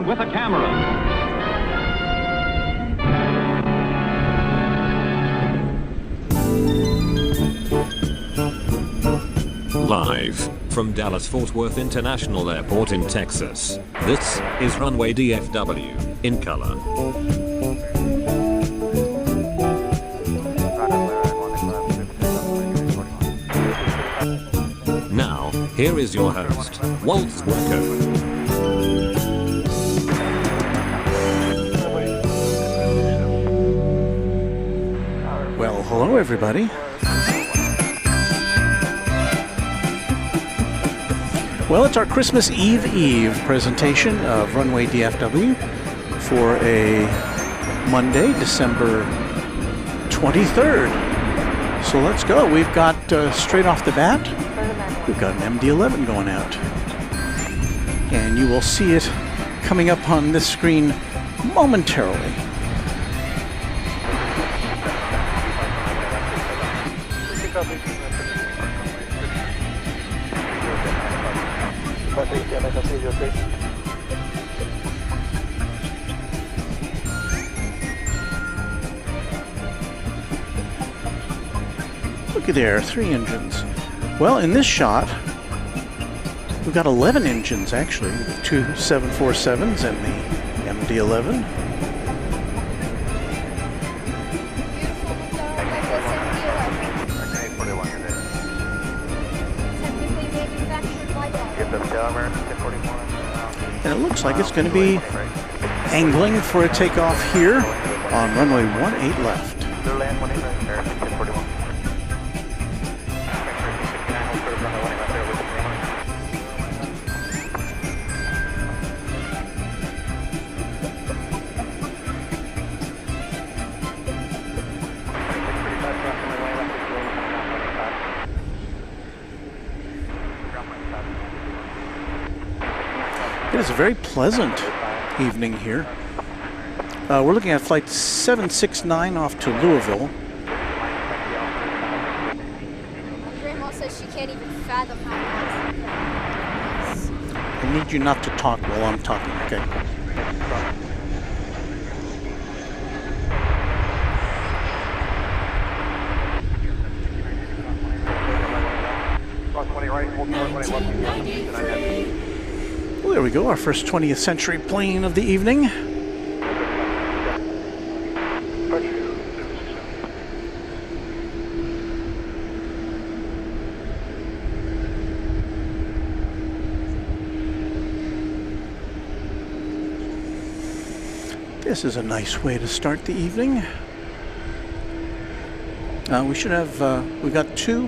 with a camera. Live from Dallas-Fort Worth International Airport in Texas, this is Runway DFW, in color. Now, here is your host, Walt Swicko. Well, hello everybody. Well, it's our Christmas Eve presentation of Runway DFW for a Monday, December 23rd. So let's go. We've got, straight off the bat, we've got an MD-11 going out. And you will see it coming up on this screen momentarily. Looky there, 3 engines. Well, in this shot, we've got 11 engines actually, 2 747s and the MD-11. And it looks like it's going to be angling for a takeoff here on runway 18 left. It is a very pleasant evening here. We're looking at flight 769 off to Louisville. Grandma says she can't even fathom how it is. I need you not to talk while I'm talking, okay? Well, there we go, our first 20th century plane of the evening. This is a nice way to start the evening. We should have, we got 2,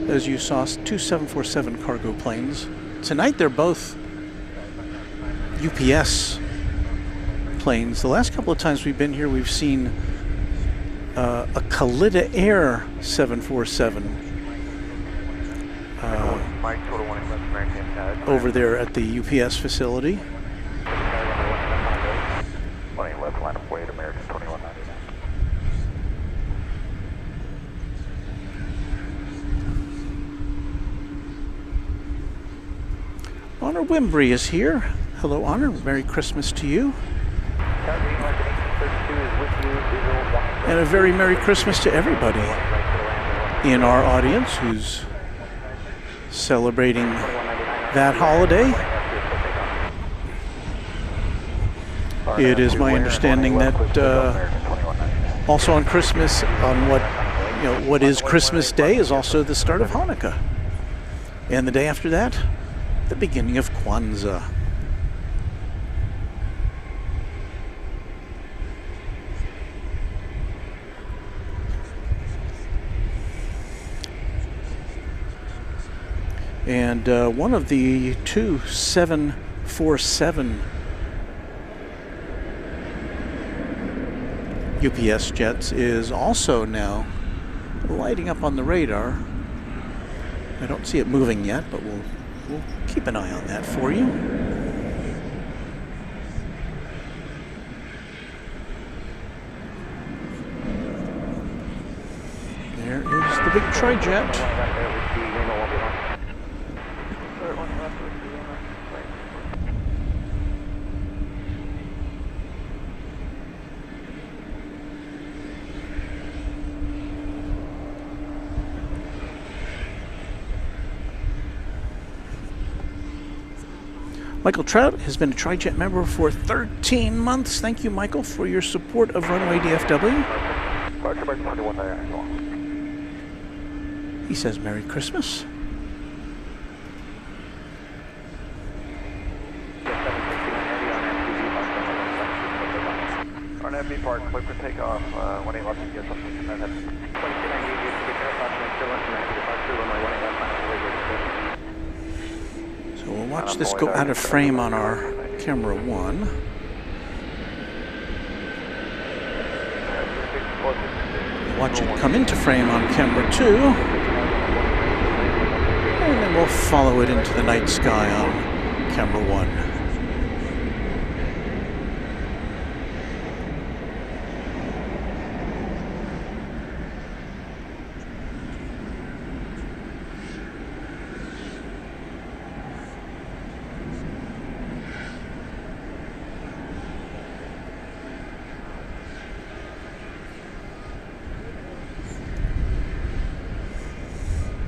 as you saw, 2 747 cargo planes. Tonight they're both UPS planes. The last couple of times we've been here, we've seen a Kalitta Air 747 over there at the UPS facility. Honor Wimbrey is here. Hello, Honor. Merry Christmas to you. And a very Merry Christmas to everybody in our audience who's celebrating that holiday. It is my understanding that also on Christmas, on what is Christmas Day, is also the start of Hanukkah. And the day after that, the beginning of Kwanzaa. And one of the 2 747 UPS jets is also now lighting up on the radar. I don't see it moving yet, but we'll keep an eye on that for you. There is the big trijet. Michael Trout has been a TriJet member for 13 months. Thank you, Michael, for your support of Runway DFW. He says Merry Christmas. RNFB Park, clear for takeoff, 18 left to get something to that. 2290, So we'll watch this go out of frame on our camera 1. Watch it come into frame on camera 2. And then we'll follow it into the night sky on camera 1.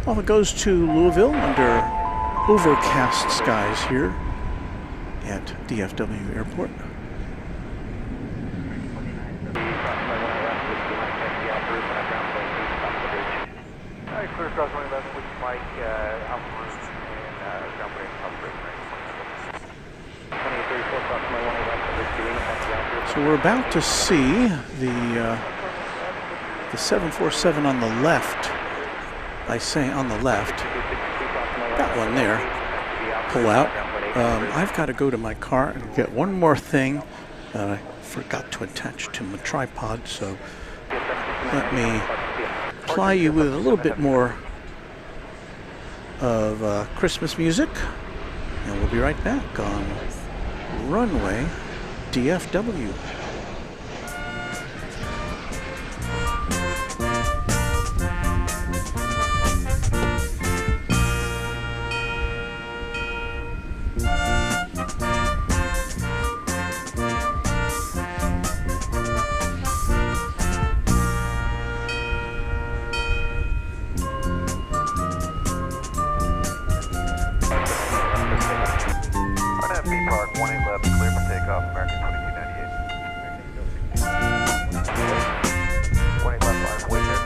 Off it goes to Louisville under overcast skies here at DFW Airport. Clear across 1 left with Mike, Alpha Roof, and ground break, operate 2834 across my 1 left. So we're about to see the 747 on the left. I say on the left, that one there, pull out. I've got to go to my car and get one more thing that I forgot to attach to my tripod, so let me ply you with a little bit more of Christmas music, and we'll be right back on Runway DFW. Park, 18 left, clear for takeoff, American 2298. 18 left, line, wait there,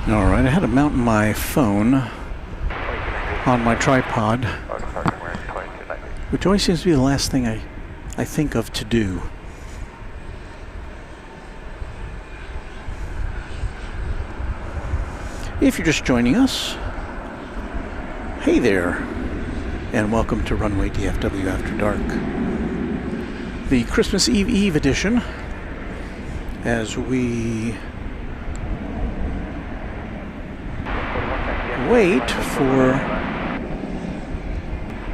All right, I had to mount my phone on my tripod, which always seems to be the last thing I think of to do. If you're just joining us, hey there, and welcome to Runway DFW After Dark, the Christmas Eve edition, as we wait for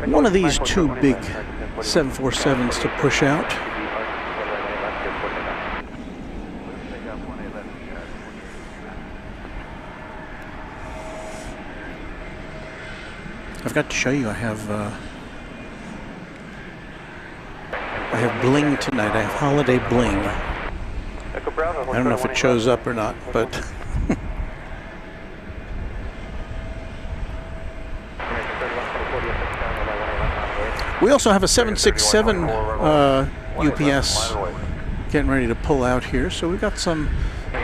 one of these two big 747s to push out. I've got to show you, I have bling tonight. I have holiday bling. I don't know if it shows up or not, but we also have a 767 UPS getting ready to pull out here, so we've got some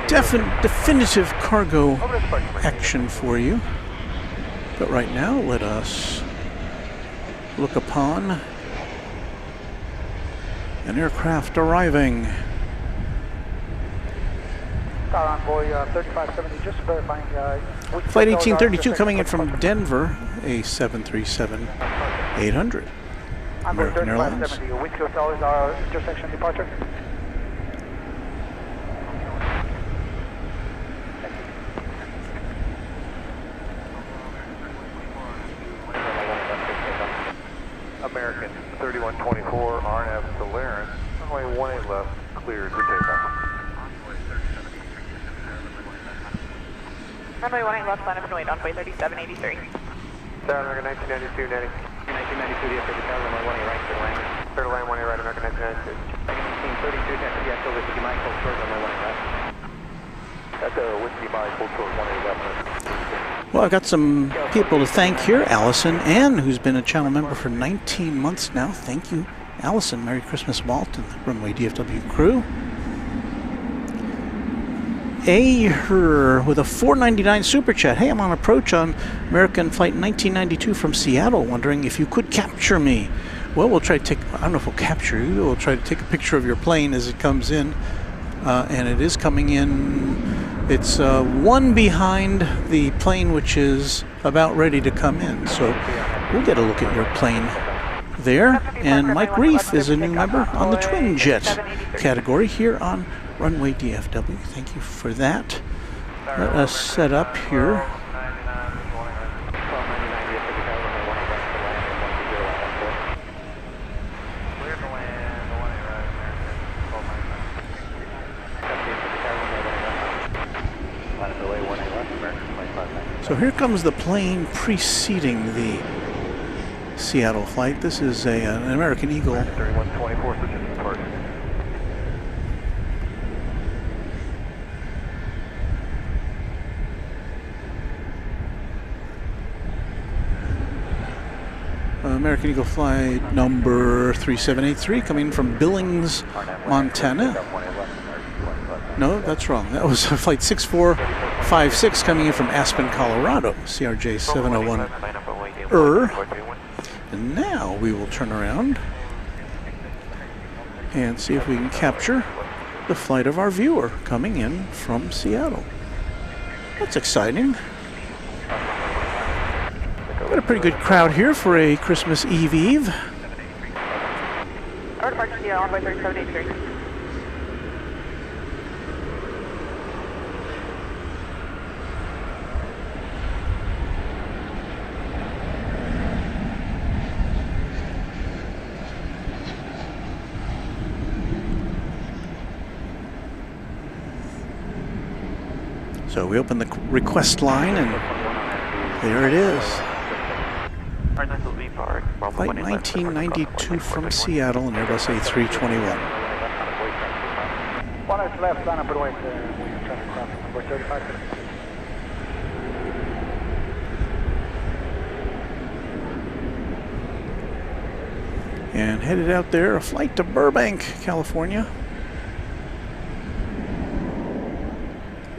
definitive cargo action for you. But right now, let us look upon an aircraft arriving. Envoy 3570, just verifying. Flight 1832 coming in from Denver, a 737-800. American Airlines. Which hotel is our intersection departure? American 3124, RNF to Laren, runway 18 left, cleared for takeoff. Runway 18 left, line up and wait, runway 3783. American 1992, Nettie. 1992, DFW Tower, runway 18 right, clear to land. Clear to land, 18 right, American 1992. Second 1832, taxi gas over Whiskey Mike, hold short, runway 18 left. That's a Whiskey Mike, hold short, 18 left. Well, I've got some people to thank here. Allison Ann, who's been a channel member for 19 months now. Thank you, Allison. Merry Christmas, Walt, and the Runway DFW crew. Her with a $4.99 super chat. Hey, I'm on approach on American Flight 1992 from Seattle, wondering if you could capture me. Well, we'll try to take, I don't know if we'll capture you, we'll try to take a picture of your plane as it comes in. And it is coming in, it's one behind the plane which is about ready to come in. So we'll get a look at your plane there. And Mike Reef is a new member on the twin jet category here on Runway DFW. Thank you for that. Let us set up here. So here comes the plane preceding the Seattle flight. This is an American Eagle. 3124, switch to departure. American Eagle flight number 3783 coming from Billings, Montana. No, that's wrong. That was flight 6456 coming in from Aspen, Colorado. CRJ 701 And now we will turn around and see if we can capture the flight of our viewer coming in from Seattle. That's exciting. Got a pretty good crowd here for a Christmas Eve. Our departure Seattle, runway 3783. So we open the request line and there it is. Flight 1992 from Seattle, an Airbus A321. One is left, line up and wait. We're trying to cross number 35. And headed out there, a flight to Burbank, California.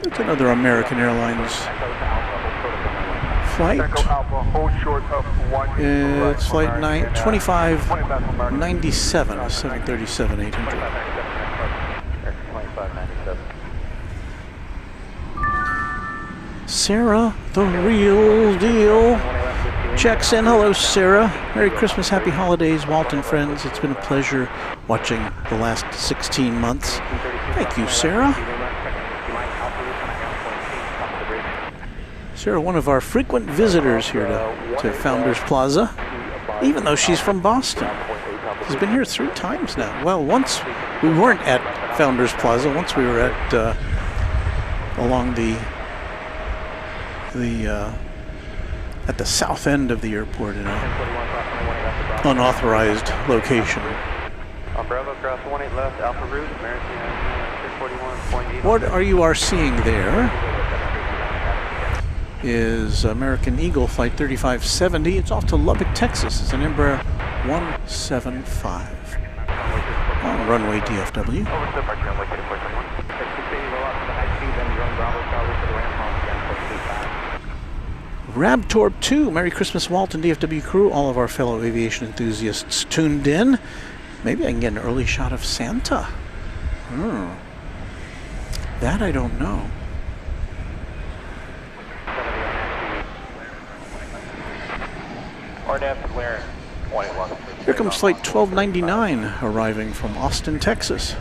That's another American Airlines flight. It's flight 2597, 737-800. Sarah, the real deal, checks in. Hello, Sarah. Merry Christmas, happy holidays, Walt and friends. It's been a pleasure watching the last 16 months. Thank you, Sarah. Sarah, one of our frequent visitors here to Founders Plaza, even though she's from Boston. She's been here 3 times now. Well, once we weren't at Founders Plaza. Once we were at along at the south end of the airport in an unauthorized location. Bravo, cross 18 left, Alpha route, American 641.8. What you are seeing there is American Eagle Flight 3570. It's off to Lubbock, Texas. It's an Embraer 175 on Runway DFW. Rabtorb 2, Merry Christmas, Walt and DFW crew, all of our fellow aviation enthusiasts tuned in. Maybe I can get an early shot of Santa. That I don't know. Here comes flight 1299 arriving from Austin, Texas.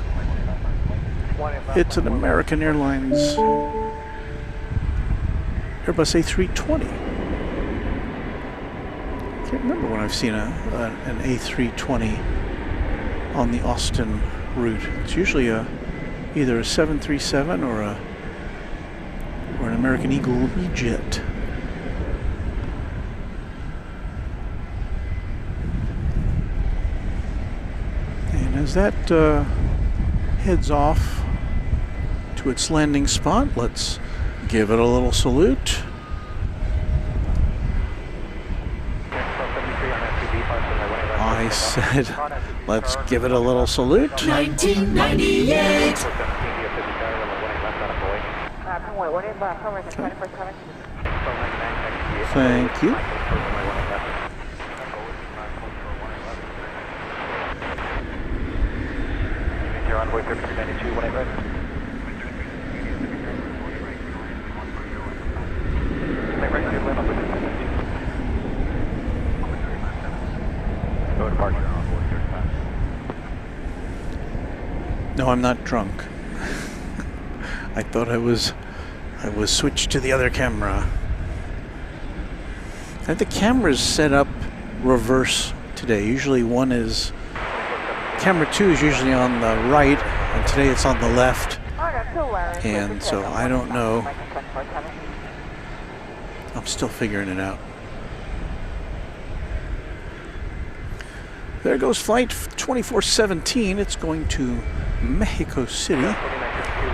It's an American Airlines Airbus A320. Can't remember when I've seen an A320 on the Austin route. It's usually either a 737 or an American Eagle E-Jet. And as that heads off to its landing spot, let's give it a little salute. I said, let's give it a little salute. 1998. Thank you. Runway 1392, when I read. No, I'm not drunk. I thought I was switched to the other camera. I had the cameras set up reverse today. Usually camera 2 is usually on the right, and today it's on the left. And so I don't know. I'm still figuring it out. There goes flight 2417. It's going to Mexico City.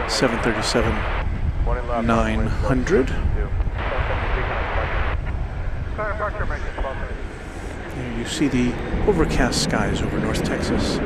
737-900. There you see the overcast skies over North Texas.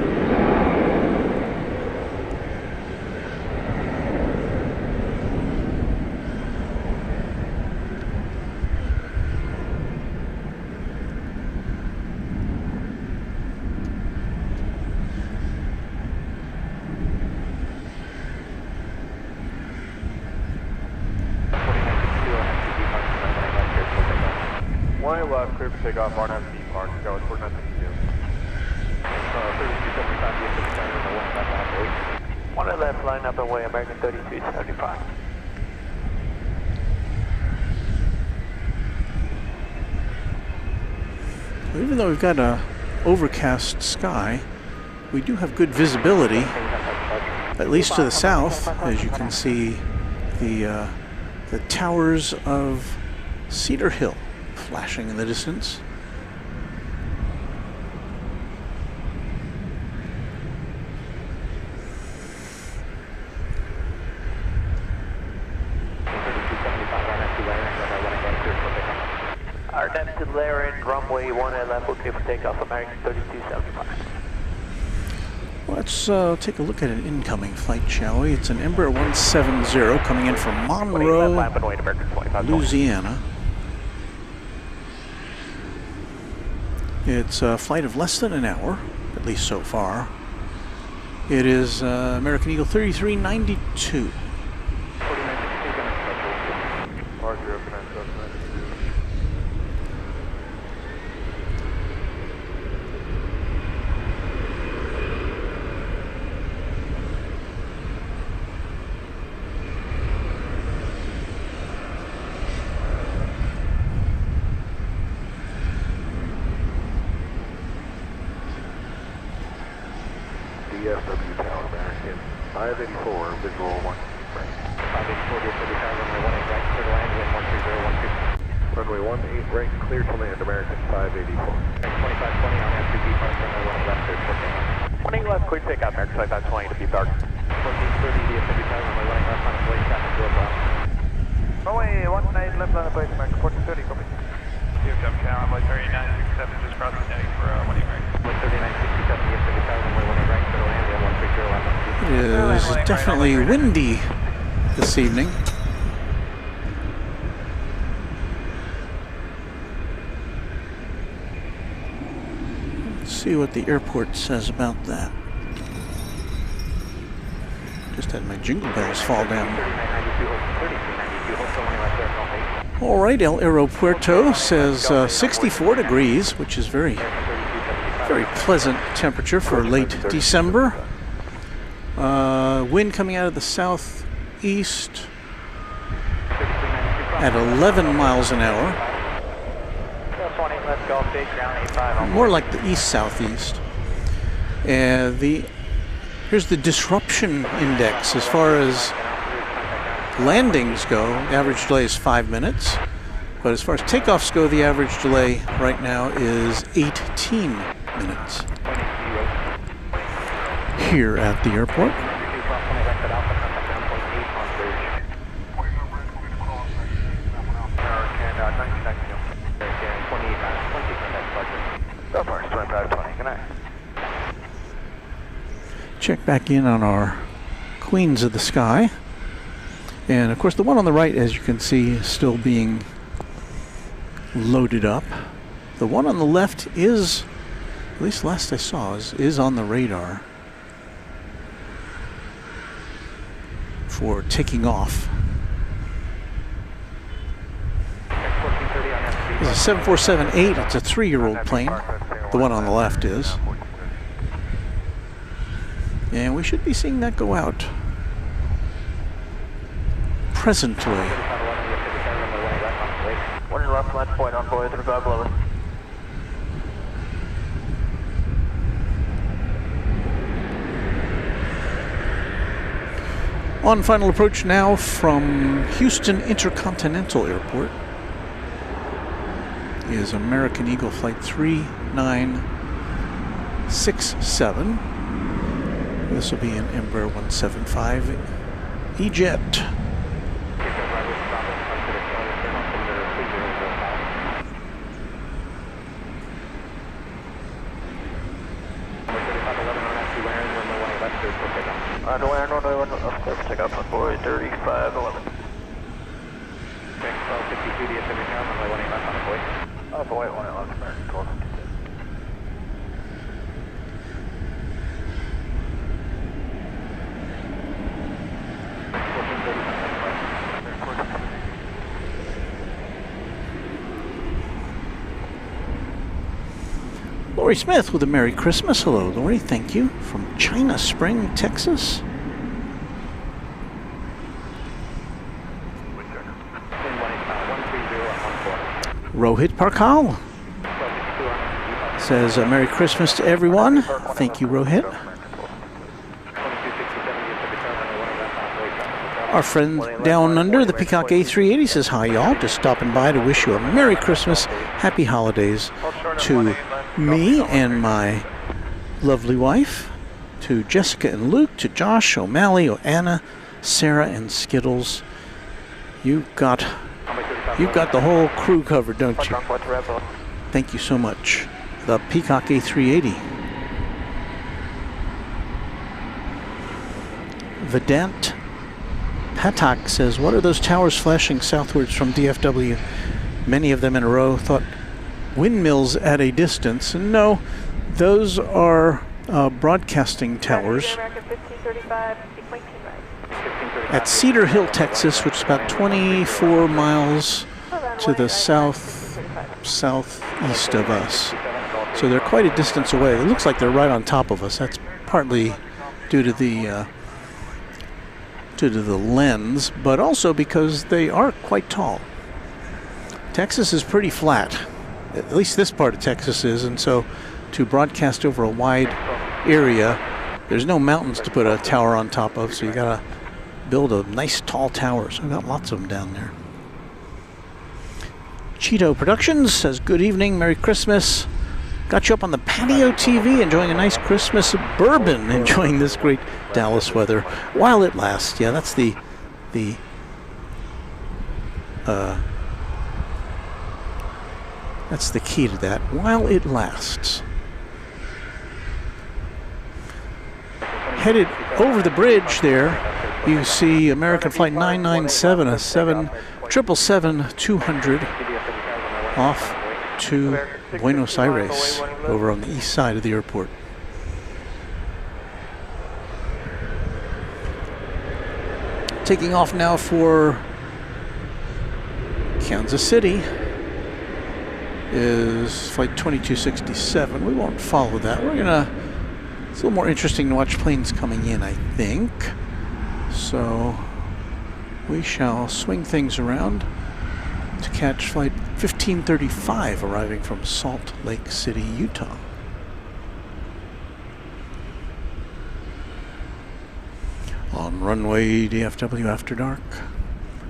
Clear for takeoff, RNAV B park, go at 4962. 3275, one left, line up and way, American 3375. Even though we've got a overcast sky, we do have good visibility, at least to the south, as you can see the towers of Cedar Hill flashing in the distance. Our next to Laren, runway 1 left, okay for takeoff, American 3275. Let's take a look at an incoming flight, shall we? It's an Embraer 170 coming in from Monroe, Louisiana. It's a flight of less than an hour, at least so far. It is American Eagle 3392. DFW Tower, American 584, visual 1. 584, DFW Tower, runway 18 right, clear to land, wind 13012. Runway 18 right, clear to land, American 584. 2520 on FTP park, runway 1 left, clear to takeoff. 20 left, clear takeoff, American 2520 to be dark. 1430, DFW Tower, runway 1 left, on its way, traffic to left. Runway 19 left on the place, American 1430, copy. DFW Tower, runway 3967, just crossing Netting for 18 right. 3967, DFW Tower, runway 18 right, clear to land, 130. It is definitely windy this evening. See what the airport says about that. Just had my jingle bells fall down. All right, El Aeropuerto says 64 degrees, which is very pleasant temperature for late December. Wind coming out of the southeast at 11 miles an hour. More like the east-southeast. Here's the disruption index. As far as landings go, the average delay is 5 minutes. But as far as takeoffs go, the average delay right now is 18 minutes. Here at the airport. Check back in on our Queens of the Sky. And of course the one on the right, as you can see, is still being loaded up. The one on the left is, at least last I saw, is on the radar for taking off. It's a 747-8. It's a 3-year-old plane. The one on the left is. And we should be seeing that go out presently. One left line point on board 3511. On final approach now from Houston Intercontinental Airport is American Eagle Flight 3967. This will be an Embraer 175 E-Jet. Check out on board 3511. 1252 DFW Tower, runway 18 left on the boy. Oh, boy, 111 American 1252. Lori Smith with a Merry Christmas. Hello, Lori. Thank you. From China Spring, Texas. Rohit Parkal says Merry Christmas to everyone. Thank you, Rohit. Our friend down under, the Peacock A380, says hi, y'all. Just stopping by to wish you a Merry Christmas, Happy Holidays to me and my lovely wife, to Jessica and Luke, to Josh, O'Malley, Anna, Sarah, and Skittles. You've got the whole crew covered, don't you? Thank you so much. The Peacock A380. Vedant Patak says, what are those towers flashing southwards from DFW? Many of them in a row. Thought windmills at a distance. And no, those are broadcasting towers at Cedar Hill, Texas, which is about 24 miles to the southeast of us. So they're quite a distance away. It looks like they're right on top of us. That's partly due to the lens, but also because they are quite tall. Texas is pretty flat. At least this part of Texas is, and so to broadcast over a wide area, there's no mountains to put a tower on top of, so you gotta build a nice tall tower. So we've got lots of them down there. Cheeto Productions says, good evening, Merry Christmas. Got you up on the patio TV, enjoying a nice Christmas bourbon, enjoying this great Dallas weather while it lasts. Yeah, that's the key to that, while it lasts. Headed over the bridge there, you see American Flight 997, a 777-200 off to Buenos Aires, over on the east side of the airport. Taking off now for Kansas City is flight 2267. We won't follow that. We're gonna, it's a little more interesting to watch planes coming in, I think. So we shall swing things around to catch flight 1535 arriving from Salt Lake City, Utah. On runway DFW after dark,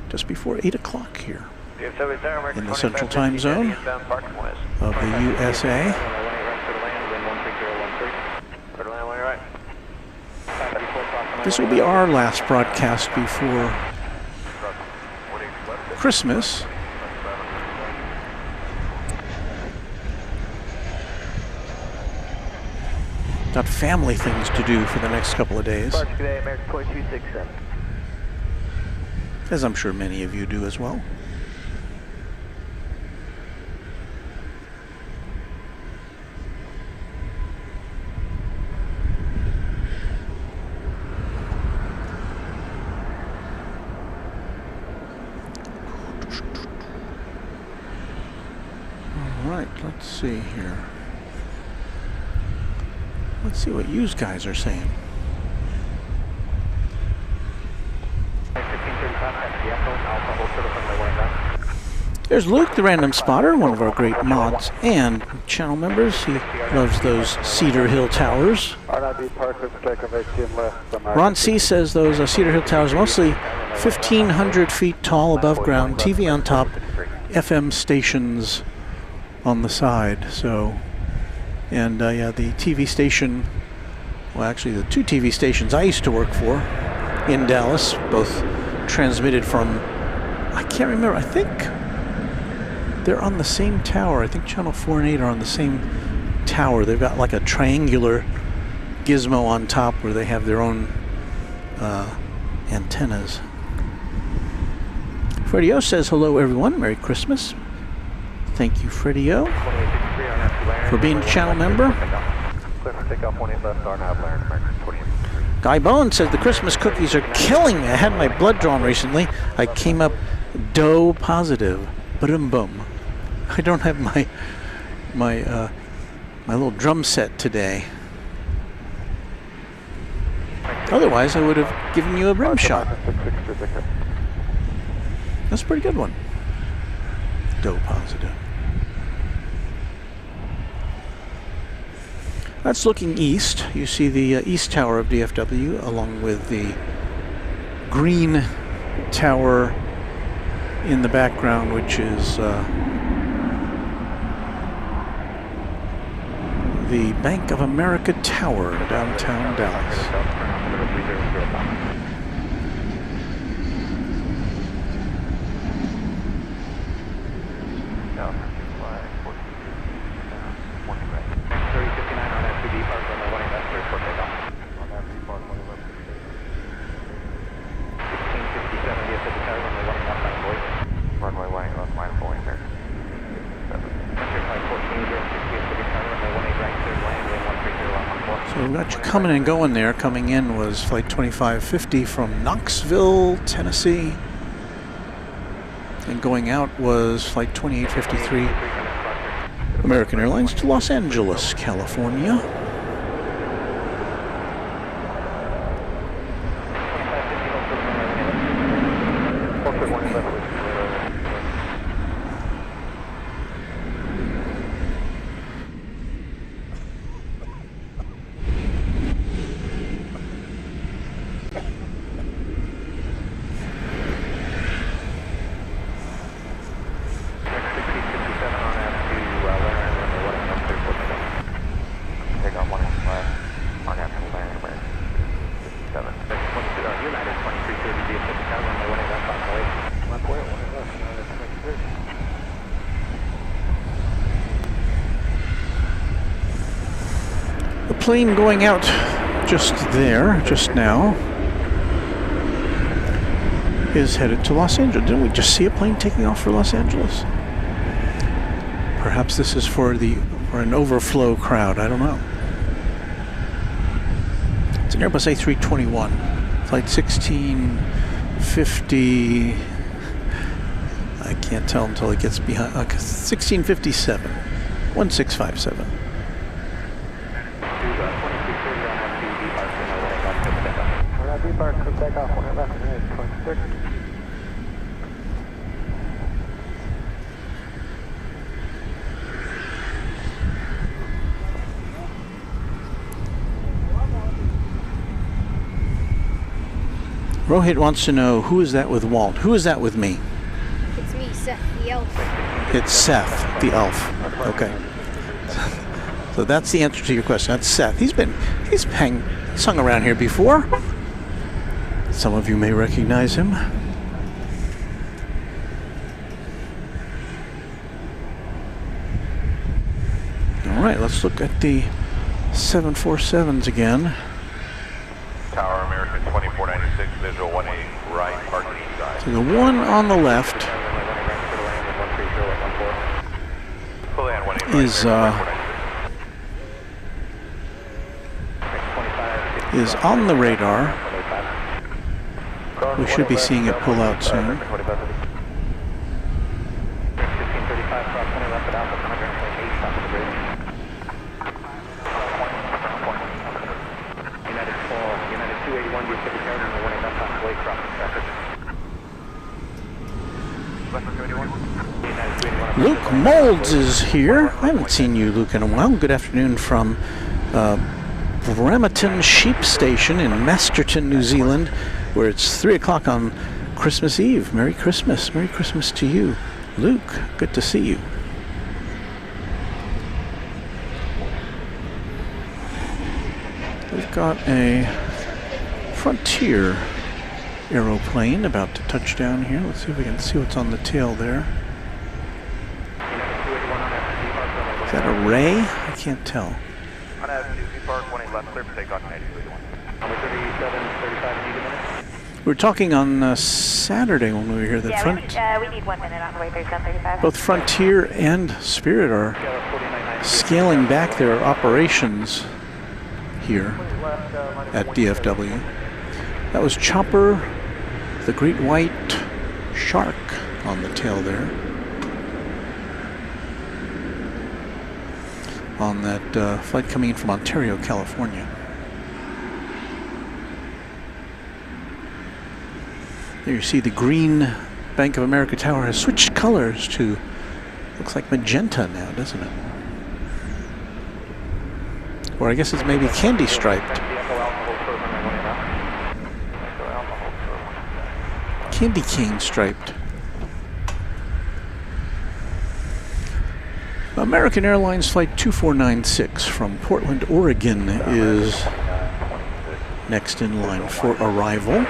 just before 8 o'clock here in the central time zone of the USA. This will be our last broadcast before Christmas. Got family things to do for the next couple of days, as I'm sure many of you do as well. All right, let's see here. Let's see what you guys are saying. There's Luke, the random spotter, one of our great mods and channel members. He loves those Cedar Hill Towers. Ron C says those Cedar Hill Towers are mostly 1,500 feet tall above ground, TV on top, FM stations on the side. So, and yeah, the TV station, well, actually the two TV stations I used to work for in Dallas, both transmitted from, I can't remember, I think they're on the same tower. I think channel 4 and 8 are on the same tower. They've got like a triangular gizmo on top where they have their own antennas. Freddie O says hello everyone, Merry Christmas. Thank you, Freddie O, for being a channel member. Guy Bowen says the Christmas cookies are killing me. I had my blood drawn recently. I came up dough positive. Boom. I don't have my little drum set today. Otherwise, I would have given you a rim shot. That's a pretty good one. Dough positive. That's looking east. You see the east tower of DFW along with the green tower in the background, which is the Bank of America Tower in downtown Dallas. So we got you coming and going there. Coming in was flight 2550 from Knoxville, Tennessee. And going out was flight 2853, American Airlines to Los Angeles, California. Plane going out just there, just now, is headed to Los Angeles. Didn't we just see a plane taking off for Los Angeles? Perhaps this is for an overflow crowd. I don't know. It's an Airbus A321, flight 1650. I can't tell until it gets behind. 1657, 1657. Rohit wants to know, who is that with Walt? Who is that with me? It's me, Seth the elf. It's Seth the elf. Okay. So that's the answer to your question. That's Seth. He's hung around here before. Some of you may recognize him. All right, let's look at the 747s again. Tower American 2496, visual 18, right, parking side. So the one on the left is on the radar. We should be seeing it pull out soon. Luke Molds is here. I haven't seen you, Luke, in a while. Good afternoon from Bremerton Sheep Station in Masterton, New Zealand, where it's 3 o'clock on Christmas Eve. Merry Christmas. Merry Christmas to you, Luke. Good to see you. We've got a Frontier aeroplane about to touch down here. Let's see if we can see what's on the tail there. Is that a Ray? I can't tell. We were talking on Saturday when we were here that we need 1 minute on the way 3735. both Frontier and Spirit are scaling back their operations here at DFW. That was Chopper, the great white shark on the tail there. On that flight coming in from Ontario, California. There you see the green Bank of America tower has switched colors to, looks like magenta now, doesn't it? Or I guess it's maybe candy striped. Candy cane striped. American Airlines Flight 2496 from Portland, Oregon is next in line for arrival.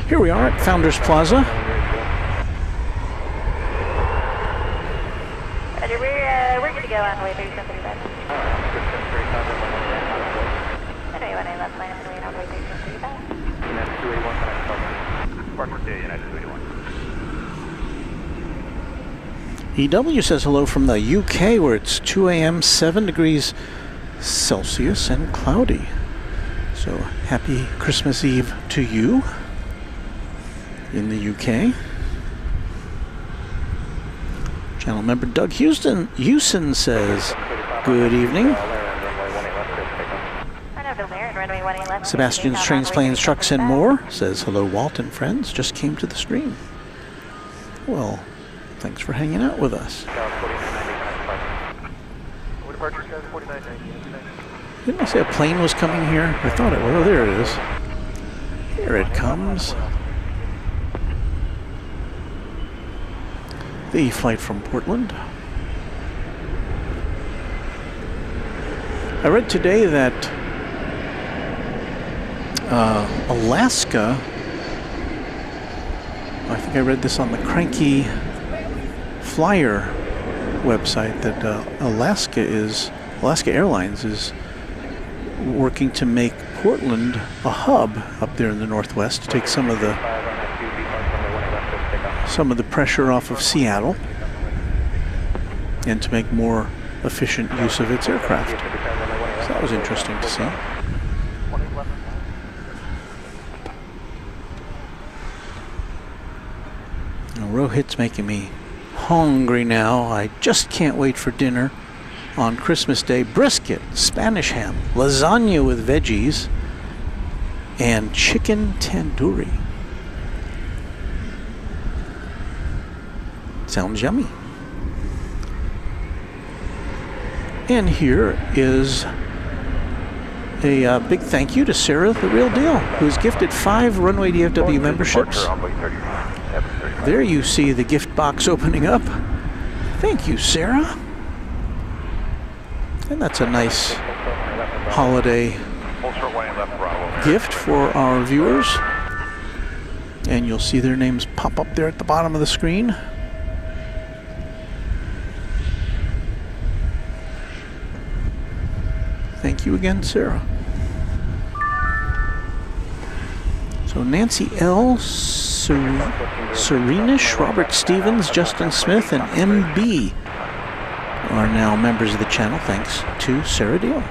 Here we are at Founders Plaza. We're going to go on the way 3735. EW says hello from the UK, where it's 2 a.m., 7 degrees Celsius and cloudy. So happy Christmas Eve to you in the UK. Channel member Doug Hewson says, good evening. Sebastian's Trains, Planes, Trucks, and More says, hello, Walt and friends. Just came to the stream. Well, thanks for hanging out with us. Didn't I say a plane was coming here? I thought it was. Oh, there it is. Here it comes. The flight from Portland. I read today that Alaska, I think I read this on the Cranky Flyer website, that Alaska Airlines is working to make Portland a hub up there in the Northwest to take some of the pressure off of Seattle and to make more efficient use of its aircraft. So that was interesting to see. Now, Rohit's making me hungry now. I just can't wait for dinner on Christmas Day. Brisket, Spanish ham, lasagna with veggies, and chicken tandoori. Sounds yummy. And here is a big thank you to Sarah, the real deal, who's gifted 5 Runway DFW memberships. There you see the gift box opening up. Thank you, Sarah. And that's a nice holiday gift for our viewers. And you'll see their names pop up there at the bottom of the screen. Thank you again, Sarah. So Nancy L., Serenish, Robert Stevens, Justin Smith, and MB are now members of the channel, thanks to Sarah Deal.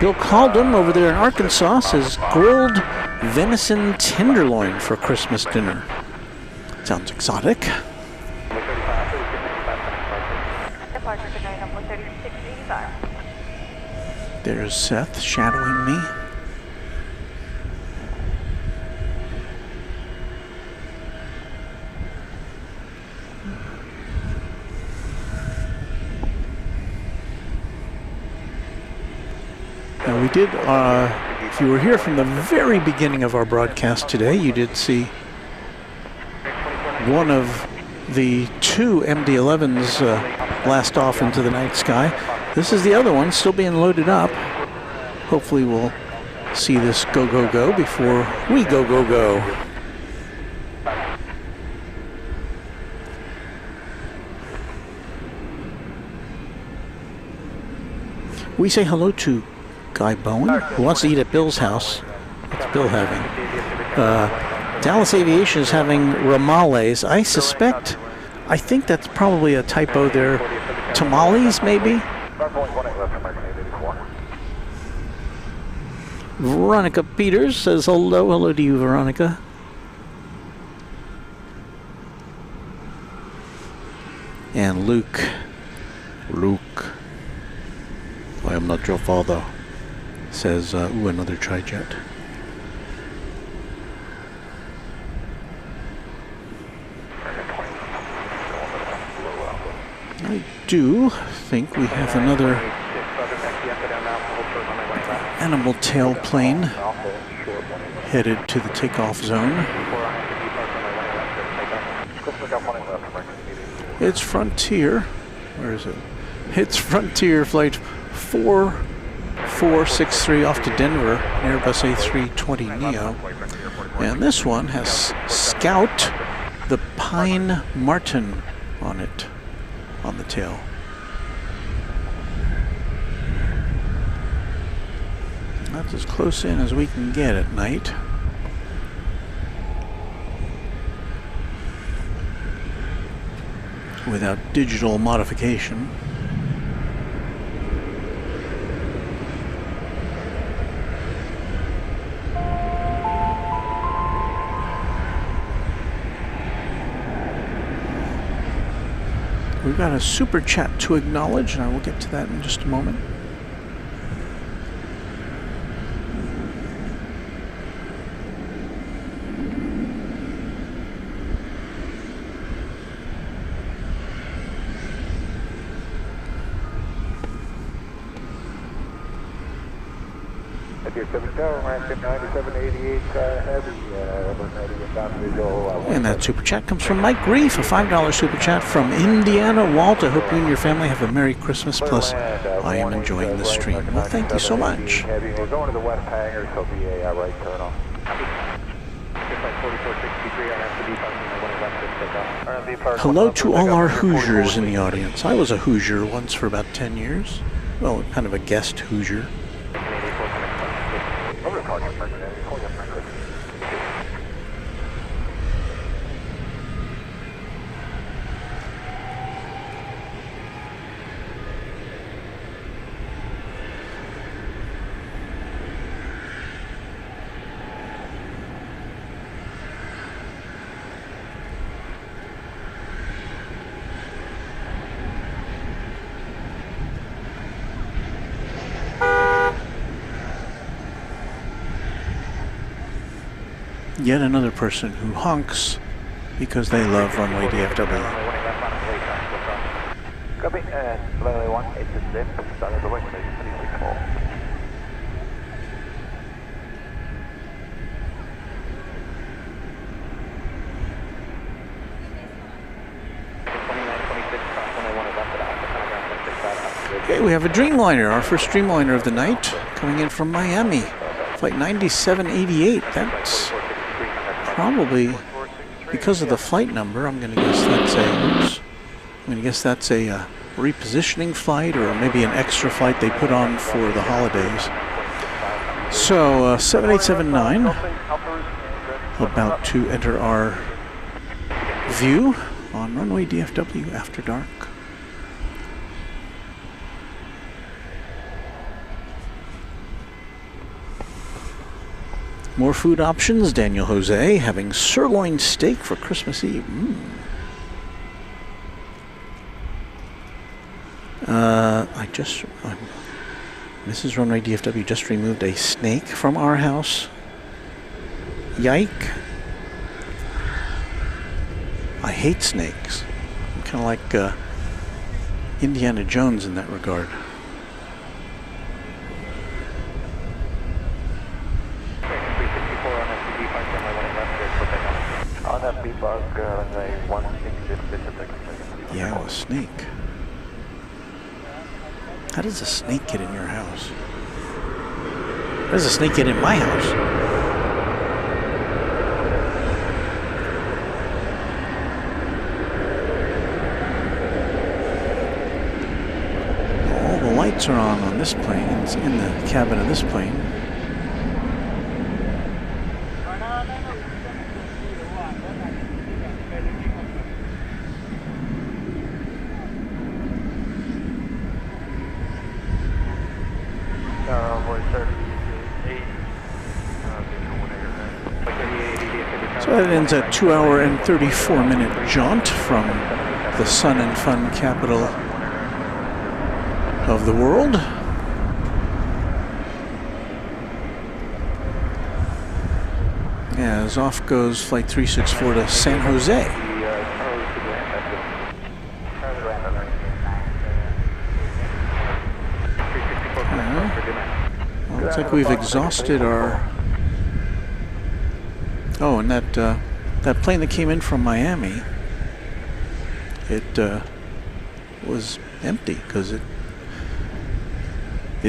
Bill Caldum over there in Arkansas says grilled venison tenderloin for Christmas dinner. Sounds exotic. There's Seth shadowing me. Now we did, if you were here from the very beginning of our broadcast today, you did see one of the 2 MD-11s blast off into the night sky. This is the other one still being loaded up. Hopefully we'll see this go, go, go before we go, go, go. We say hello to Guy Bowen, who wants to eat at Bill's house. What's Bill having? Dallas Aviation is having ramales. I think that's probably a typo there. Tamales, maybe? Veronica Peters says hello. Hello to you, Veronica. And Luke, I am not your father, says, ooh, another tri-jet. I do think we have another animal tail plane headed to the takeoff zone. It's Frontier. Where is it? It's Frontier Flight 4463 off to Denver, Airbus A320neo. And this one has Scout the Pine Martin on it, on the tail. That's as close in as we can get at night. Without digital modification. We've got a super chat to acknowledge, and I will get to that in just a moment. And that super chat comes from Mike Grief, a $5 super chat from Indiana. Walt, I hope you and your family have a Merry Christmas, plus I am enjoying the stream. Well, thank you so much. We're going to the west hangar, so be a right turn off. Hello to all our Hoosiers in the audience. I was a Hoosier once for about 10 years. Well, kind of a guest Hoosier. Yet another person who honks because they love Runway DFW. Copy, runway 1, it's a zip, start of the west, 364. Okay, we have a Dreamliner, our first Dreamliner of the night, coming in from Miami. Flight 9788. That's probably, because of the flight number, I'm going to guess that's a repositioning flight, or maybe an extra flight they put on for the holidays. So 7879, about to enter our view on Runway DFW after dark. More food options. Daniel Jose having sirloin steak for Christmas Eve. Mrs. Runway DFW just removed a snake from our house. Yike. I hate snakes. I'm kind of like Indiana Jones in that regard. Yeah, a snake. How does a snake get in your house? How does a snake get in my house? All the lights are on this plane. It's in the cabin of this plane. So that ends a 2-hour and 34-minute jaunt from the sun and fun capital of the world. As off goes Flight 364 to San Jose. Well, looks like we've exhausted our... Oh, and that plane that came in from Miami, it was empty because it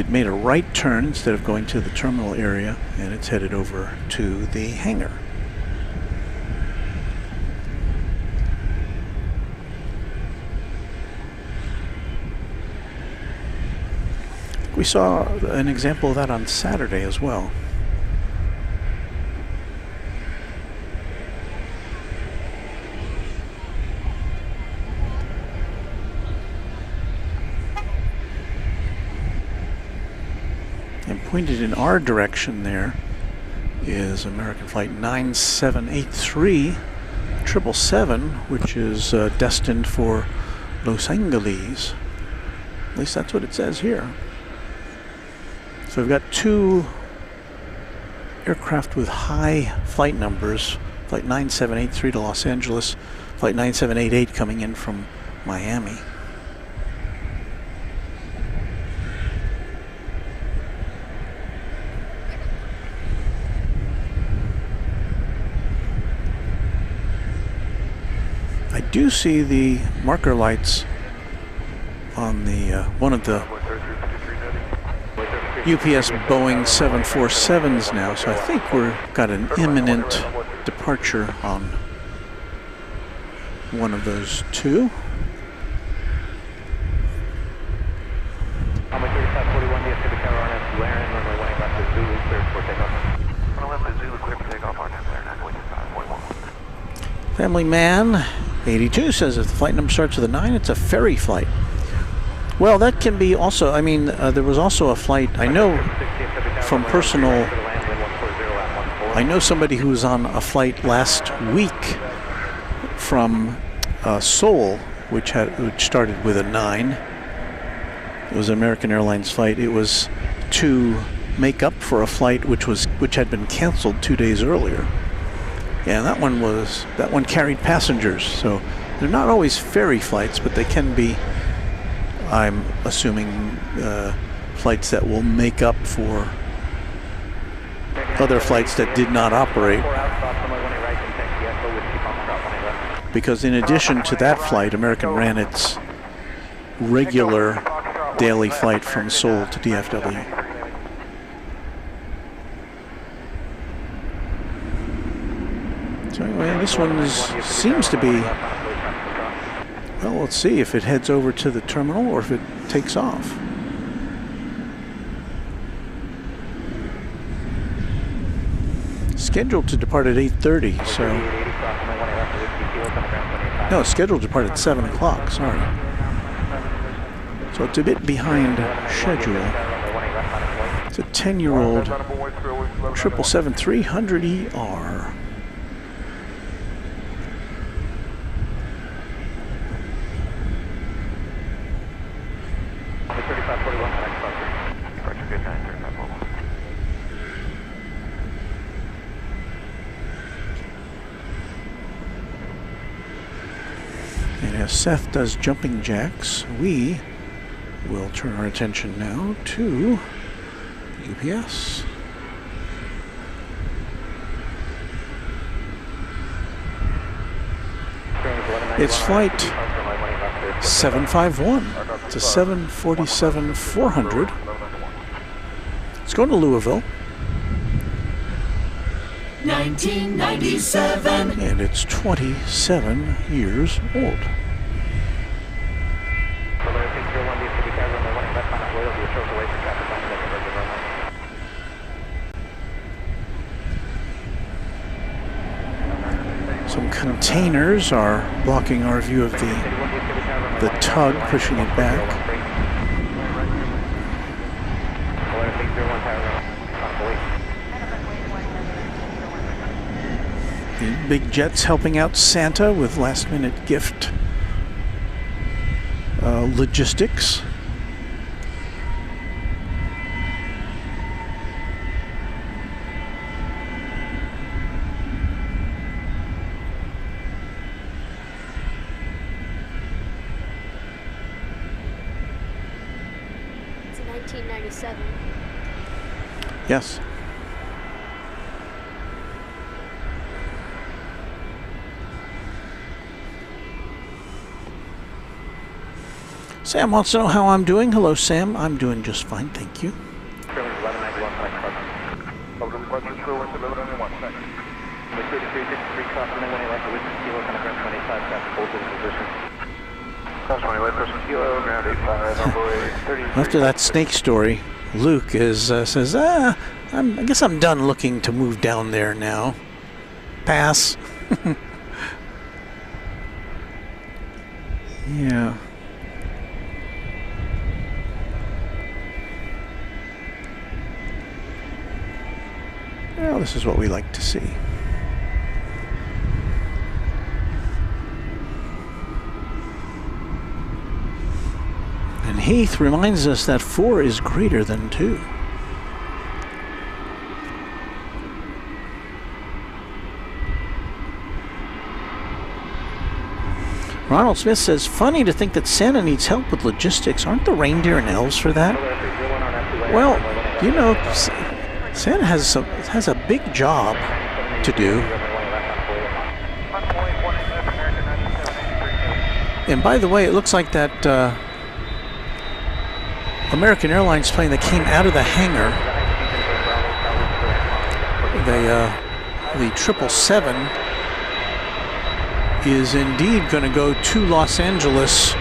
made a right turn instead of going to the terminal area, and it's headed over to the hangar. We saw an example of that on Saturday as well. Pointed in our direction there is American Flight 9783 777, which is destined for Los Angeles. At least that's what it says here. So we've got two aircraft with high flight numbers. Flight 9783 to Los Angeles, Flight 9788 coming in from Miami. I do see the marker lights on the one of the UPS Boeing 747s now, so I think we've got an imminent departure on one of those two. Runway 3541 DFW Tower RNS, Laren, runway 18 left to Zulu, cleared for takeoff. Runway left to Zulu, cleared for takeoff, RNS, Laren, 9.41. Family Man 82 says if the flight number starts with a 9, it's a ferry flight. Well, that can be also, I mean, there was also a flight, I know from personal, I know somebody who was on a flight last week from Seoul, which started with a 9. It was an American Airlines flight. It was to make up for a flight which had been canceled 2 days earlier. Yeah, that one carried passengers. So they're not always ferry flights, but they can be, I'm assuming, flights that will make up for other flights that did not operate. Because in addition to that flight, American ran its regular daily flight from Seoul to DFW. So anyway, this one seems to be, well, let's see if it heads over to the terminal or if it takes off. Scheduled to depart at 8:30, so... No, scheduled to depart at 7 o'clock, sorry. So it's a bit behind schedule. It's a 10-year-old 777-300ER. And as Seth does jumping jacks, we will turn our attention now to UPS. It's flight 751. It's a 747-400. It's going to Louisville. 1997. And it's 27 years old. Some containers are blocking our view of the tug, pushing it back. The big jets helping out Santa with last-minute gift logistics. It's 1997. Yes. Sam wants to know how I'm doing. Hello, Sam. I'm doing just fine, thank you. After that snake story, Luke says, I guess I'm done looking to move down there now. Pass. Yeah. Well, this is what we like to see. And Heath reminds us that 4 is greater than 2. Ronald Smith says, funny to think that Santa needs help with logistics. Aren't the reindeer and elves for that? Well, you know, Santa has a big job to do. And by the way, it looks like that American Airlines plane that came out of the hangar. The 777 is indeed going to go to Los Angeles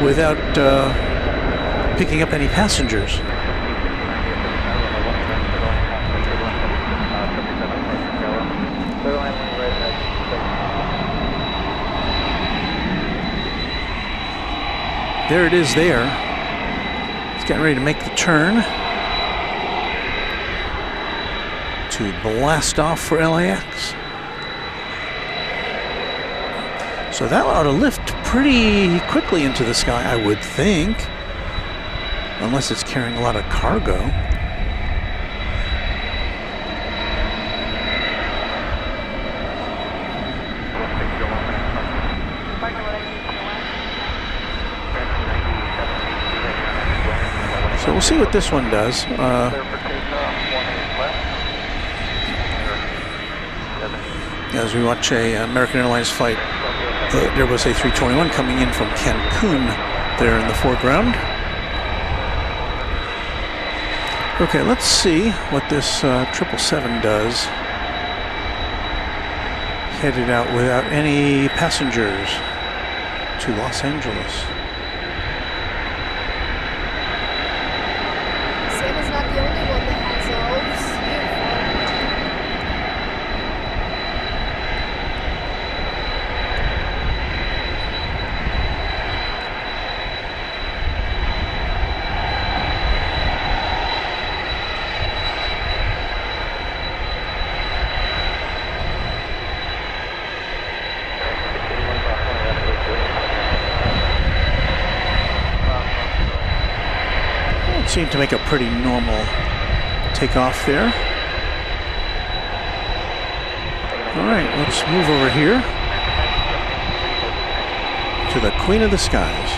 without picking up any passengers. There it is there. It's getting ready to make the turn to blast off for LAX. So that ought to lift pretty quickly into the sky, I would think. Unless it's carrying a lot of cargo. So we'll see what this one does. As we watch a American Airlines flight, Airbus A321 coming in from Cancun there in the foreground. Okay, let's see what this 777 does. Headed out without any passengers to Los Angeles. Santa's not the only one that has elves. Seemed to make a pretty normal takeoff there. All right, let's move over here to the Queen of the Skies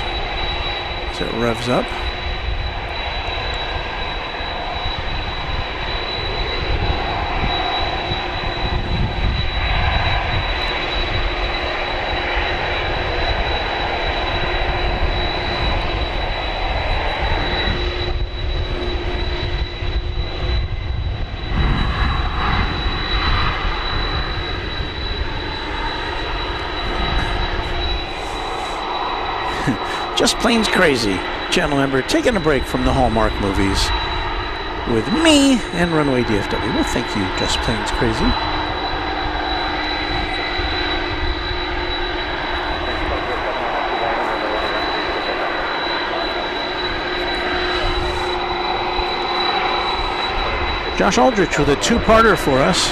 as it revs up. Just Plains Crazy, channel member, taking a break from the Hallmark movies with me and Runway DFW. Well, thank you, Just Plains Crazy. Josh Aldrich with a two-parter for us.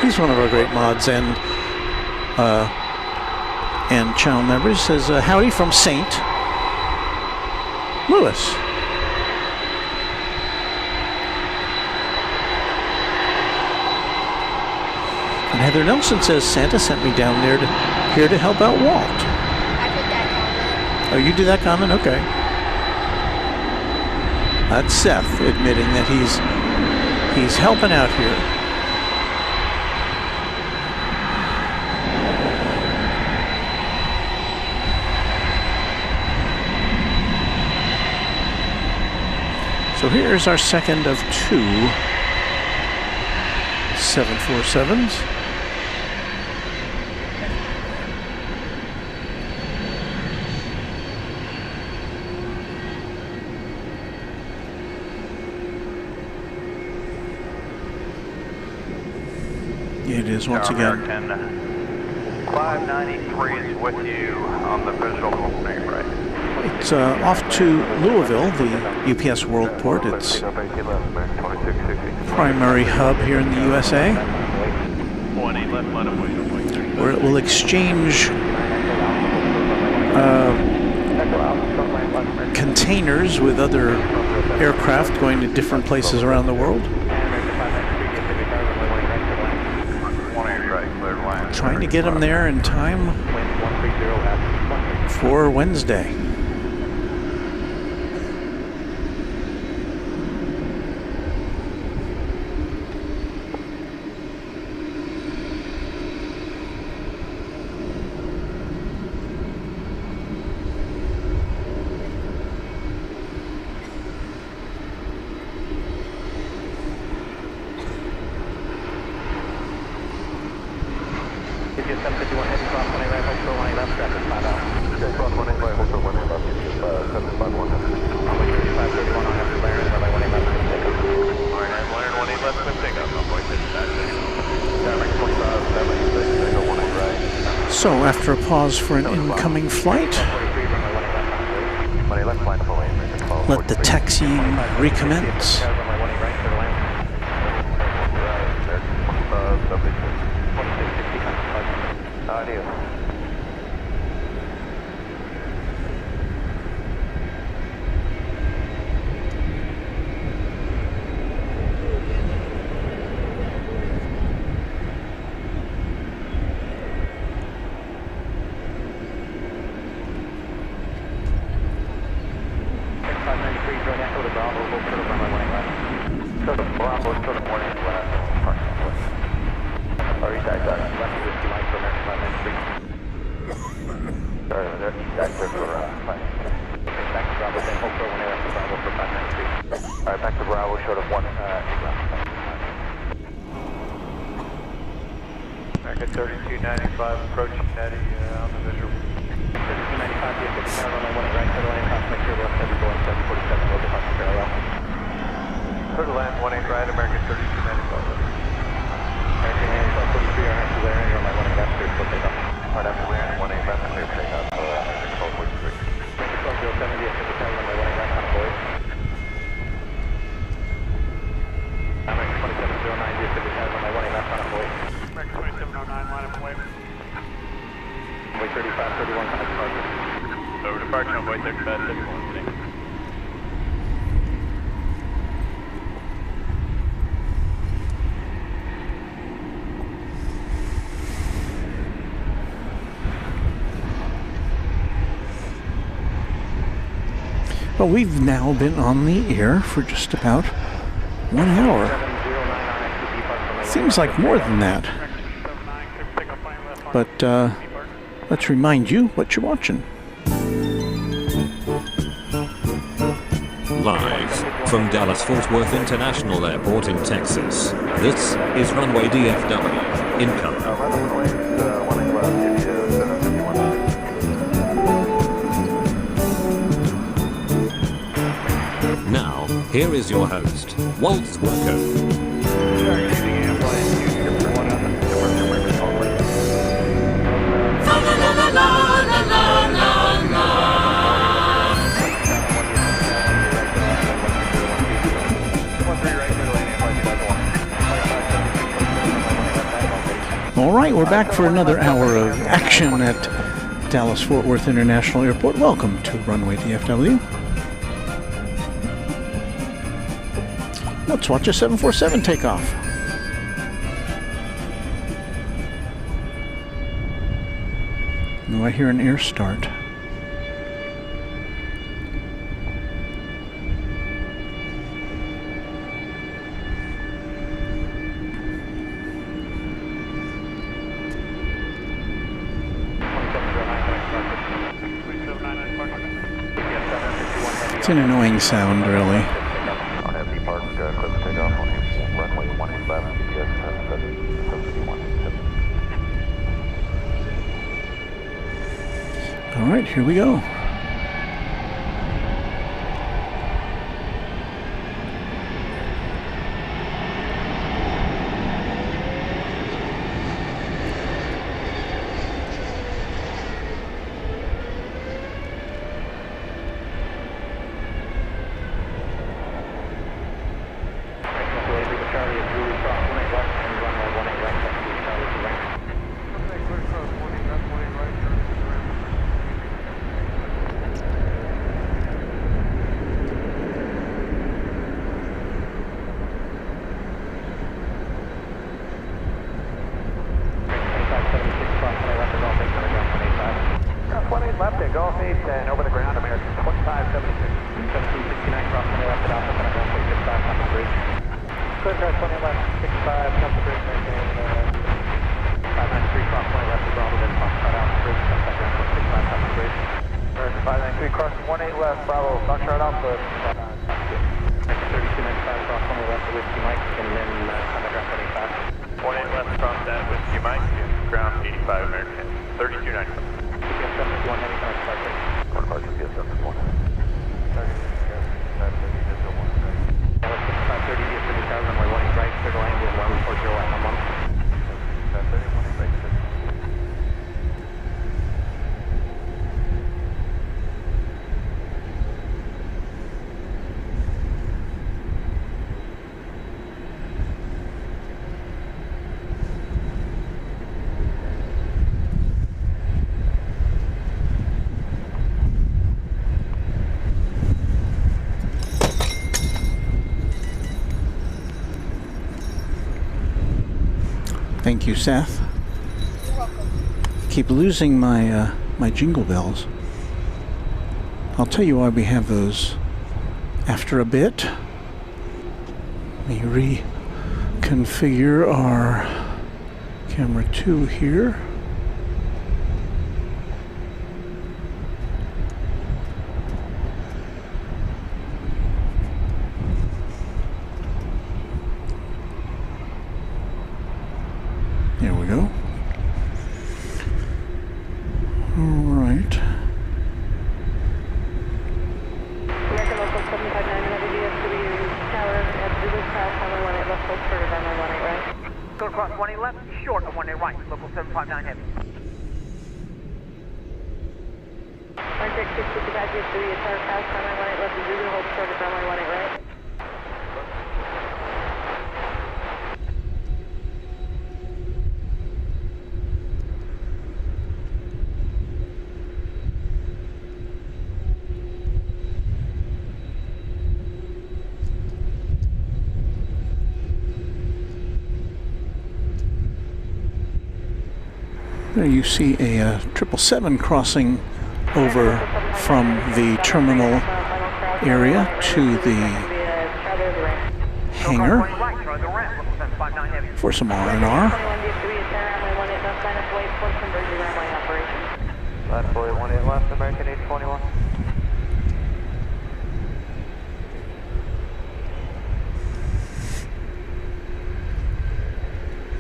He's one of our great mods and channel members. Says, howdy from St. Louis. And Heather Nelson says Santa sent me down there here to help out Walt. I put that comment. Oh, you did that comment? Okay. That's Seth admitting that he's helping out here. So here's our second of two 747s. It is once again. American 593 is with you on the visual name, right? It's off to Louisville, the UPS Worldport. It's primary hub here in the USA, where it will exchange containers with other aircraft going to different places around the world. Trying to get them there in time for Wednesday. So, after a pause for an incoming flight, let the taxi recommence. American 3295 approaching Nettie on the visual. 3295 DFW Tower, runway 18 right, clear to land, approximate clear left, heavy Boeing 747, local Fox parallel. Clear to land 18 right, American 3295. American 43, our next is there, and you're on my 18 left, clear for takeoff. Right after we land 18 left, clear for takeoff, American 1243. American 1207 DFW Tower, runway 18 right, on board. American 2709 DFW Tower, runway 18 left, on board. American 2709, line up away. Runway 3531, contact departure. Over departure, runway 3531, thanks. Well, we've now been on the air for just about 1 hour. Seems like more than that. But let's remind you what you're watching. Live from Dallas-Fort Worth International Airport in Texas, this is Runway DFW in color. Now, here is your host, Waltz Worko. All right, we're back for another hour of action at Dallas-Fort Worth International Airport. Welcome to Runway DFW. Let's watch a 747 take off. Oh, I hear an air start. It's an annoying sound, really. All right, here we go. Left at Golf 8 and over the ground, American 2576, 1769 cross 20 left at Alpha, and I'm 1.65 top the bridge. Clear car 20 left, 65 top the bridge, American 593 cross 20 left at Bravo, then Foxtrot Alpha bridge, come back down 1.65 top the bridge. American 593 cross 18 left, Bravo, Foxtrot Alpha, American 3295 cross 20 left at Whiskey Mike, and then come back down 25. 18 left cross that Whiskey Mike, and ground 85 American 3295. GPS 751 heavy connect departure. Corner departure, GPS 751. Target visual 1. 530 DFW Tower, runway 18 right, clear to land with 1140 at 1 month. 530, 18 right, Thank you, Seth. You're welcome. Keep losing my my jingle bells. I'll tell you why we have those after a bit. Let me reconfigure our camera 2 here. There we go. All right. American Local 759, another DFW Tower at Zulu South, runway 18 left, full started runway 18 right. Go across 20 left, short of 18 right, local 759 heavy. Contact 655 DFW Tower South, runway 18 left, Zulu, hold short of runway 18 right. There you see a 777 crossing over from the terminal area to the hangar for some R&R. Left boy 18 left, American 821.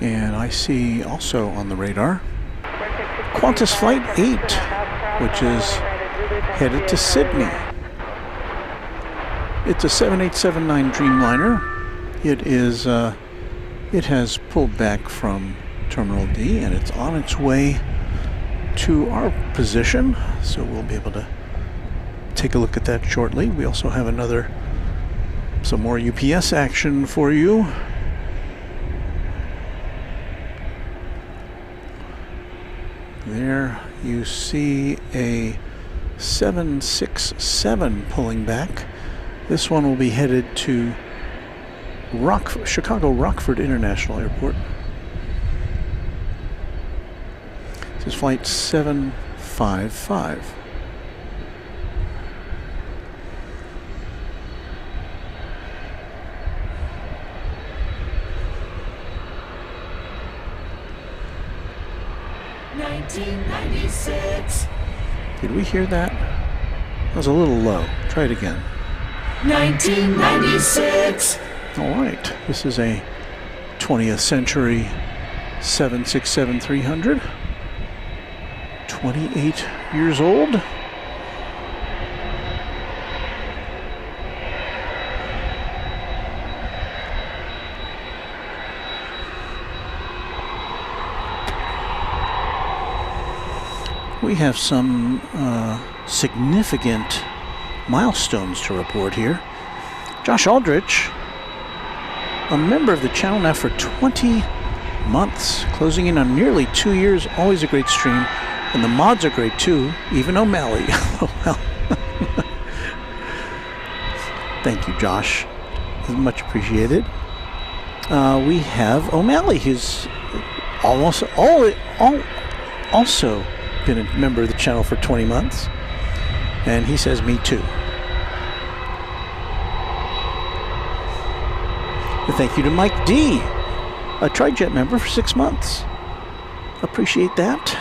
And I see also on the radar Qantas Flight 8, which is headed to Sydney. It's a 7879 Dreamliner. It has pulled back from Terminal D and it's on its way to our position, so we'll be able to take a look at that shortly. We also have some more UPS action for you. There you see a 767 pulling back. This one will be headed to Chicago Rockford International Airport. This is flight 755. Did we hear that? That was a little low. Try it again. 1996. All right. This is a 20th century 767-300. 28 years old. We have some significant milestones to report here. Josh Aldrich, a member of the channel now for 20 months, closing in on nearly 2 years. Always a great stream, and the mods are great too. Even O'Malley. Well, thank you, Josh. Much appreciated. We have O'Malley, who's also been a member of the channel for 20 months, and he says me too. Thank you to Mike D, a TriJet member for 6 months. Appreciate that.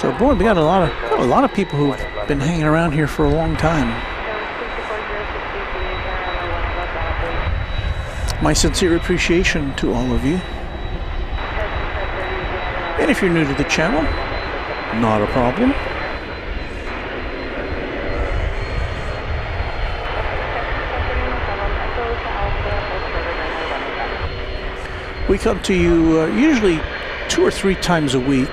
So boy, we got a lot of people who've been hanging around here for a long time. My sincere appreciation to all of you. And if you're new to the channel, not a problem. We come to you usually 2 or 3 times a week,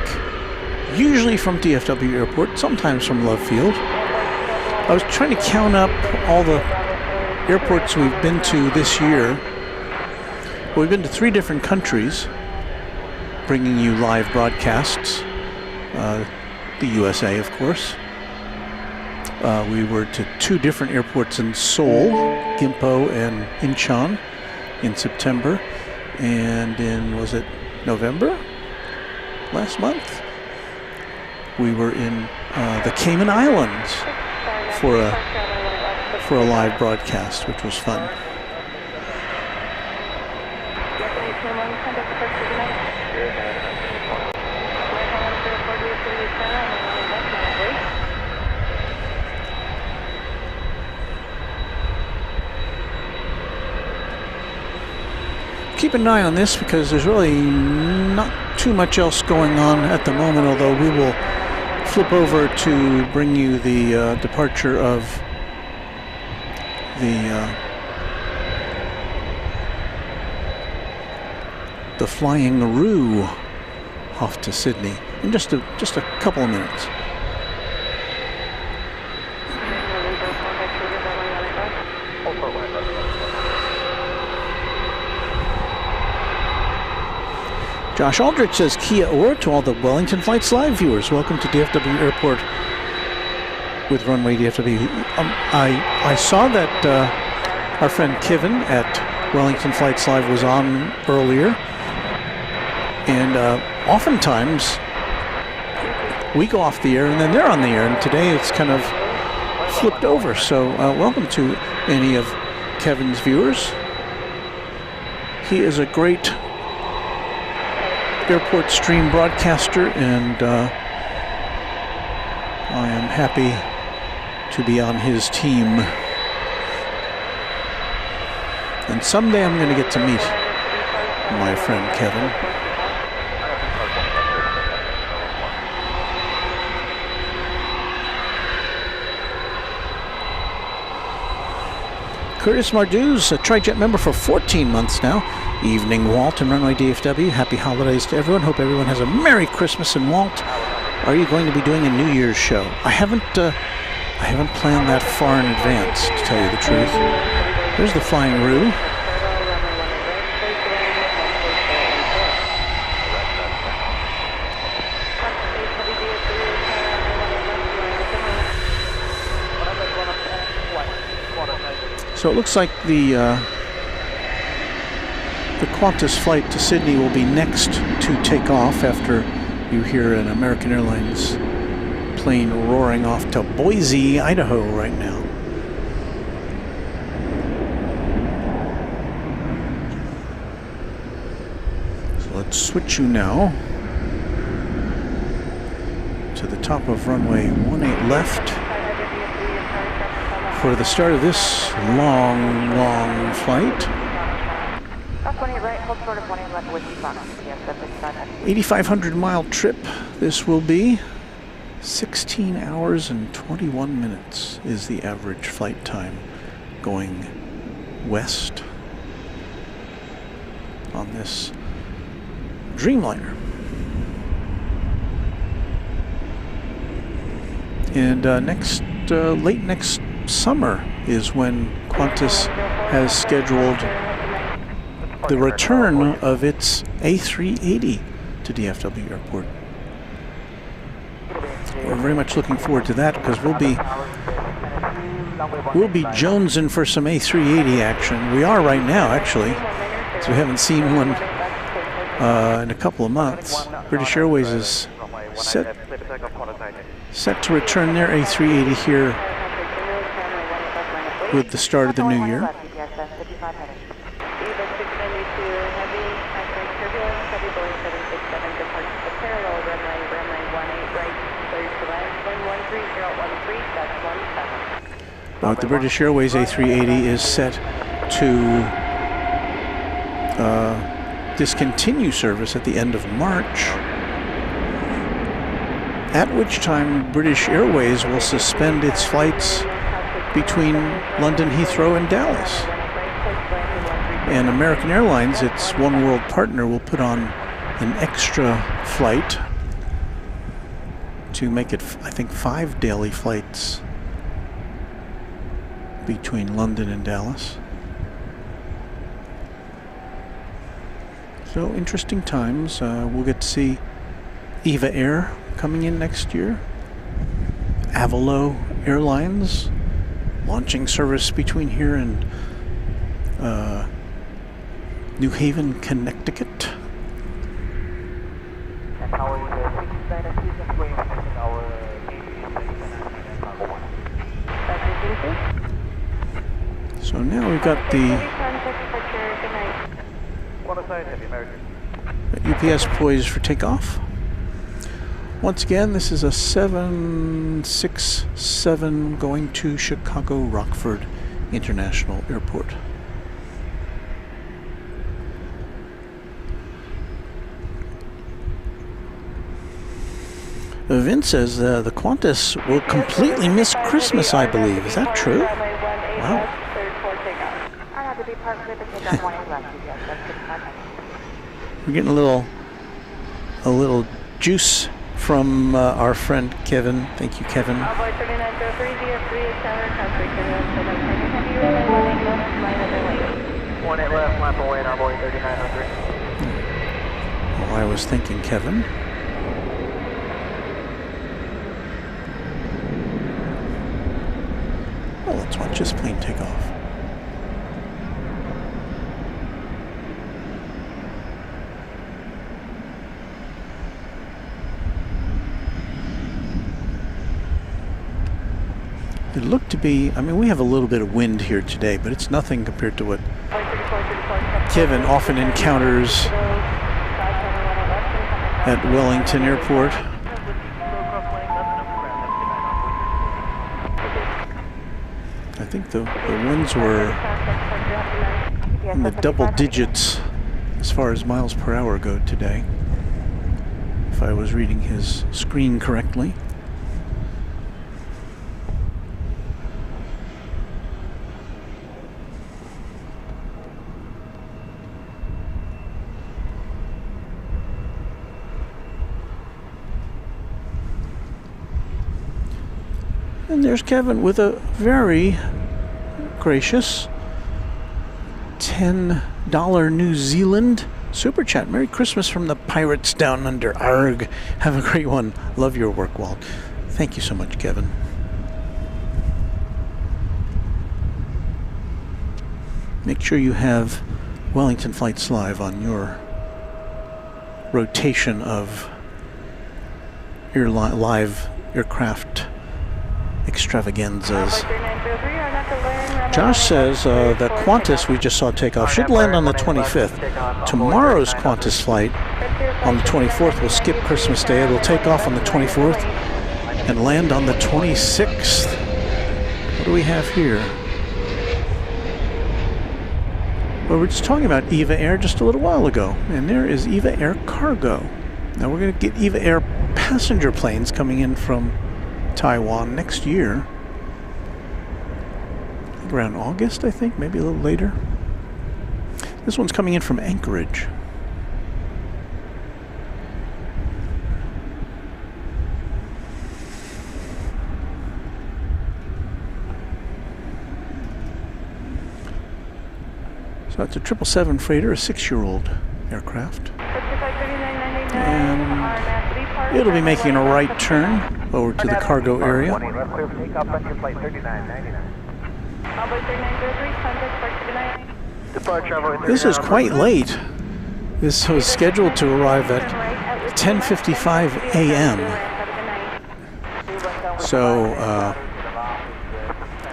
usually from DFW Airport, sometimes from Love Field. I was trying to count up all the airports we've been to this year. We've been to 3 different countries, bringing you live broadcasts. The USA, of course. We were to 2 different airports in Seoul, Gimpo and Incheon. in September, and in, was it November last month, we were in the Cayman Islands for a live broadcast, which was fun. Keep an eye on this because there's really not too much else going on at the moment, although we will flip over to bring you the departure of the Flying Roo off to Sydney in just a couple of minutes. Josh Aldrich says Kia Ora to all the Wellington Flights Live viewers. Welcome to DFW Airport with Runway DFW. I saw that our friend Kevin at Wellington Flights Live was on earlier, and oftentimes we go off the air and then they're on the air, and today it's kind of flipped over. So welcome to any of Kevin's viewers. He is a great airport stream broadcaster, and I am happy to be on his team. And someday I'm going to get to meet my friend Kevin. Curtis Marduz, a TriJet member for 14 months now. Evening, Walt and Runway DFW. Happy holidays to everyone. Hope everyone has a Merry Christmas. And Walt, are you going to be doing a New Year's show? I haven't planned that far in advance, to tell you the truth. There's the Flying Roo. So it looks like the Qantas flight to Sydney will be next to take off after you hear an American Airlines plane roaring off to Boise, Idaho right now. So let's switch you now to the top of runway 18 left for the start of this long flight. 8,500 mile trip this will be. 16 hours and 21 minutes is the average flight time going west on this Dreamliner. And late next summer is when Qantas has scheduled the return of its A380 to DFW Airport. We're very much looking forward to that because we'll be jonesing for some A380 action. We are right now, actually, so we haven't seen one in a couple of months. British Airways is set to return their A380 here with the start of the new year. But the British Airways A380 is set to discontinue service at the end of March, at which time British Airways will suspend its flights between London Heathrow and Dallas. And American Airlines, its One World partner, will put on an extra flight to make it, I think, 5 daily flights between London and Dallas. So interesting times. We'll get to see Eva Air coming in next year. Avalo Airlines launching service between here and New Haven, Connecticut. So now we've got the UPS poised for takeoff. Once again, this is a 767 going to Chicago Rockford International Airport. Vince says the Qantas will completely miss Christmas, I believe. Is that true? Wow. We're getting a little juice from our friend Kevin. Thank you, Kevin. Well, I was thinking, Kevin. Well, let's watch this plane take off. It looked to be, I mean, we have a little bit of wind here today, but it's nothing compared to what Kevin often encounters at Wellington Airport. I think the winds were in the double digits as far as miles per hour go today, if I was reading his screen correctly. And there's Kevin with a very gracious $10 New Zealand super chat. Merry Christmas from the Pirates Down Under. Arg. Have a great one. Love your work, Walt. Thank you so much, Kevin. Make sure you have Wellington Flights Live on your rotation of your live aircraft extravaganzas. Josh says that Qantas we just saw take off should land on the 25th. Tomorrow's Qantas flight on the 24th will skip Christmas Day. It'll take off on the 24th and land on the 26th. What do we have here? Well, we were just talking about EVA Air just a little while ago, and there is EVA Air Cargo. Now we're going to get EVA Air passenger planes coming in from Taiwan next year. I think around August, I think, maybe a little later. This one's coming in from Anchorage. So that's a 777 freighter, a 6-year-old aircraft. And it'll be making a right turn over to the cargo area. This is quite late. This was scheduled to arrive at 10:55 a.m. So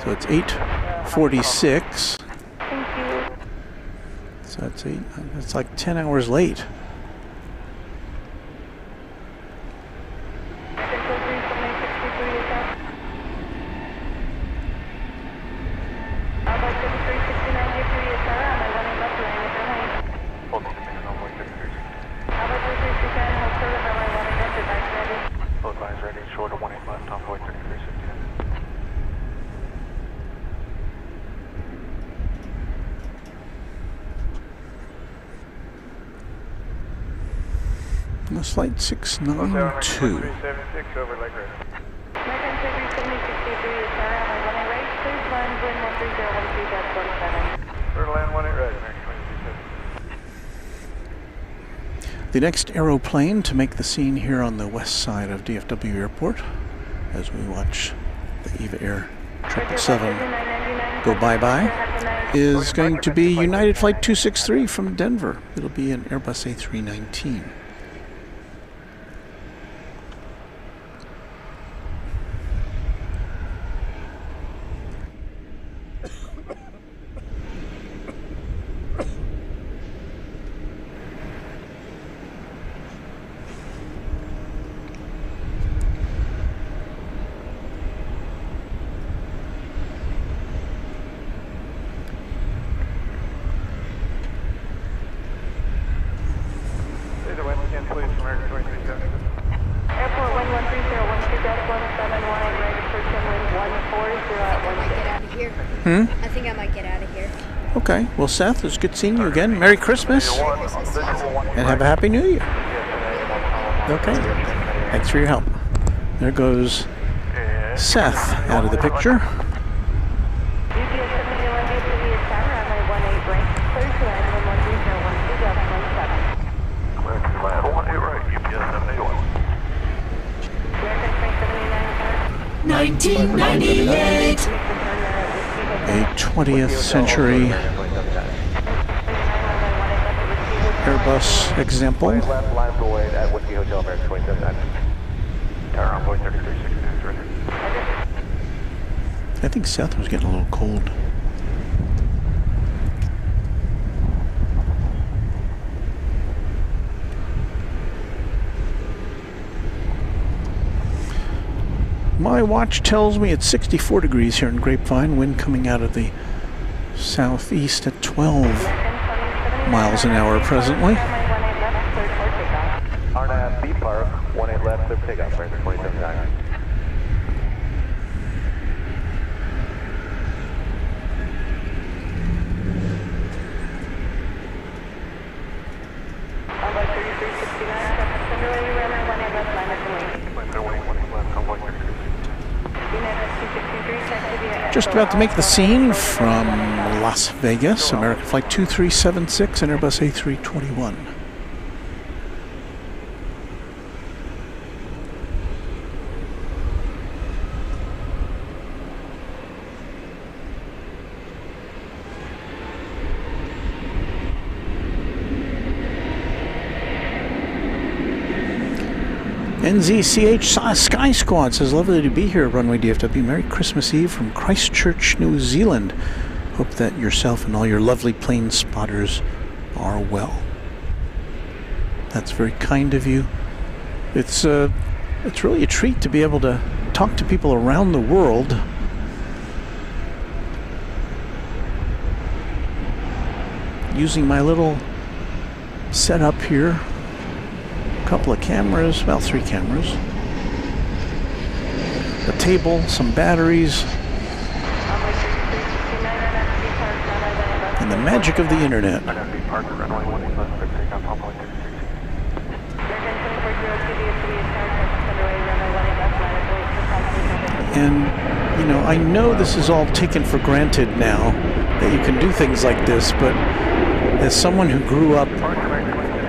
it's 8:46. So it's like 10 hours late. That's flight 692. The next aeroplane to make the scene here on the west side of DFW Airport as we watch the EVA Air 777 go bye-bye, is going to be United Flight 263 from Denver. It'll be an Airbus A319. Airport 113012.718, registered wind 140 at 1. I think I might get out of here. Okay. Well, Seth, it was good seeing you again. Merry Christmas. Merry Christmas to you. And have a Happy New Year. Okay. Thanks for your help. There goes Seth out of the picture. $19.98. A 20th century Airbus example. Left, line void at Whiskey Hotel, American 27. Tower on void 3369. I think Seth was getting a little cold. My watch tells me it's 64 degrees here in Grapevine, wind coming out of the southeast at 12 miles an hour presently. RNAV B Park, 18 left, clear for takeoff, American 279. Convoy 3369, traffic underway, runner 18 left, minus the wing. Just about to make the scene from Las Vegas, American Flight 2376 and Airbus A321. NZCH Sky Squad says, lovely to be here at Runway DFW. Merry Christmas Eve from Christchurch, New Zealand. Hope that yourself and all your lovely plane spotters are well. That's very kind of you. It's really a treat to be able to talk to people around the world. Using my little setup here. Couple of cameras, well, 3 cameras, a table, some batteries, and the magic of the internet. And, you know, I know this is all taken for granted now, that you can do things like this, but as someone who grew up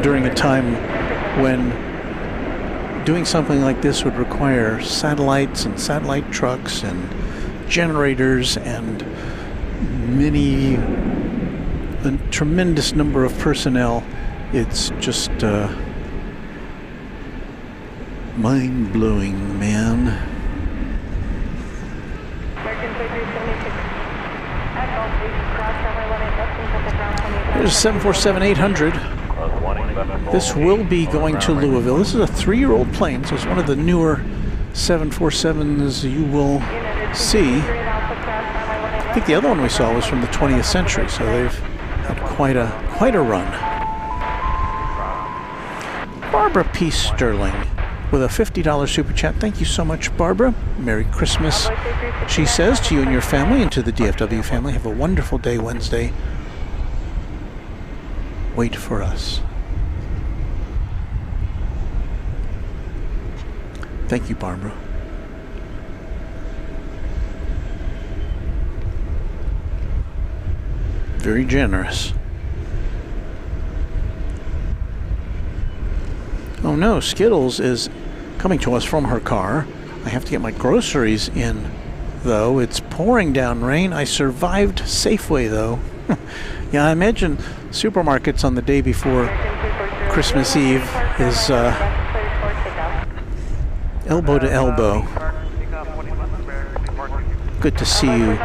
during a time when doing something like this would require satellites and satellite trucks and generators and a tremendous number of personnel, it's just mind-blowing, man. Here's 747-800. This will be going to Louisville. This is a 3-year-old plane, so it's one of the newer 747s you will see. I think the other one we saw was from the 20th century, so they've had quite a run. Barbara P. Sterling with a $50 super chat. Thank you so much, Barbara. Merry Christmas, she says, to you and your family, and to the DFW family. Have a wonderful day Wednesday. Wait for us. Thank you, Barbara. Very generous. Oh no, Skittles is coming to us from her car. I have to get my groceries in though. It's pouring down rain. I survived Safeway, though. Yeah, I imagine supermarkets on the day before Christmas Eve is elbow to elbow. Good to see you.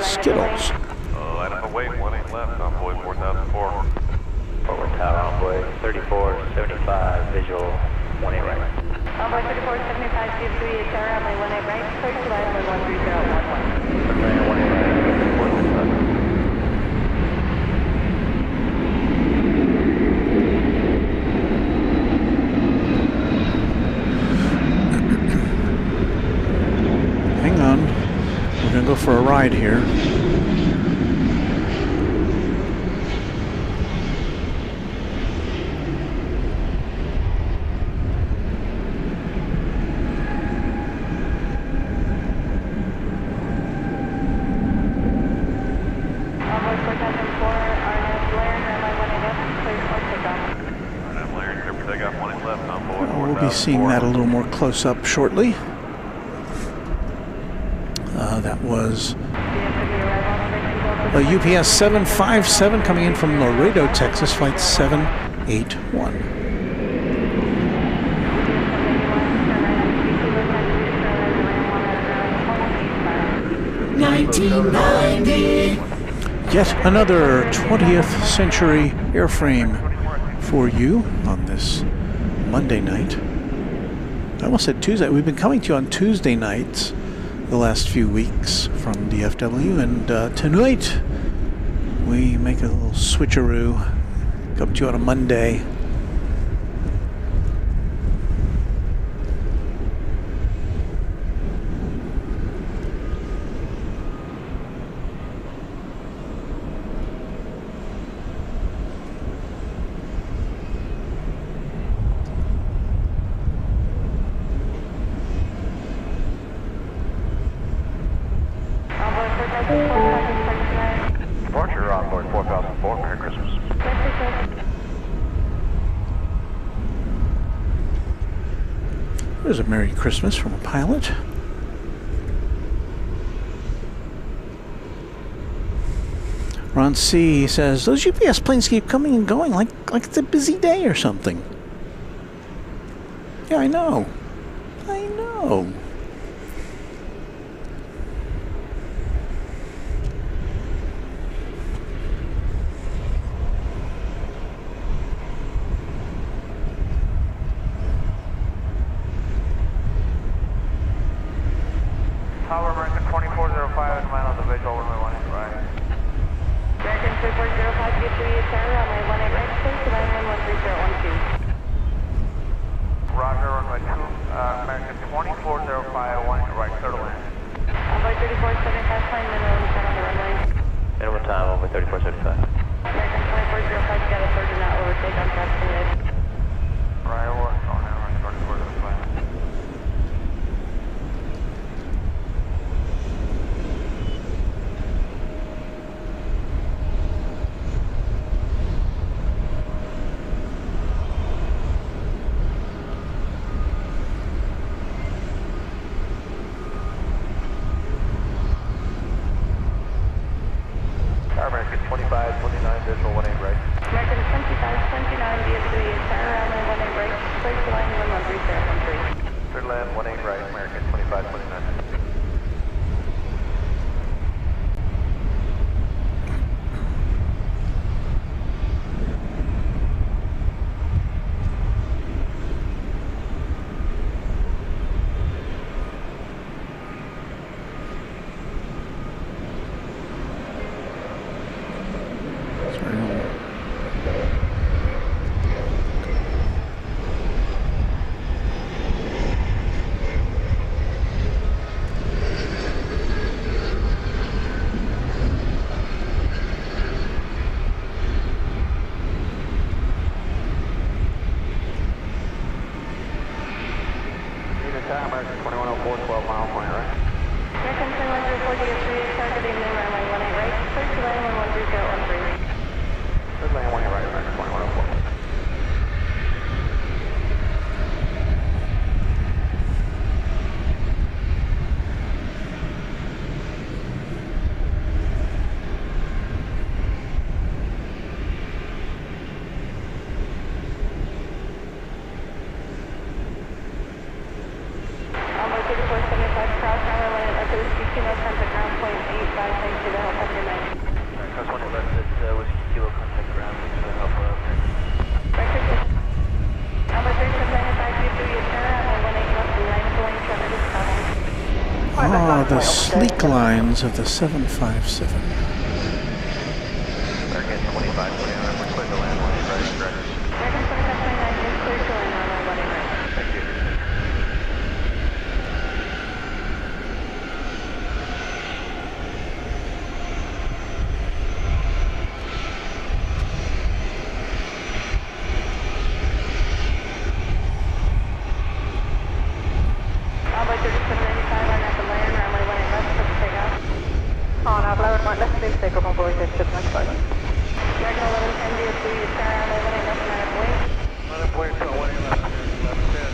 Skittles. Line up away, 18 left, envoy 4004. Forward tower, envoy 3475, visual 18 right. Envoy 3475, DFW HR, runway 18 right, clear to line runway 13011. Runway 18 right, 465. Hang on. We're going to go for a ride here. We'll be seeing that a little more close up shortly. That was a UPS 757 coming in from Laredo, Texas, flight 781. Yet another 20th century airframe for you on this Monday night. I almost said Tuesday. We've been coming to you on Tuesday nights the last few weeks from DFW, and tonight we make a little switcheroo, come to you on a Monday. Departure on board 4004. Merry Christmas. There's a Merry Christmas from a pilot. Ron C. says, those UPS planes keep coming and going like it's a busy day or something. Yeah, I know. I know. Tower American 2405 and mine on the visual runway 18 right. American 3405, DFW HR, runway 18 right, clear to line runway 13012. Roger, runway 2, American 2405, 18 right, clear to land. Envoy 3475, flying minimum 10 on the runway. Minimum time over 3475. American 2405, got a surgeon not overtake on track today. Right, over, on American 2405. American 2529, visual 18 right. American 2529, DFW HR, runway 18 right, clear to line runway 13013. Third land 18 right, American 2529. American 2104, 12 mile point right. American 2104, DFW HR, good evening, runway 18 right, clear to line 13013. Third land 18 right, American 2104. 3475 cross runway 18 left, Whiskey Kilo, contact ground point 85, thanks for the help up your 90. Cross 1 left at Whiskey Kilo, contact ground, thanks for the help up. Number 3795, you through your turn, runway 18 left, line of the lane, traffic is stopping. Ah, the sleek lines of the 757. American 25, we're clear to land, runway right, correct. American 2529 is clear to land, runway right. Thank you. Runway 3795 on at the land, runway 18 left, let's take off. On up, lower point left, please take off on board 695. American 1110, DFW, your turn, runway 18 left, line of wing. Line up wing, 1 left, 10.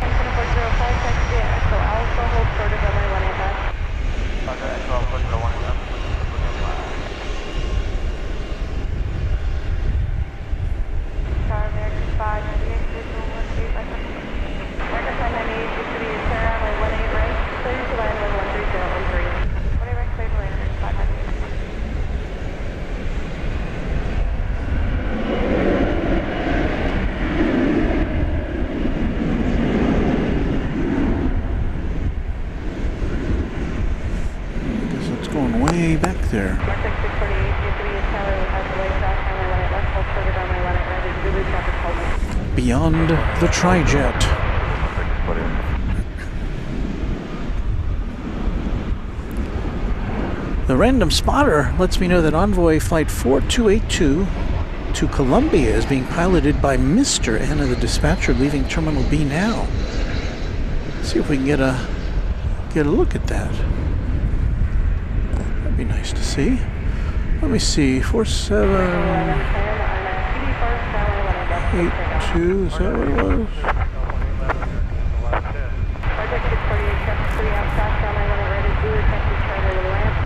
10-405, taxi to Echo Alpha, hold short of runway 18 left. Contact Echo Alpha, 1 left. Tower American 5, 38, American 598, DFW, your turn, runway 18 right, clear to land, runway 13013. 18 right, clear to land, American 598. Guess it's going way back there. Mark 648, DFW, tower, has the way south, runway 18 left, hold short of runway 18 right, Zulu traffic holding. Beyond the trijet. The random spotter lets me know that Envoy Flight 4282 to Columbia is being piloted by Mr. Anna, the dispatcher, leaving Terminal B now. Let's see if we can get a look at that. That'd be nice to see. Let me see. 4782. Is that what it was? Project 648, traffic 3 out south, runway 18 right, Zulu traffic trailer to land.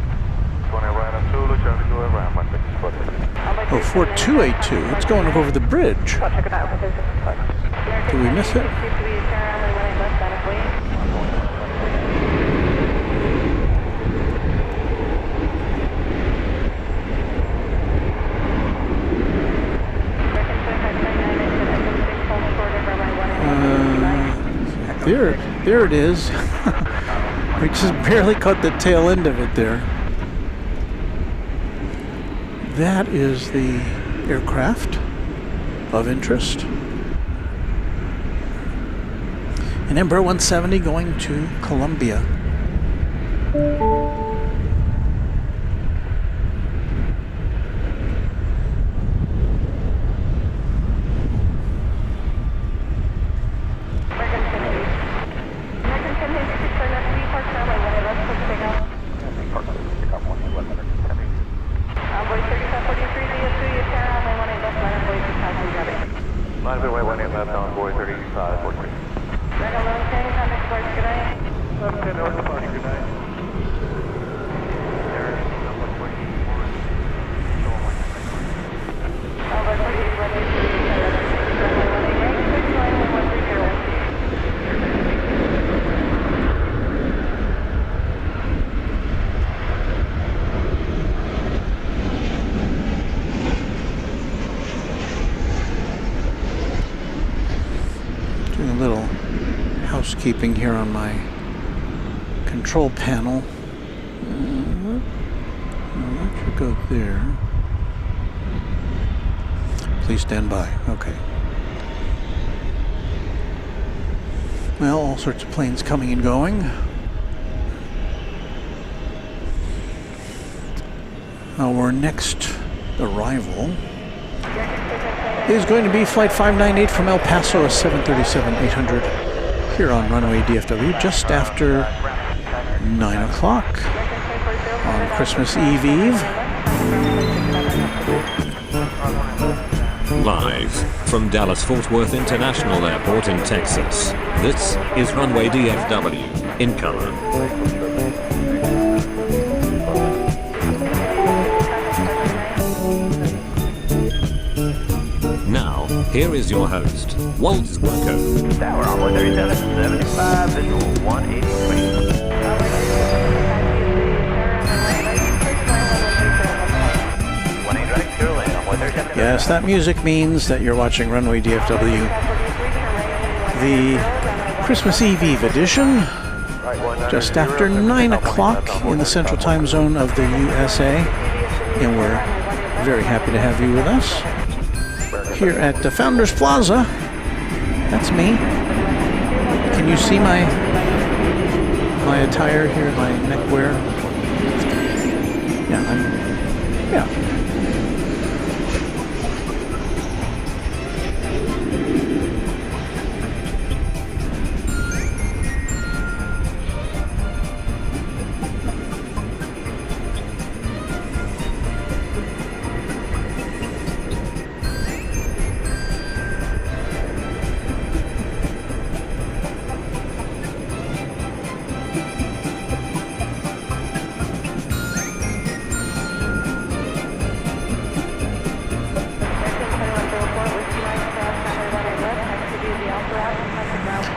Oh, 4282. It's going over the bridge. Did we miss it? There it is. We just barely caught the tail end of it there. That is the aircraft of interest. An Embraer 170 going to Columbia. Line of way 18 left on board 35, 43. Red 1110, contact Sparks, good night. 1110 north departing, good night. There is number 44. Number 48, runway 3, runway 18 right, clear to line 1130. Doing a little housekeeping here on my control panel. That should go there. Please stand by. Okay. Well, all sorts of planes coming and going. Our next arrival is going to be Flight 598 from El Paso, a 737-800 here on runway DFW just after 9 o'clock on Christmas Eve. Live from Dallas-Fort Worth International Airport in Texas, this is Runway DFW in color. Now, Here is your host, Walt Zwerko. Tower, runway 3775, visual 180. Yes, that music means that you're watching Runway DFW, the Christmas Eve edition, just after 9 o'clock in the central time zone of the USA, and we're very happy to have you with us here at the Founders Plaza. That's me. Can you see my attire here, my neckwear? Yeah.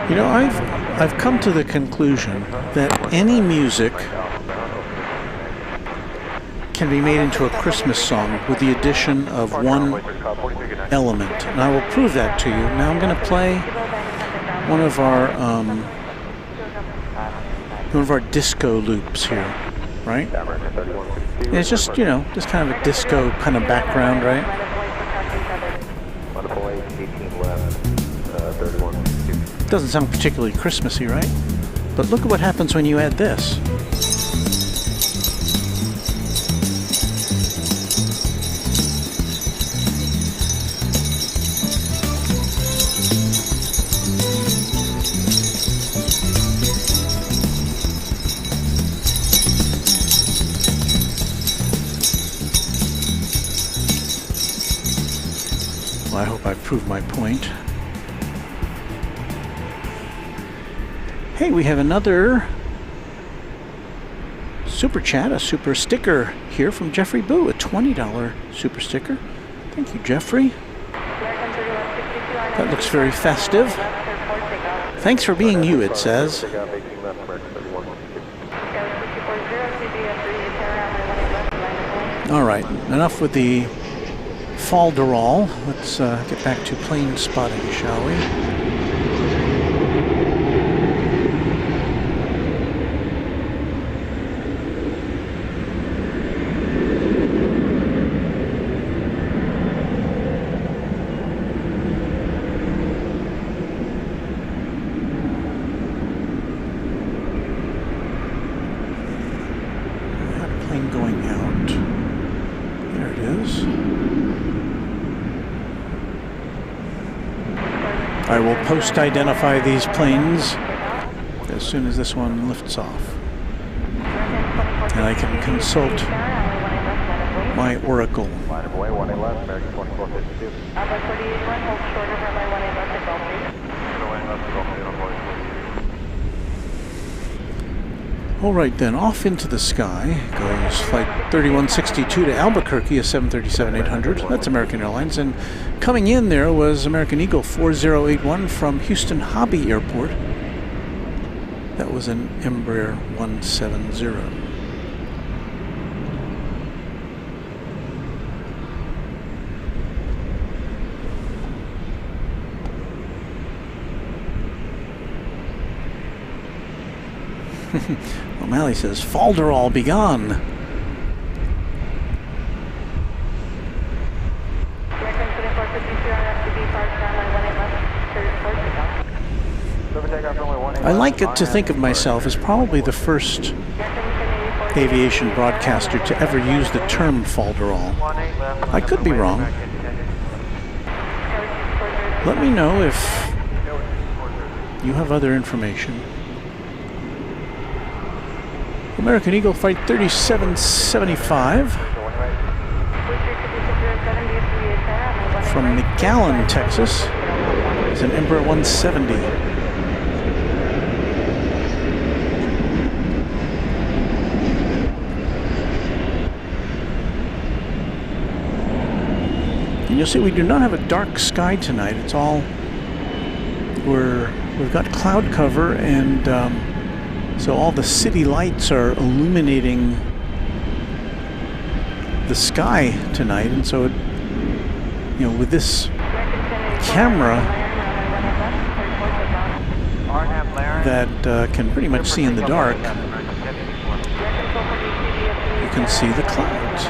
You know, I've come to the conclusion that any music can be made into a Christmas song with the addition of one element, and I will prove that to you. Now I'm going to play one of our disco loops here, right? And it's just, you know, just kind of a disco kind of background, right? Doesn't sound particularly Christmassy, right? But look at what happens when you add this. Well, I hope I've proved my point. Hey, we have another super chat, a super sticker here from Jeffrey Boo, a $20 super sticker. Thank you, Jeffrey. That looks very festive. Thanks for being you, it says. All right, enough with the falderall. Let's get back to plane spotting, shall we? I will post-identify these planes as soon as this one lifts off. And I can consult my oracle. All right then, off into the sky goes Flight 3162 to Albuquerque, a 737-800. That's American Airlines. And coming in there was American Eagle 4081 from Houston Hobby Airport. That was an Embraer 170. O'Malley says, "Falderall, be gone." I like it to think of myself as probably the first aviation broadcaster to ever use the term falderall. I could be wrong. Let me know if you have other information. American Eagle Flight 3775 from McAllen, Texas is an Embraer 170. And you'll see we do not have a dark sky tonight. It's all, we've got cloud cover, and so all the city lights are illuminating the sky tonight. And so, with this camera that can pretty much see in the dark, you can see the clouds.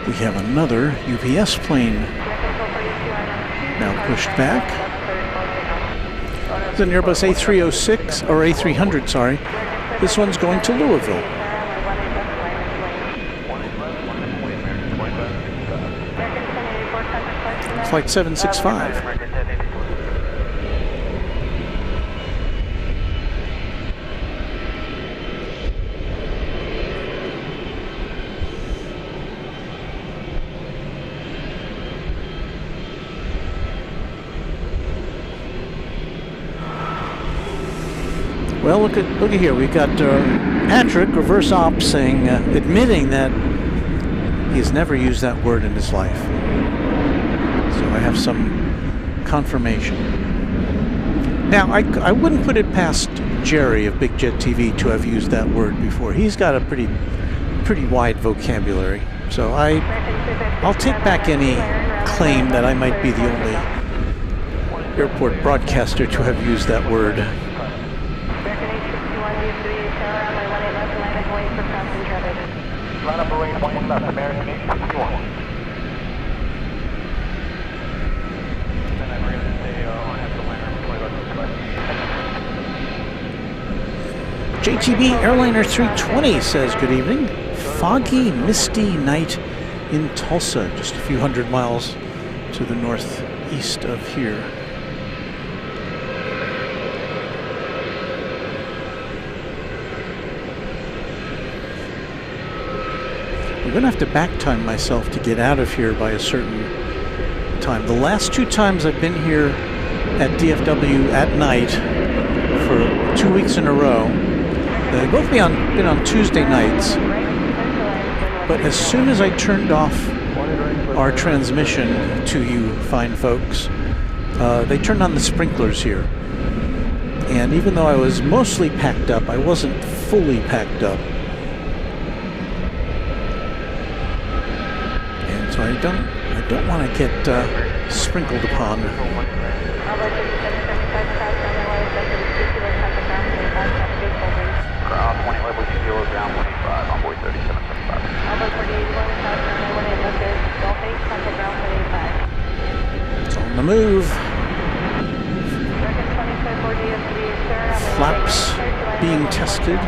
We have another UPS plane now pushed back. It's an Airbus A306, or A300, sorry. This one's going to Louisville. Flight 765. Well, look at here. We've got Patrick, reverse op, saying, admitting that he's never used that word in his life. So I have some confirmation. Now, I wouldn't put it past Jerry of Big Jet TV to have used that word before. He's got a pretty wide vocabulary. So I'll take back any claim that I might be the only airport broadcaster to have used that word. JTB Airliner 320 says, good evening. Foggy, misty night in Tulsa, just a few hundred miles to the northeast of here. I'm going to have to back time myself to get out of here by a certain time. The last two times I've been here at DFW at night for 2 weeks in a row, they've both been on Tuesday nights. But as soon as I turned off our transmission to you fine folks, they turned on the sprinklers here. And even though I was mostly packed up, I wasn't fully packed up. So I don't want to get sprinkled upon. It's on the move. Flaps being tested.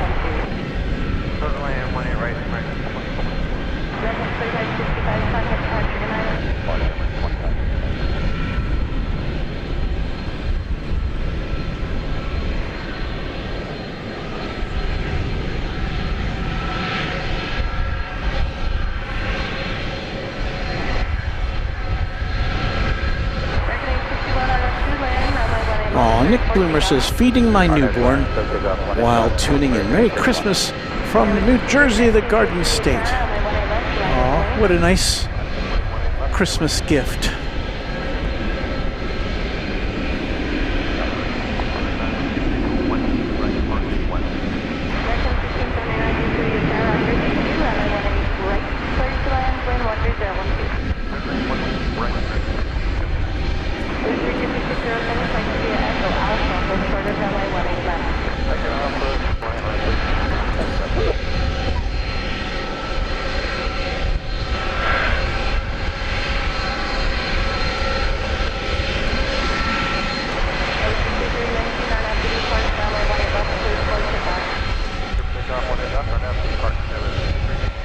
Nick Bloomer says, feeding my newborn while tuning in. Merry Christmas from New Jersey, the Garden State. Aw, what a nice Christmas gift.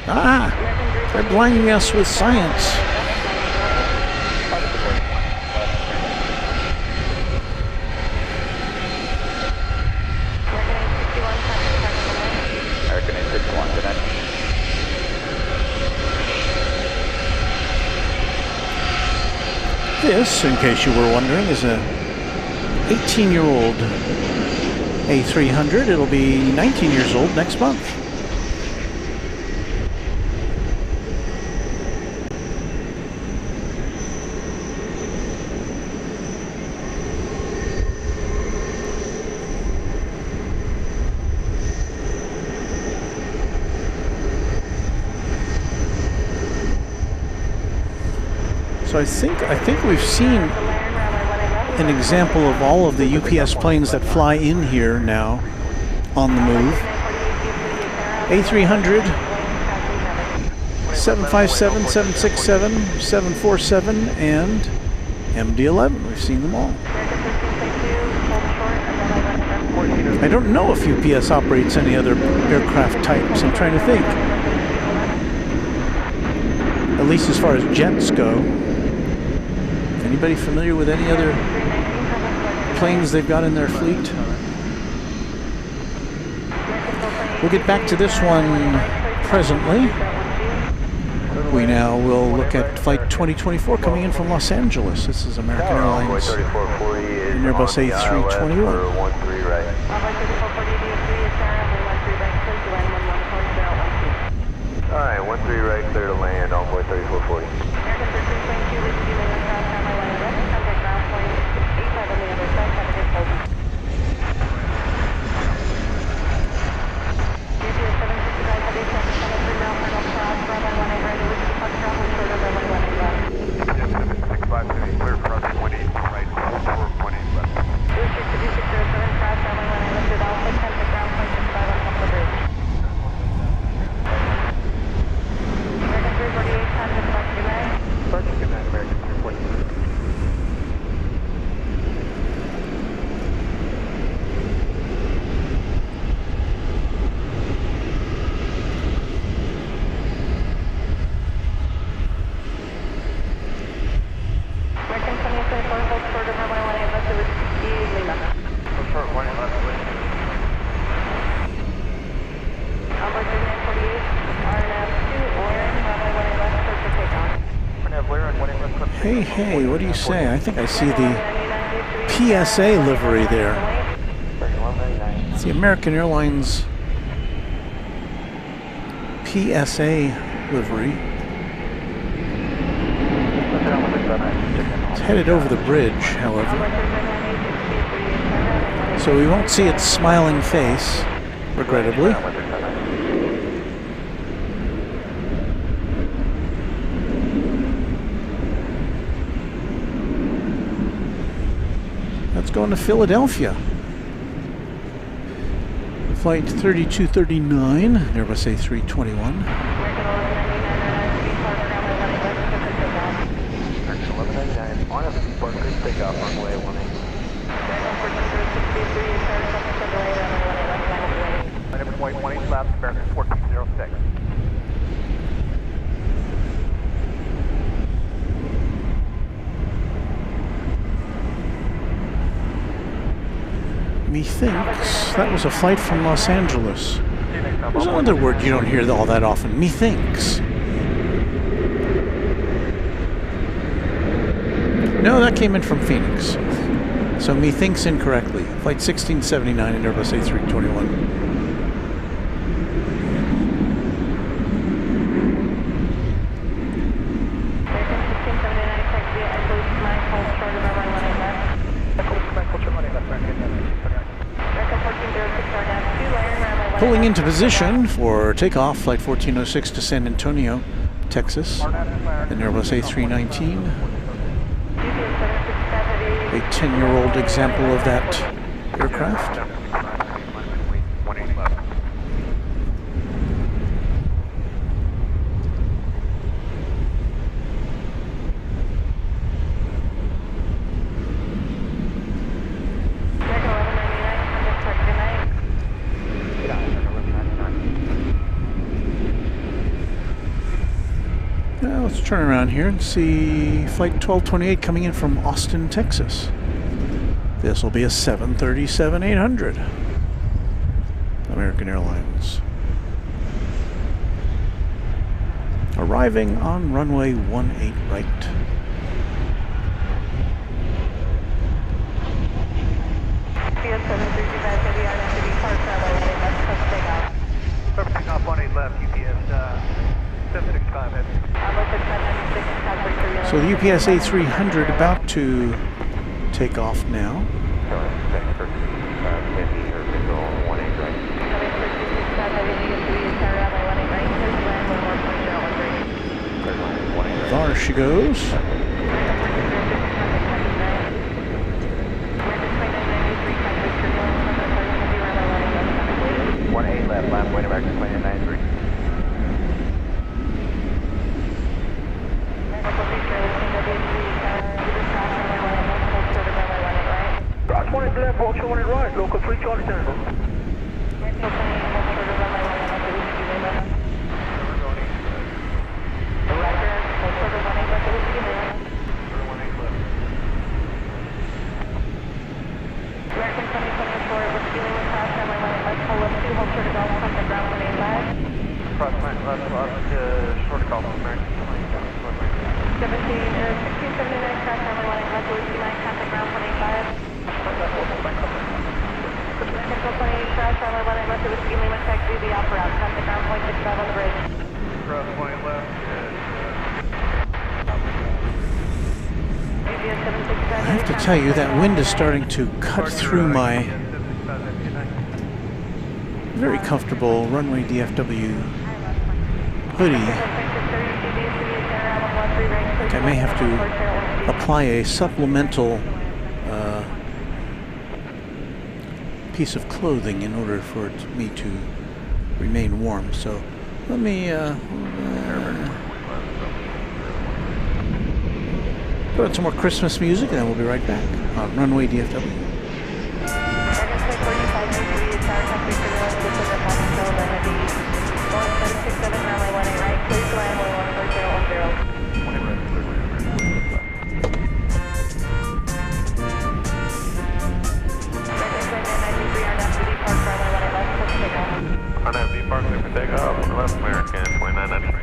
Ah, they're blinding us with science. This, in case you were wondering, is a 18-year-old A300. It'll be 19 years old next month. So I think we've seen an example of all of the UPS planes that fly in here now on the move. A300, 757, 767, 747, and MD-11. We've seen them all. I don't know if UPS operates any other aircraft types. I'm trying to think. At least as far as jets go. Anybody familiar with any other planes they've got in their fleet? We'll get back to this one presently. We now will look at Flight 2024 coming in from Los Angeles. This is American Airlines and Airbus A321. Alright, 13 right, clear to land, Envoy 3440. Hey, what do you say? I think I see the PSA livery there. It's the American Airlines PSA livery. It's headed over the bridge, however. So we won't see its smiling face, regrettably. Going to Philadelphia. Flight 3239, Airbus A321. Takeoff runway 18. 180 flaps, American 1406. Methinks that was a flight from Los Angeles. There's another word you don't hear all that often. Methinks. No, that came in from Phoenix. So methinks incorrectly. Flight 1679 in Airbus A321. Pulling into position for takeoff, Flight 1406 to San Antonio, Texas, an Airbus A319. A 10-year-old example of that aircraft. Let's turn around here and see Flight 1228 coming in from Austin, Texas. This will be a 737-800. American Airlines. Arriving on runway 18 right. 7325 Heavy on to depart runway 18 left, close to takeoff. Servicing off 18 left, UPS 765 heavy. So the UPS A300 about to take off now. There she goes. Left, line pointing back to 2993. Cross 1 left, hold short and right, local 3 Charlie Tango. Short call from American 1679, crash runway 18 left, whiskey 9, contact ground 185. American 428, crash runway 18 left, whiskey Lima, taxi the opera route, contact ground 0.65 on the bridge. Cross 20 left. I have to tell you, that wind is starting to cut through my very comfortable Runway DFW hoodie. I may have to apply a supplemental piece of clothing in order for me to remain warm. So let me put on some more Christmas music and then we'll be right back on Runway DFW. Left American 2993.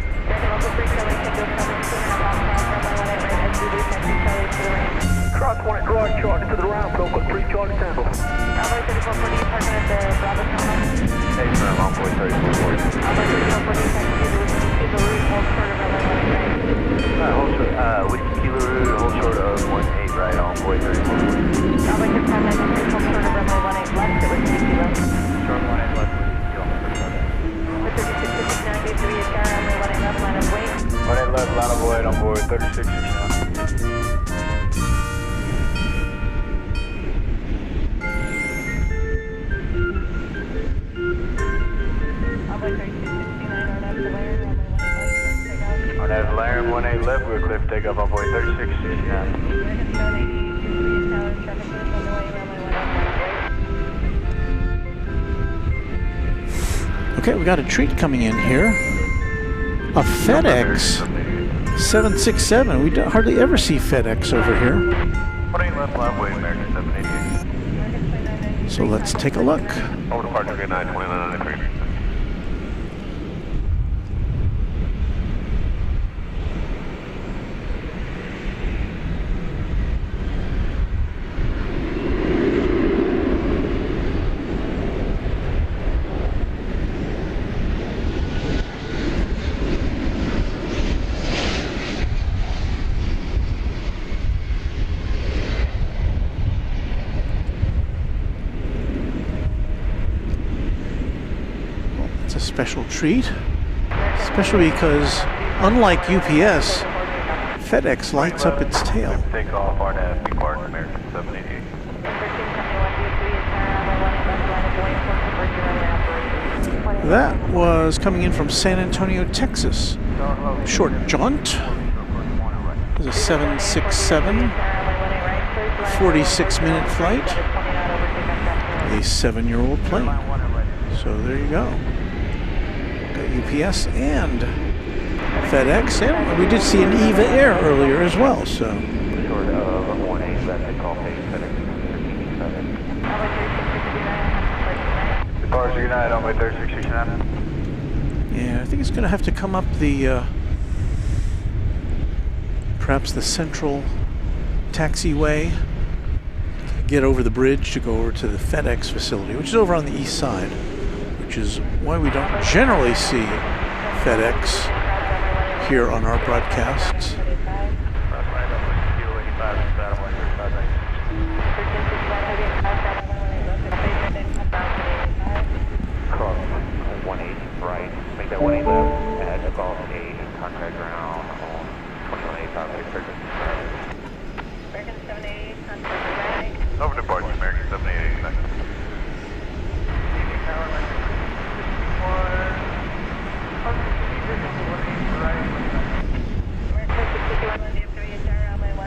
Cross 1 right, Charlie to the round, local 3 Charlie Tango. Alloy 3440, parking at the Bravo Terminal. Hey, sir, I'm on point 3440. Alloy 3440, taxi to the route, hold short of runway 18 right. Whiskey Kilo Route, hold short of 18 right on point 3440. Alloy 3593, hold short of runway 18 left, it was Whiskey Kilo. Short 18 left, With 3693, it's car runway 18 left, line of weight. 18 left, line of void on board 3669. On that Laram 18 left, we're clear for takeoff on board 3669. Okay, we got a treat coming in here. A FedEx 767. We hardly ever see FedEx over here. 18 left, line way, American 788. So let's take a look. Over departure, good night, 2993. It's a special treat. Especially because, unlike UPS, FedEx lights up its tail. Take off, RNAV, depart, American 788. That was coming in from San Antonio, Texas. Short jaunt. It was a 767, 46-minute flight. A 7-year-old plane. So there you go. Got UPS and FedEx, and we did see an EVA Air earlier as well. So. Short of 18 left, take off, FedEx 1367. Departure United on way 3669. Yeah, I think it's going to have to come up the, perhaps the central taxiway. get over the bridge to go over to the FedEx facility, which is over on the east side, which is why we don't generally see FedEx here on our broadcasts. Cross 18 right, make that 18 left at Golf 8, contact ground on 2185. American 788, contact right. Over departure, American 788, thanks. American 651 DFW Tower, runway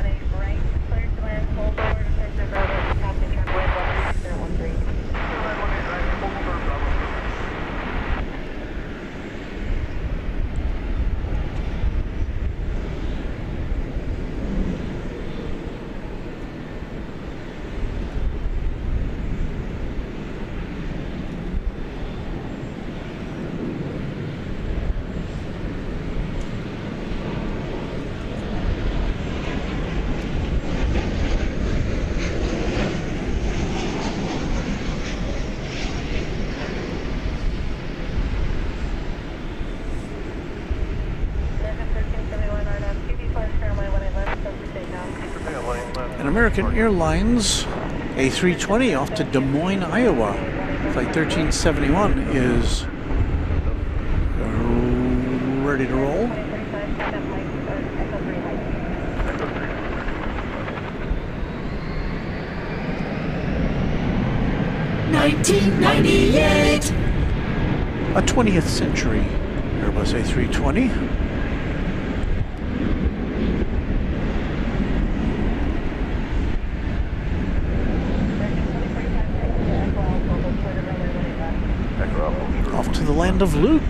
18 right. Clear to land, hold forward, Center Bravo, captain traffic, wind 13013. And American Airlines A320 off to Des Moines, Iowa. Flight 1371 is ready to roll. A 20th century Airbus A320. Off to the land of Luke.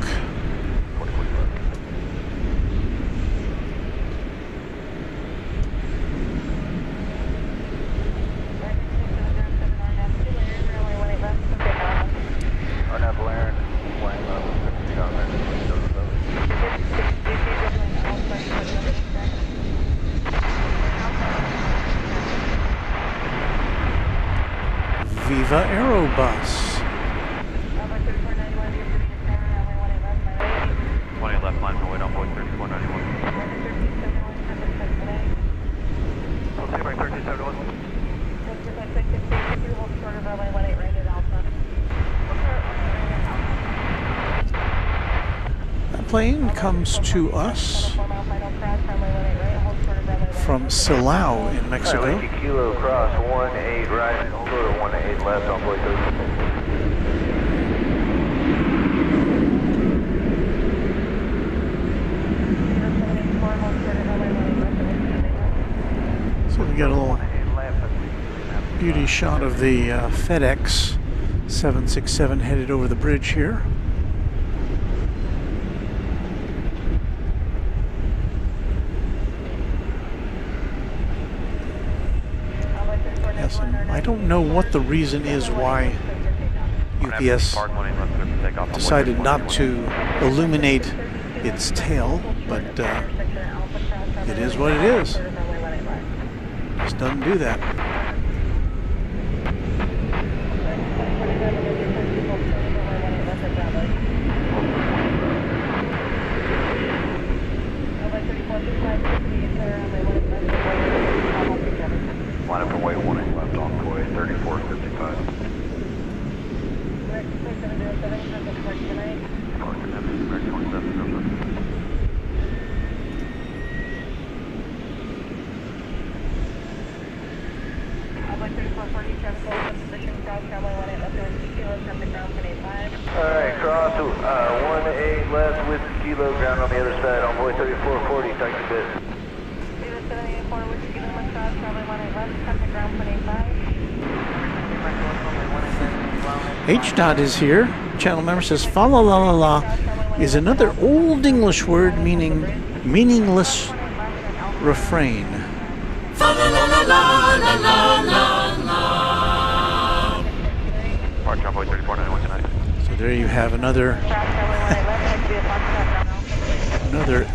Viva Aerobus. 20 left line, no way down, boy, 3491. I'll take my 1371. That plane comes to us from Silao in Mexico. Kilo cross 18 right, hold over 18 left on boy 30. So we got a little beauty shot of the FedEx 767 headed over the bridge here. Yes, and I don't know what the reason is why UPS decided not to illuminate its tail, but it is what it is. Just doesn't do that. Line up and wait 18 left on Toy 3455. Alright, cross 18 left with kilo ground on the other side on boy 3440, taxi bit. H-Dot is here. Channel member says, fa la la la la is another old English word meaning meaningless refrain. Fa la la la la la la la la. March on boy 3491 tonight. So there you have another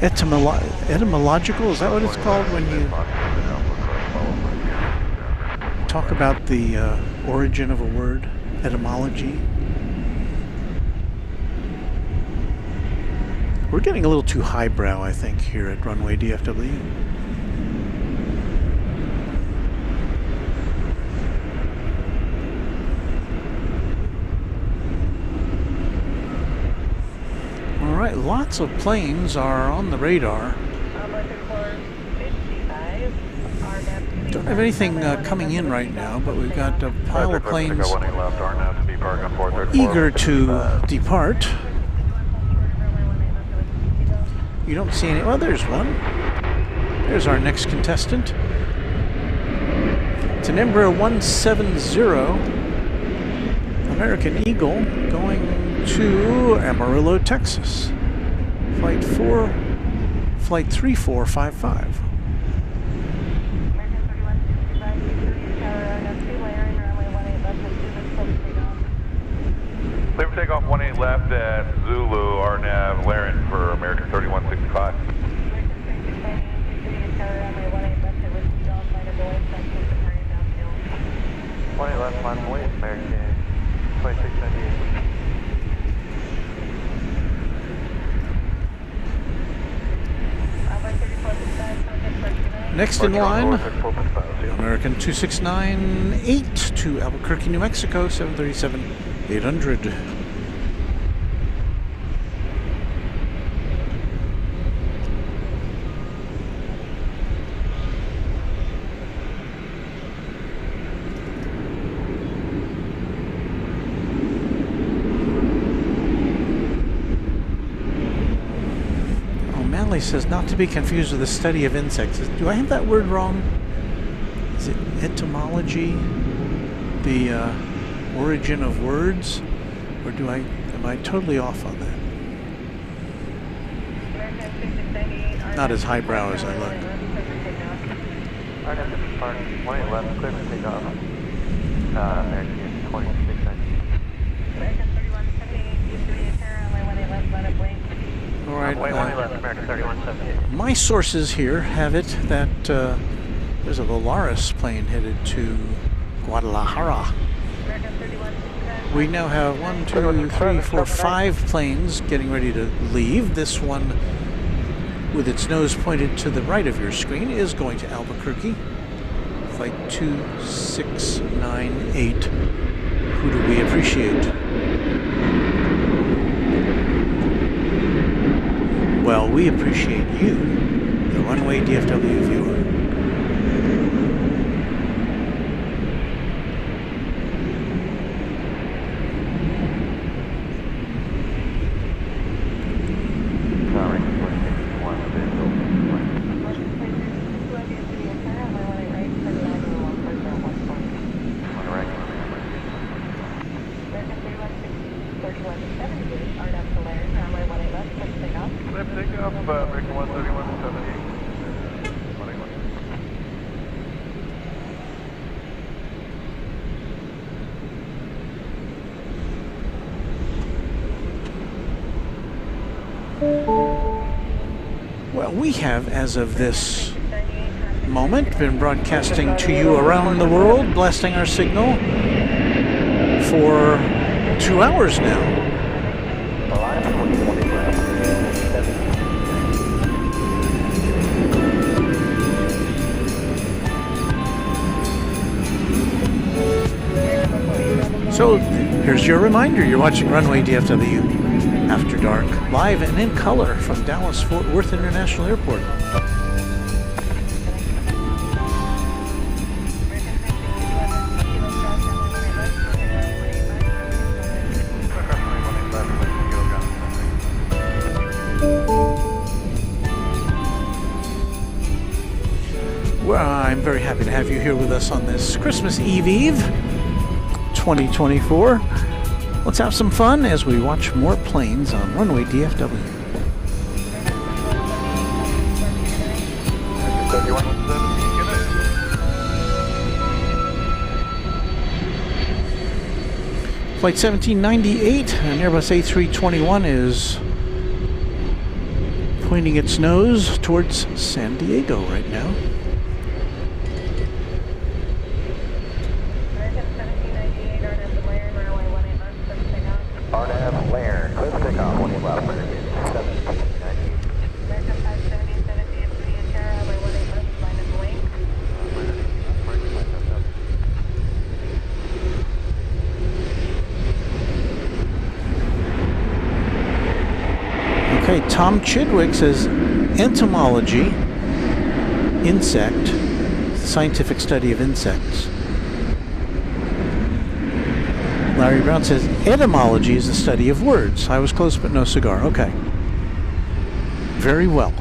etymological, is that what it's called when you talk about the origin of a word, etymology. We're getting a little too highbrow, I think, here at Runway DFW. All right, lots of planes are on the radar. Don't have anything coming in right now, but we've got a pile of planes eager to depart. You don't see any. Well, there's one. There's our next contestant. It's an Embraer 170 American Eagle going to Amarillo, Texas. Flight 3455. Clear for takeoff 18 left at Zulu, RNAV, Laren for American 3165. 18 left, line away, American 2698. Next in line, American 2698 to Albuquerque, New Mexico, 737-800. Says not to be confused with the study of insects. Do I have that word wrong? Is it etymology, the origin of words, or am I totally off on that? Not as highbrow as I look. RNAV depart 18 left, clear for takeoff. American 2698. American 3178, All right. My sources here have it that there's a Volaris plane headed to Guadalajara. We now have 1, 2, 3, 4, 5 planes getting ready to leave. This one, with its nose pointed to the right of your screen, is going to Albuquerque. Flight 2698. Who do we appreciate? Well, we appreciate you, the Runway DFW viewer. Well, we have, as of this moment, been broadcasting to you around the world, blasting our signal for 2 hours now. So here's your reminder, you're watching Runway DFW After Dark, live and in color from Dallas-Fort Worth International Airport. Well, I'm very happy to have you here with us on this Christmas Eve 2024. Let's have some fun as we watch more planes on Runway DFW. Flight 1798, an Airbus A321 is pointing its nose towards San Diego right now. Okay, Tom Chidwick says entomology, insect, scientific study of insects. Larry Brown says etymology is the study of words. I was close but no cigar. Okay. Very well.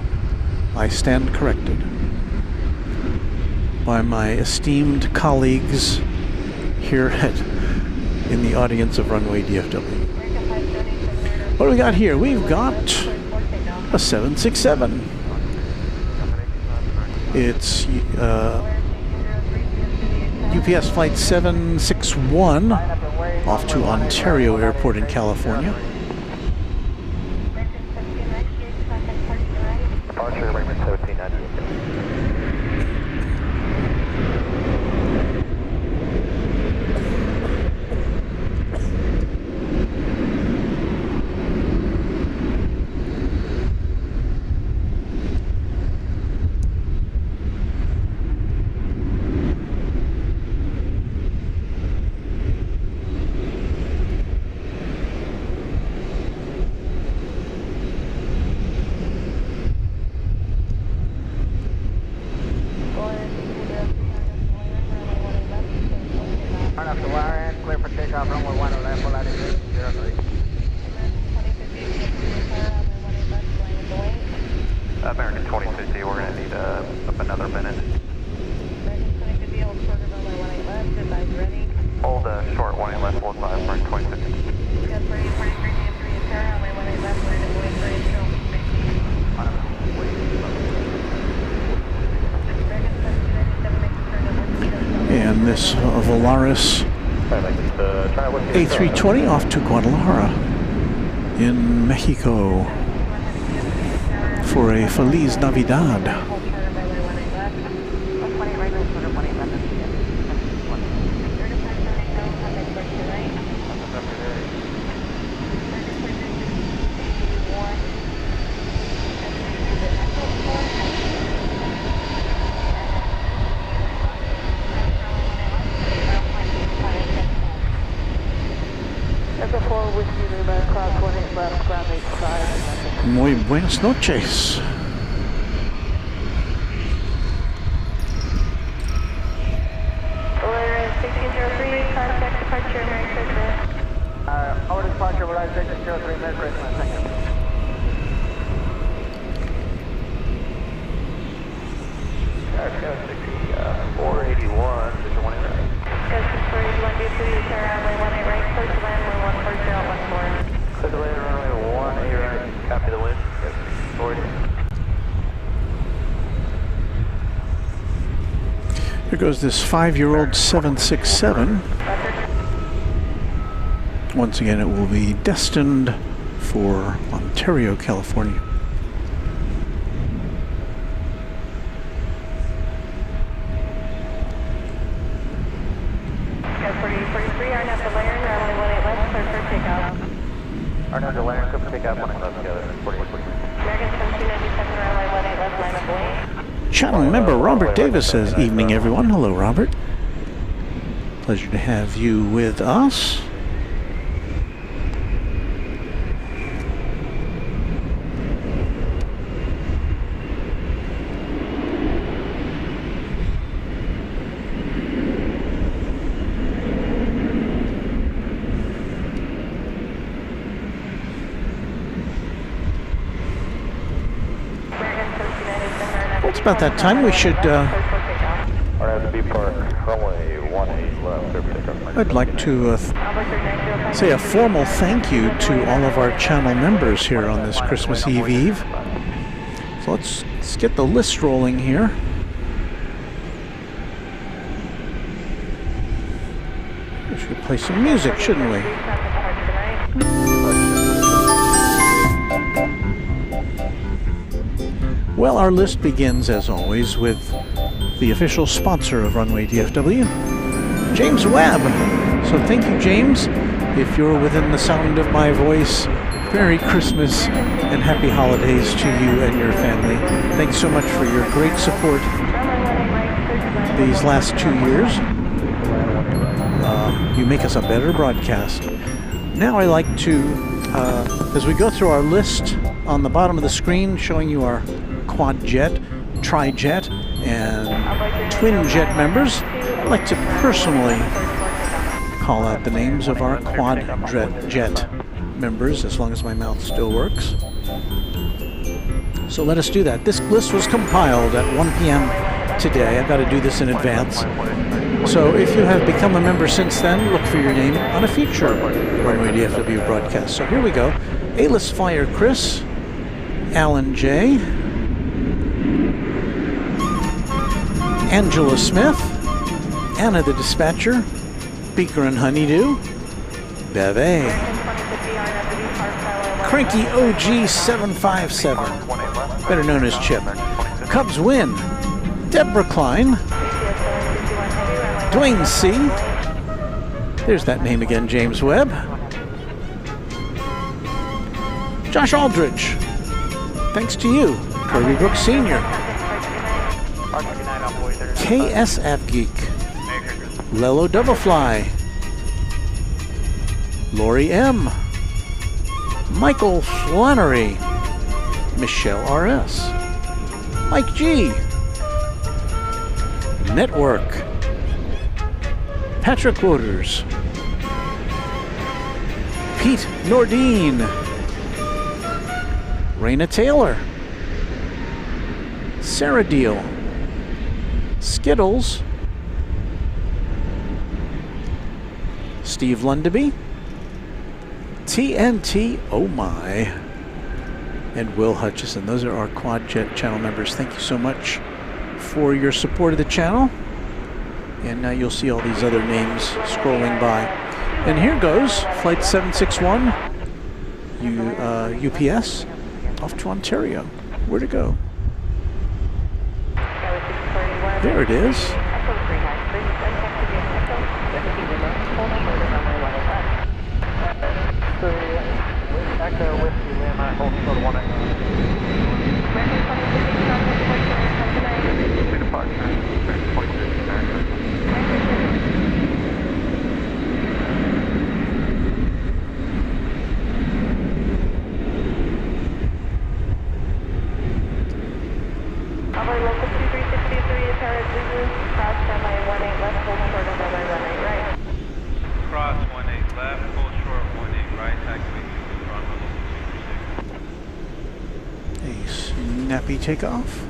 I stand corrected by my esteemed colleagues here in the audience of Runway DFW. What do we got here? We've got a 767. It's UPS flight 761 off to Ontario Airport in California. Departure, American 1798. American 2050, we're going to need another minute. Hold short 18 left, hold 5, American 2050. And this Volaris A320 off to Guadalajara in Mexico for a Feliz Navidad. Muy buenas noches. Over departure, we'll have 603, Merry Christmas, thank you. Go 481, Division 1 right. Go 481, DFW, turn around, runway 18 right, clear to land, 14014. Clear to land, runway 18 right, copy the wind. Yes, 480. Here goes this 5-year-old 767. Once again, it will be destined for Ontario, California. Arnold Delaire, clear for takeoff, 1 left together, 4840. American 1797, runway 18 left, line up away. Channel member Robert Davis says, evening everyone. Hello, Robert. Pleasure to have you with us. It's about that time we should I'd like to say a formal thank you to all of our channel members here on this Christmas Eve. So let's get the list rolling here. We should play some music, shouldn't we? Well, our list begins, as always, with the official sponsor of Runway DFW, James Webb. So thank you, James. If you're within the sound of my voice, Merry Christmas and Happy Holidays to you and your family. Thanks so much for your great support these last 2 years. You make us a better broadcast. Now I like to, as we go through our list on the bottom of the screen showing you our quad jet, tri-jet, and twin jet members. I'd like to personally call out the names of our quad jet members, as long as my mouth still works. So let us do that. This list was compiled at 1 p.m. today. I've got to do this in advance. So if you have become a member since then, look for your name on a future Runway DFW broadcast. So here we go. A-list flyer Chris, Alan J, Angela Smith, Anna the Dispatcher, Beaker and Honeydew, Beve, Cranky OG 757, better known as Chip, Cubs win, Deborah Klein, Dwayne C, there's that name again, James Webb, Josh Aldridge, thanks to you, Kirby Brooks Sr., KSF Geek, Lelo Doublefly, Lori M, Michael Flannery, Michelle RS, Mike G, Network, Patrick Waters, Pete Nordine, Raina Taylor, Sarah Deal, Skittles, Steve Lundaby, TNT, oh my, and Will Hutchison. Those are our Quad Jet channel members. Thank you so much for your support of the channel. And now you'll see all these other names scrolling by. And here goes Flight 761, UPS, off to Ontario. Where to go? There it is. Snappy takeoff.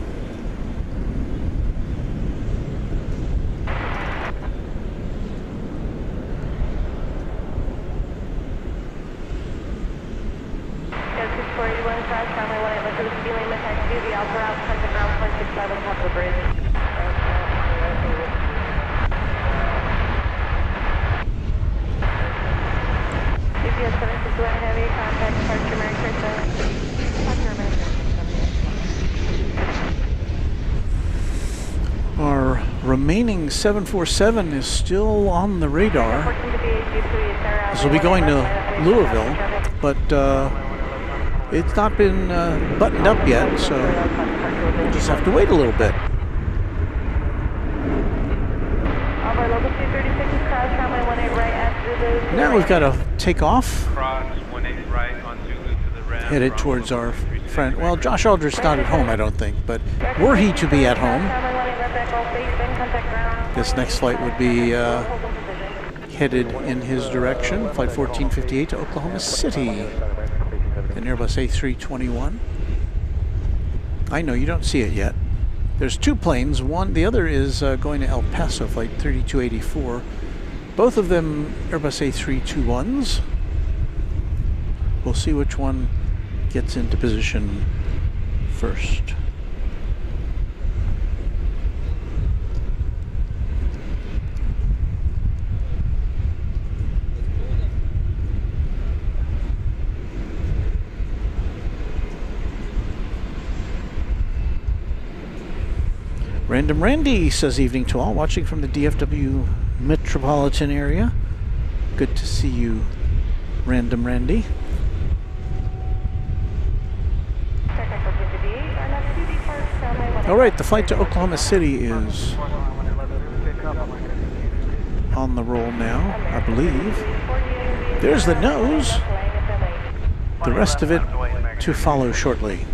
Our remaining 747 is still on the radar. This will be going to Louisville, but it's not been buttoned up yet, so we'll just have to wait a little bit. Now we've got to take off, headed towards our friend. Well, Josh Aldridge's not at home, I don't think, but were he to be at home, this next flight would be headed in his direction, Flight 1458 to Oklahoma City, an Airbus A321. I know, you don't see it yet. There's two planes. The other is going to El Paso, Flight 3284. Both of them Airbus A321s. We'll see which one gets into position first. Random Randy says evening to all, watching from the DFW metropolitan area. Good to see you, Random Randy. All right, the flight to Oklahoma City is on the roll now, I believe. There's the nose. The rest of it to follow shortly.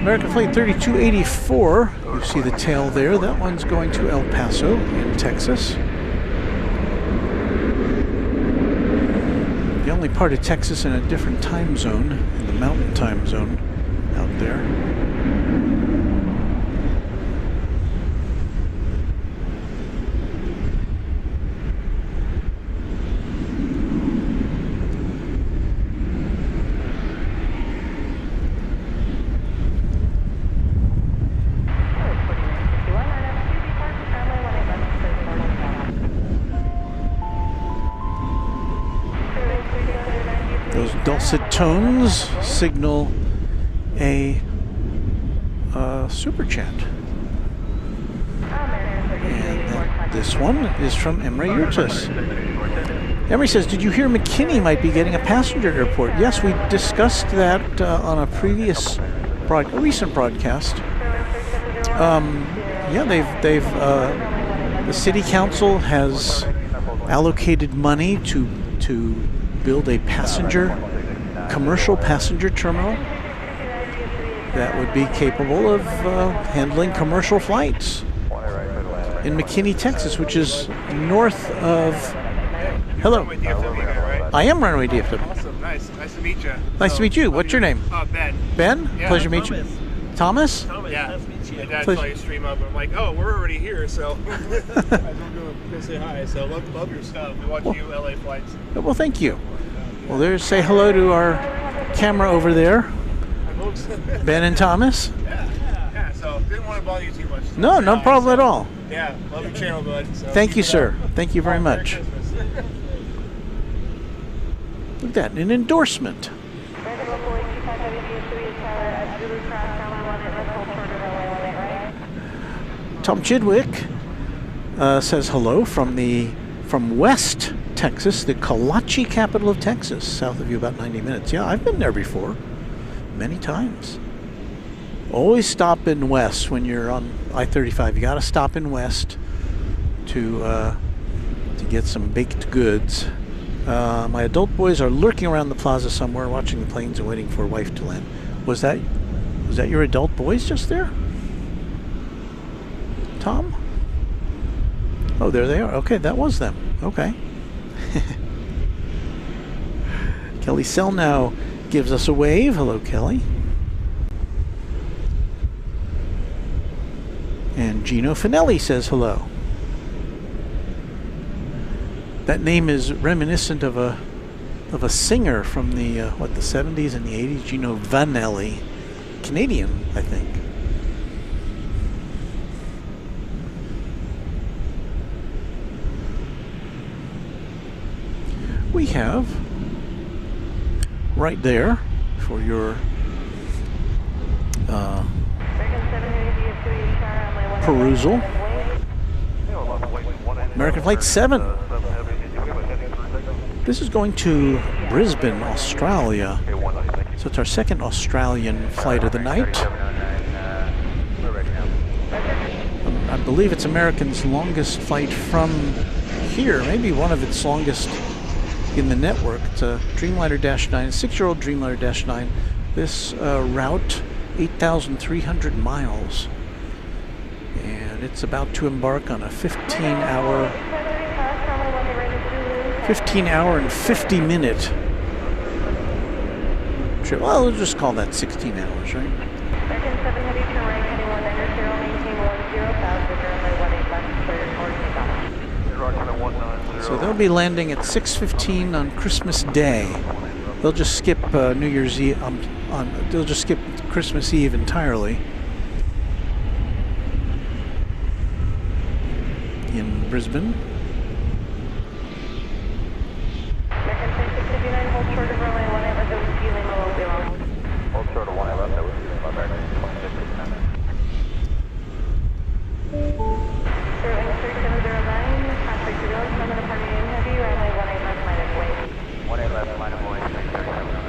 American Flight 3284, you see the tail there. That one's going to El Paso in Texas. The only part of Texas in a different time zone, in the mountain time zone out there. Those dulcet tones signal a super chat. And this one is from Emre Yurtis. Emre says, did you hear McKinney might be getting a passenger airport? Yes, we discussed that on a previous recent broadcast. Yeah, the city council has allocated money to build a commercial passenger terminal that would be capable of handling commercial flights in McKinney, Texas, which is north of... Hello. Runway DFW guy, right? I am Runway DFW. Awesome, nice to meet you. Nice to meet you. What's your name? Ben. Ben? Yeah, Pleasure to meet you. Thomas? Yeah. Nice to meet you. My dad saw your stream up, and I'm like, oh, we're already here, so I'm go say hi. So love your stuff. We watch you LA flights. Well, thank you. Well, there's say hello to our camera over there, Ben and Thomas. Yeah. So didn't want to bother you too much. No, no problem at all. Yeah, love your channel, bud. So thank you, sir. Thank you very much. Look at that, an endorsement. Tom Chidwick says hello from West Texas, the Kalachi capital of Texas, south of you about 90 minutes. Yeah, I've been there before, many times. Always stop in West when you're on I-35. You got to stop in West to get some baked goods. My adult boys are lurking around the plaza somewhere, watching the planes and waiting for a wife to land. Was that your adult boys just there, Tom? Oh, there they are. Okay, that was them. Okay. Kelly Selnow gives us a wave. Hello, Kelly. And Gino Finelli says hello. That name is reminiscent of a singer from the the 70s and the 80s, Gino Vanelli, Canadian, I think. We have right there for your perusal, American Flight 7. This is going to Brisbane, Australia. So it's our second Australian flight of the night. I believe it's American's longest flight from here, maybe one of its longest in the network. It's a Dreamliner -9, a 6-year-old Dreamliner -9. This route, 8,300 miles. And it's about to embark on a 15 hour and 50-minute trip. Well, we'll just call that 16 hours, right? American 7 Heavy, turn right, heading 190, maintain 10,000, runway 18 left, clear for takeoff. So they'll be landing at 6:15 on Christmas Day. They'll just skip New Year's Eve. They'll just skip Christmas Eve entirely in Brisbane. American 659, hold short of runway 18 left, that was Lima, will be long. Hold short of 18 left, that was Lima, American 2669. 08309, contact your road, I'm going to party in heavy, runway 18 left, minus weight. 18 left, minus weight, 637.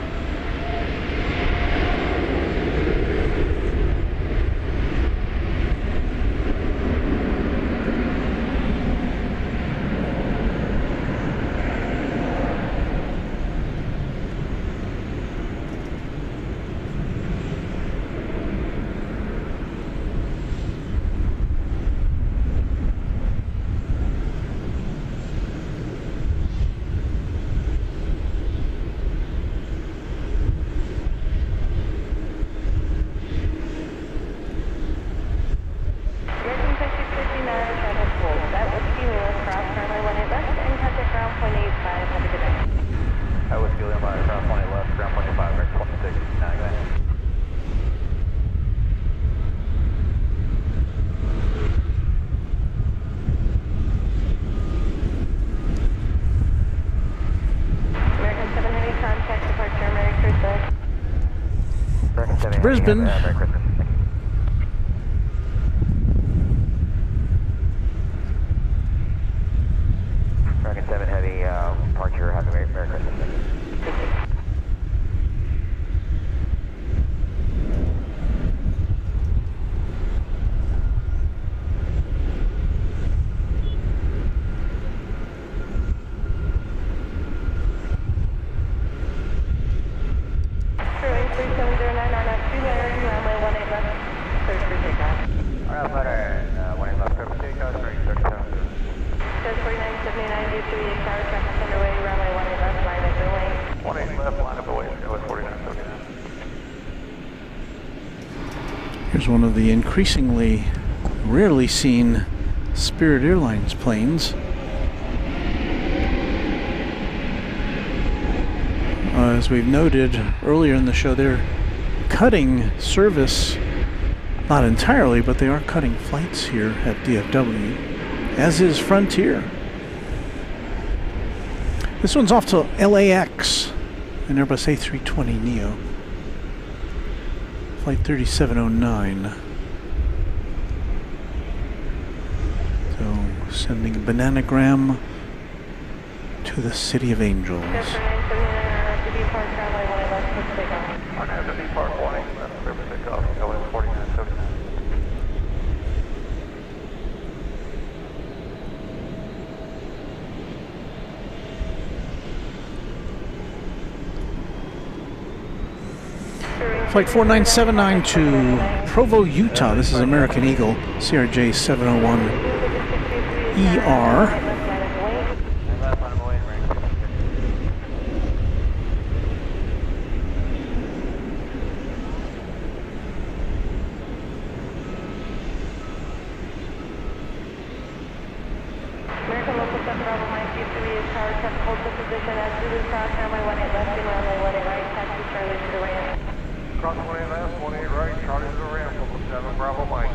Brisbane. American 7 Heavy, departure, happy Merry Christmas. Here's one of the increasingly rarely seen Spirit Airlines planes. As we've noted earlier in the show, they're cutting service, not entirely, but they are cutting flights here at DFW, as is Frontier. This one's off to LAX, an Airbus A320neo. Flight 3709. So, sending a bananagram to the City of Angels. Flight 4979 to Provo, Utah. This is American Eagle, CRJ 701ER. American local 7 Bravo Mike, UCV is tower check, hold the position as Zulu cross, runway 18 left, runway 18 right, taxi Charlie to the ramp. Cross 18 left, 18 right, Charlie to the ramp, local 7 Bravo Mike.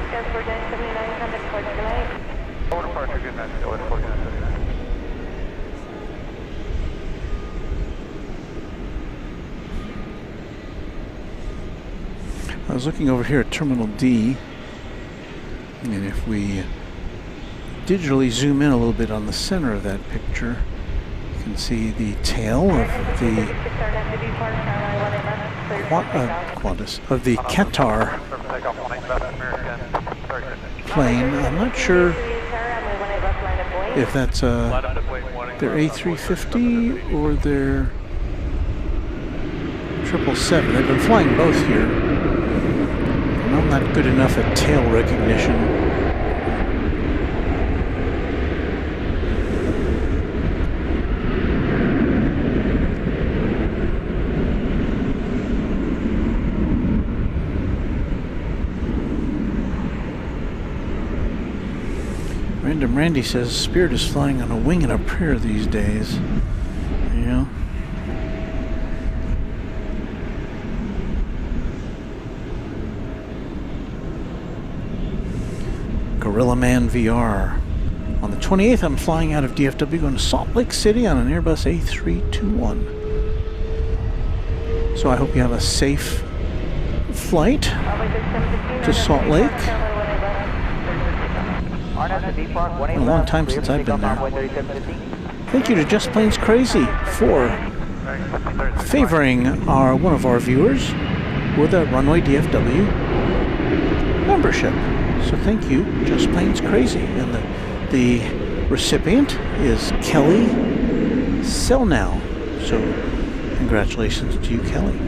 Transport 979, contact port tonight. Over departure, good night, go at 4979. I was looking over here at Terminal D, and if we digitally zoom in a little bit on the center of that picture, you can see the tail of the Qantas, of the Qatar plane. I'm not sure if that's their A350 or their 777. They've been flying both here. And I'm not good enough at tail recognition. Random Randy says Spirit is flying on a wing and a prayer these days. Yeah. Gorilla Man VR. On the 28th, I'm flying out of DFW going to Salt Lake City on an Airbus A321. So I hope you have a safe flight to Salt Lake. A long time since I've been there. Thank you to Just Plains Crazy for favoring one of our viewers with a Runway DFW membership. So thank you, Just Plains Crazy. And the recipient is Kelly Selnow. So congratulations to you, Kelly.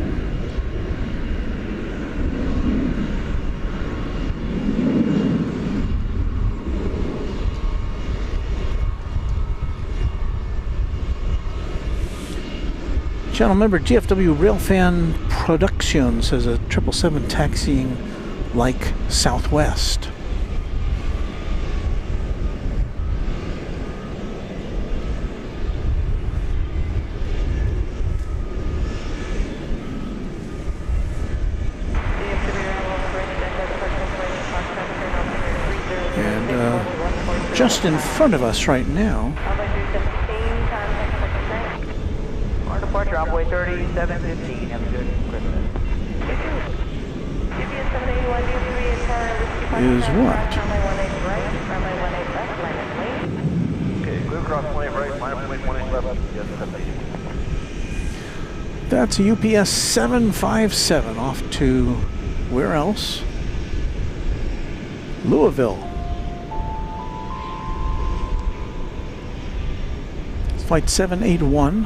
Channel member DFW Railfan Productions says a 777 taxiing like Southwest. And just in front of us right now, departure, Runway 3715. Have a good Christmas. Is what? Okay, Blue Cross 20 right, minus 20 left. Yes, that's a UPS 757 off to where else? Louisville. It's flight 781.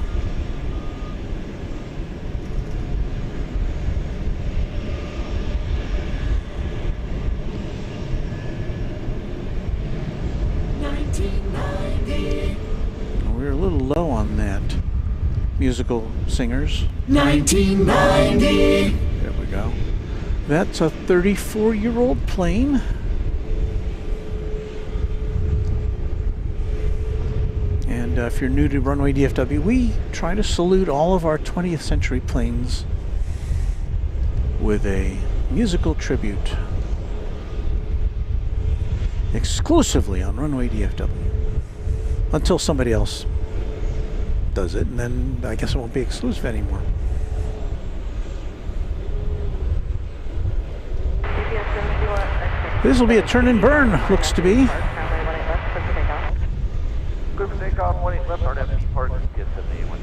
We're a little low on that. Musical singers. 1990. There we go. That's a 34-year-old plane. And if you're new to Runway DFW, we try to salute all of our 20th century planes with a musical tribute. Exclusively on Runway DFW. Until somebody else does it, and then I guess it won't be exclusive anymore. This will be a turn and burn, looks to be. Group takeoff, 18 left, RNFP park, yes, 781.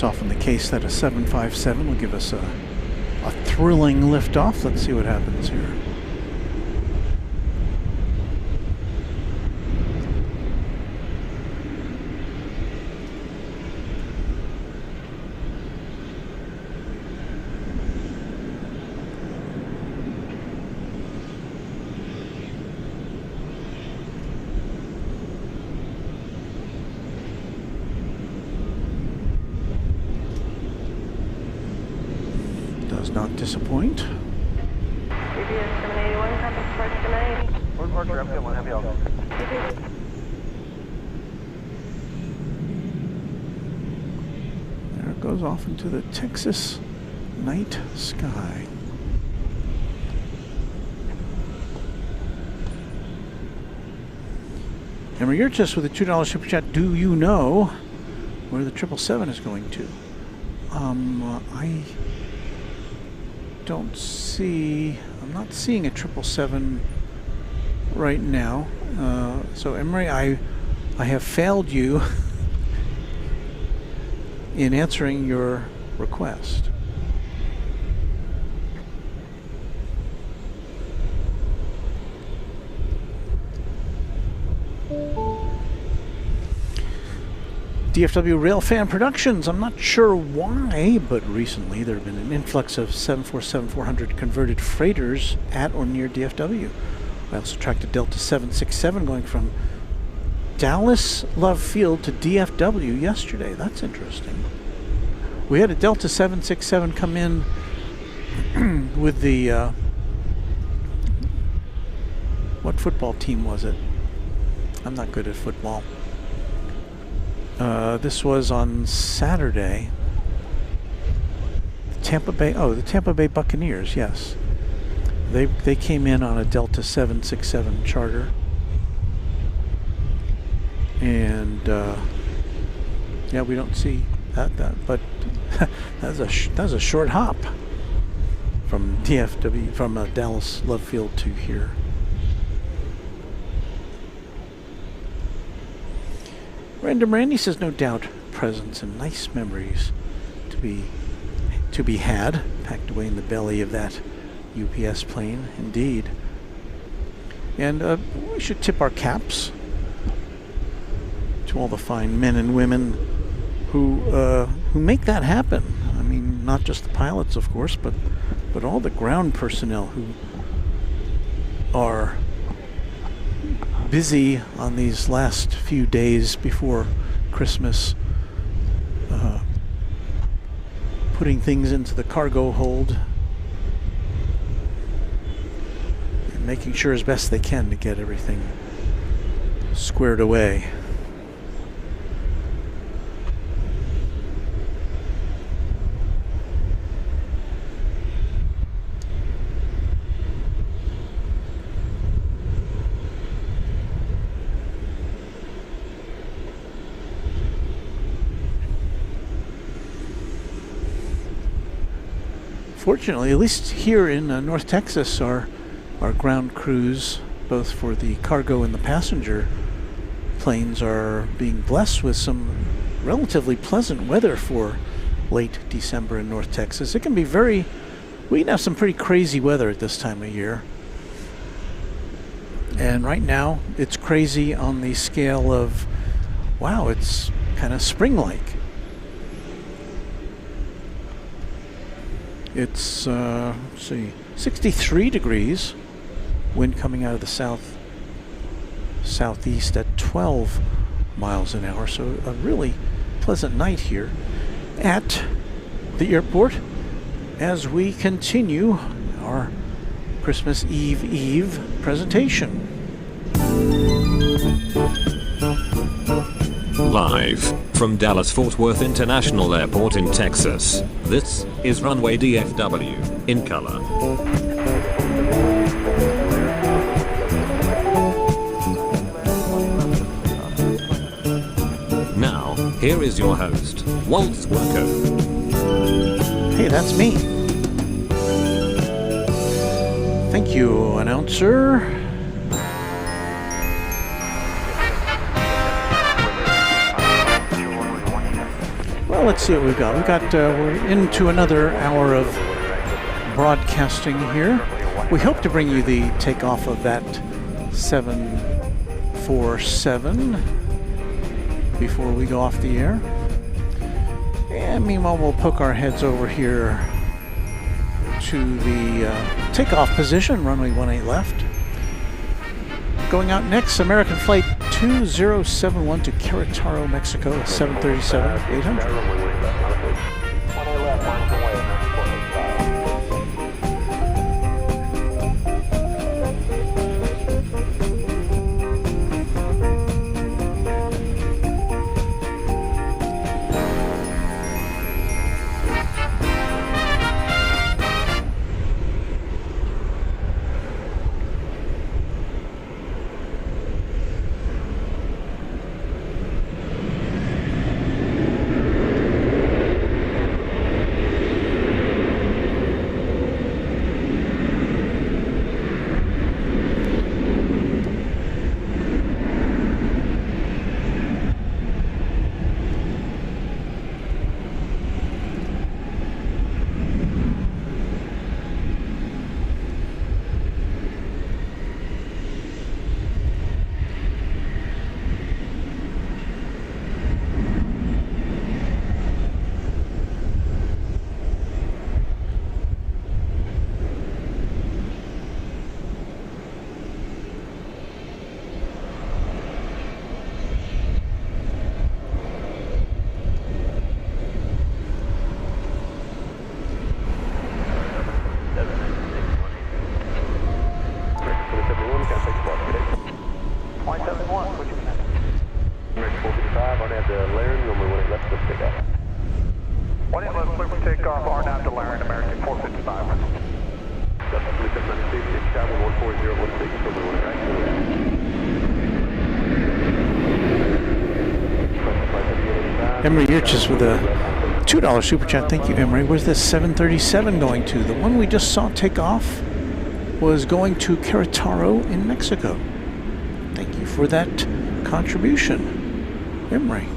Off in the case that a 757 will give us a thrilling liftoff. Let's see what happens here. Not disappoint. UPS 781, contact departure tonight. Where's Parker? I'm feeling happy all. There it goes off into the Texas night sky. Emma, you're just with a $2 super chat. Do you know where the 777 is going to? don't see, I'm not seeing a 777 right now. So Emery, I have failed you in answering your request. DFW Railfan Productions, I'm not sure why, but recently there have been an influx of 747-400 converted freighters at or near DFW. I also tracked a Delta 767 going from Dallas Love Field to DFW yesterday. That's interesting. We had a Delta 767 come in with the, what football team was it? I'm not good at football. This was on Saturday. The Tampa Bay Buccaneers, yes. They came in on a Delta 767 charter. And yeah, we don't see that but that's a short hop from DFW, from Dallas Love Field to here. Random Randy says, no doubt presents and nice memories to be had, packed away in the belly of that UPS plane, indeed. And we should tip our caps to all the fine men and women who make that happen. I mean, not just the pilots, of course, but all the ground personnel who are busy on these last few days before Christmas, putting things into the cargo hold and making sure as best they can to get everything squared away. Fortunately, at least here in North Texas, our ground crews, both for the cargo and the passenger planes, are being blessed with some relatively pleasant weather for late December in North Texas. It can be we can have some pretty crazy weather at this time of year. And right now, it's crazy on the scale of, wow, it's kind of spring-like. It's, let's see, 63 degrees, wind coming out of the southeast at 12 miles an hour. So a really pleasant night here at the airport as we continue our Christmas Eve presentation. Live from Dallas-Fort Worth International Airport in Texas, this is Runway DFW, in color. Now, here is your host, Waltz Worko. Hey, that's me. Thank you, announcer. Well, let's see what we've got. We're into another hour of broadcasting here. We hope to bring you the takeoff of that 747 before we go off the air. And meanwhile, we'll poke our heads over here to the takeoff position, runway 18 left. Going out next, American Flight 2071 to Querétaro, Mexico, 737-800. Emery Urchis with a $2 super chat. Thank you, Emery. Where's this 737 going to? The one we just saw take off was going to Querétaro in Mexico. Thank you for that contribution, Emery.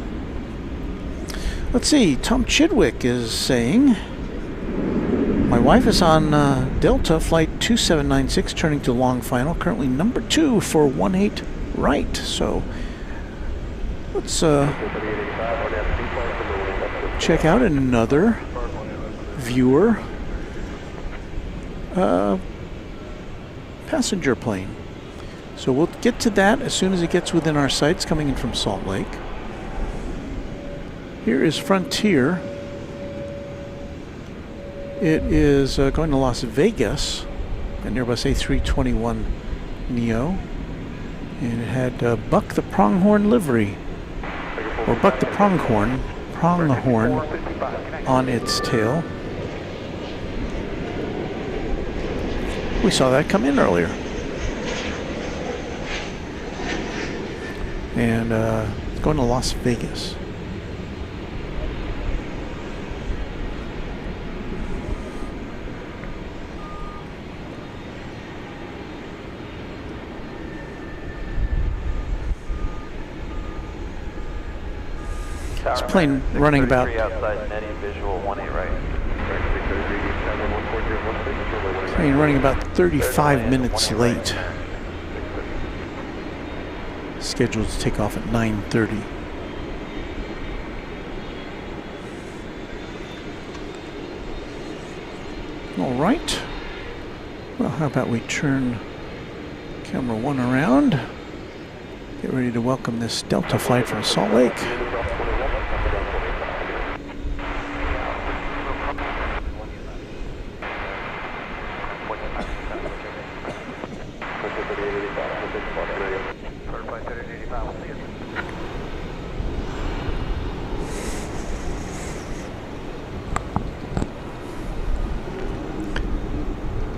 Let's see. Tom Chidwick is saying, my wife is on Delta Flight 2796, turning to long final, currently number 2 for 18 right. So let's check out another viewer passenger plane. So we'll get to that as soon as it gets within our sights, coming in from Salt Lake. Here is Frontier. It is going to Las Vegas, an Airbus A321 Neo, and it had Buck the Pronghorn livery, or Buck the Pronghorn on its tail. We saw that come in earlier. And it's going to Las Vegas. This plane running about plane running about 35 minutes late. Scheduled to take off at 9:30. All right. Well, how about we turn camera 1 around. Get ready to welcome this Delta flight from Salt Lake.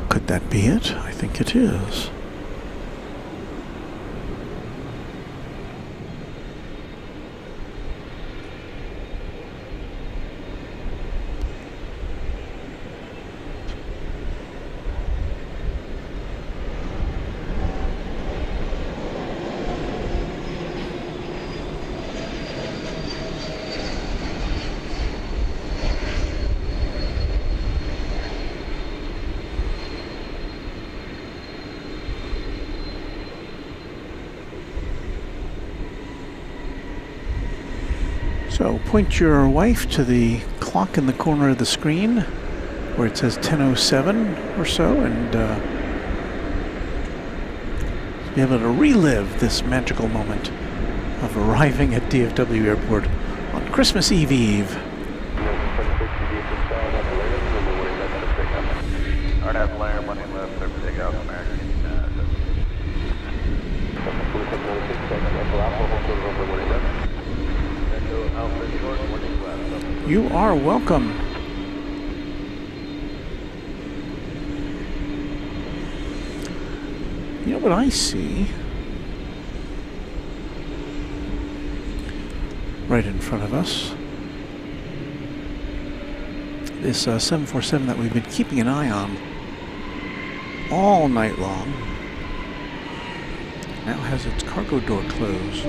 Could that be it? I think it is. So point your wife to the clock in the corner of the screen where it says 10:07 or so, and be able to relive this magical moment of arriving at DFW Airport on Christmas Eve. You are welcome. You know what I see? Right in front of us. This 747 that we've been keeping an eye on all night long now has its cargo door closed.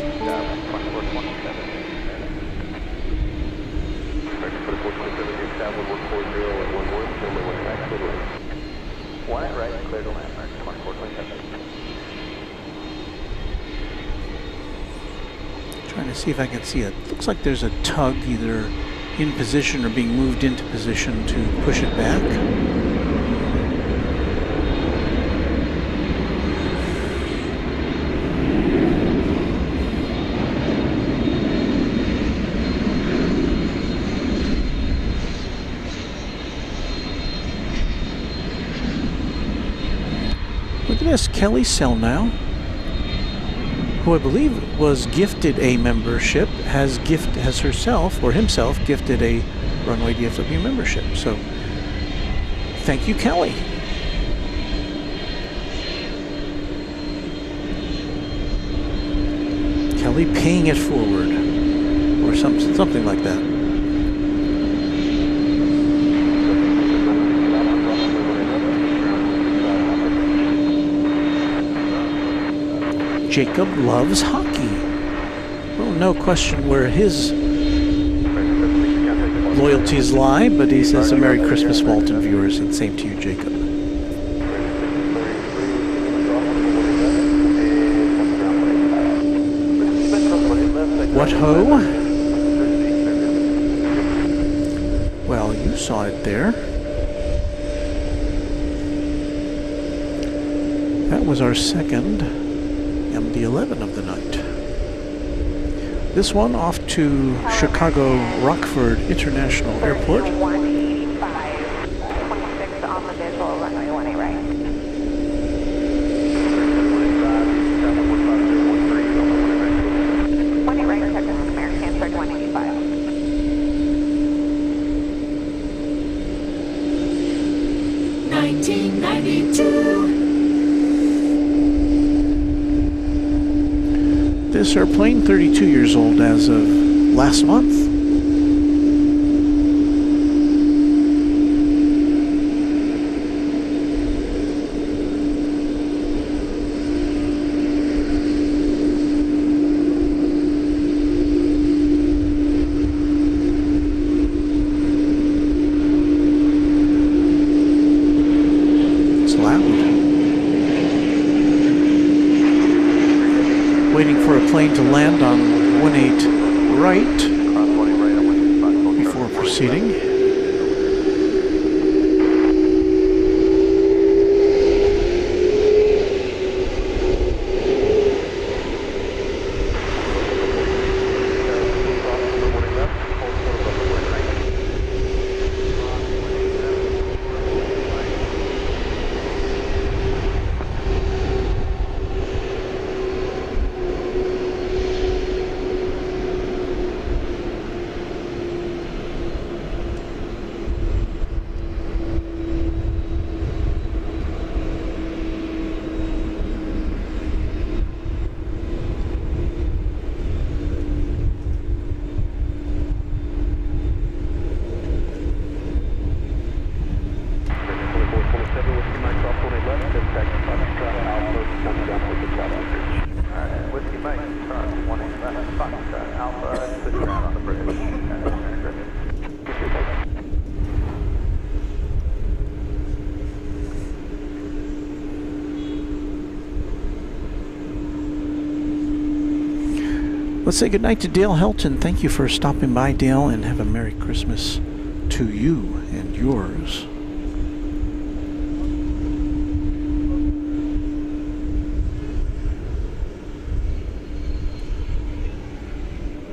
Trying to see if I can see it. Looks like there's a tug either in position or being moved into position to push it back. Look at this, Kelly Selnow, who I believe was gifted a membership, has herself or himself gifted a Runway DFW membership. So thank you, Kelly. Kelly, paying it forward, or something like that. Jacob loves hockey. Well, no question where his loyalties lie, but he says a Merry Christmas, Walton viewers, and same to you, Jacob. What ho? Well, you saw it there. That was our second MD-11 of the night. This one off to Chicago Rockford International Airport. 185, 26 on the visual, runway 18 right. Right, Texas American, start 185. This airplane, 32 years old as of last month. Plane to land on 18 right before proceeding. Let's say goodnight to Dale Helton. Thank you for stopping by, Dale, and have a Merry Christmas to you and yours.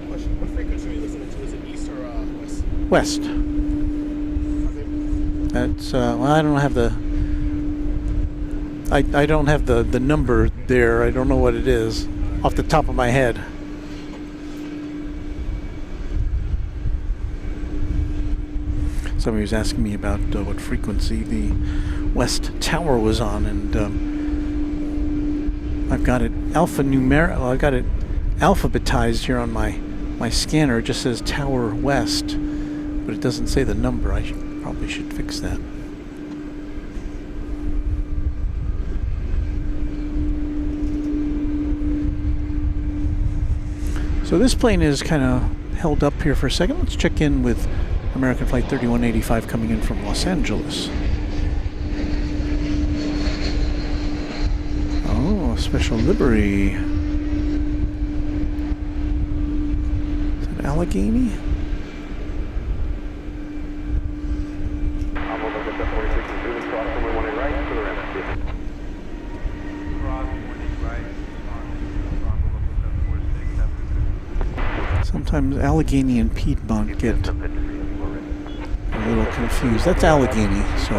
What frequency are you listening to? Is it east or west? West. That's well, I don't have the I don't have the number there. I don't know what it is off the top of my head. Somebody was asking me about what frequency the West Tower was on, and I've got it I've got it alphabetized here on my scanner. It just says Tower West, but it doesn't say the number. I probably should fix that. So this plane is kind of held up here for a second. Let's check in with American Flight 3185 coming in from Los Angeles. Oh, special livery. Is that Allegheny? Sometimes Allegheny and Piedmont get a little confused. That's Allegheny. So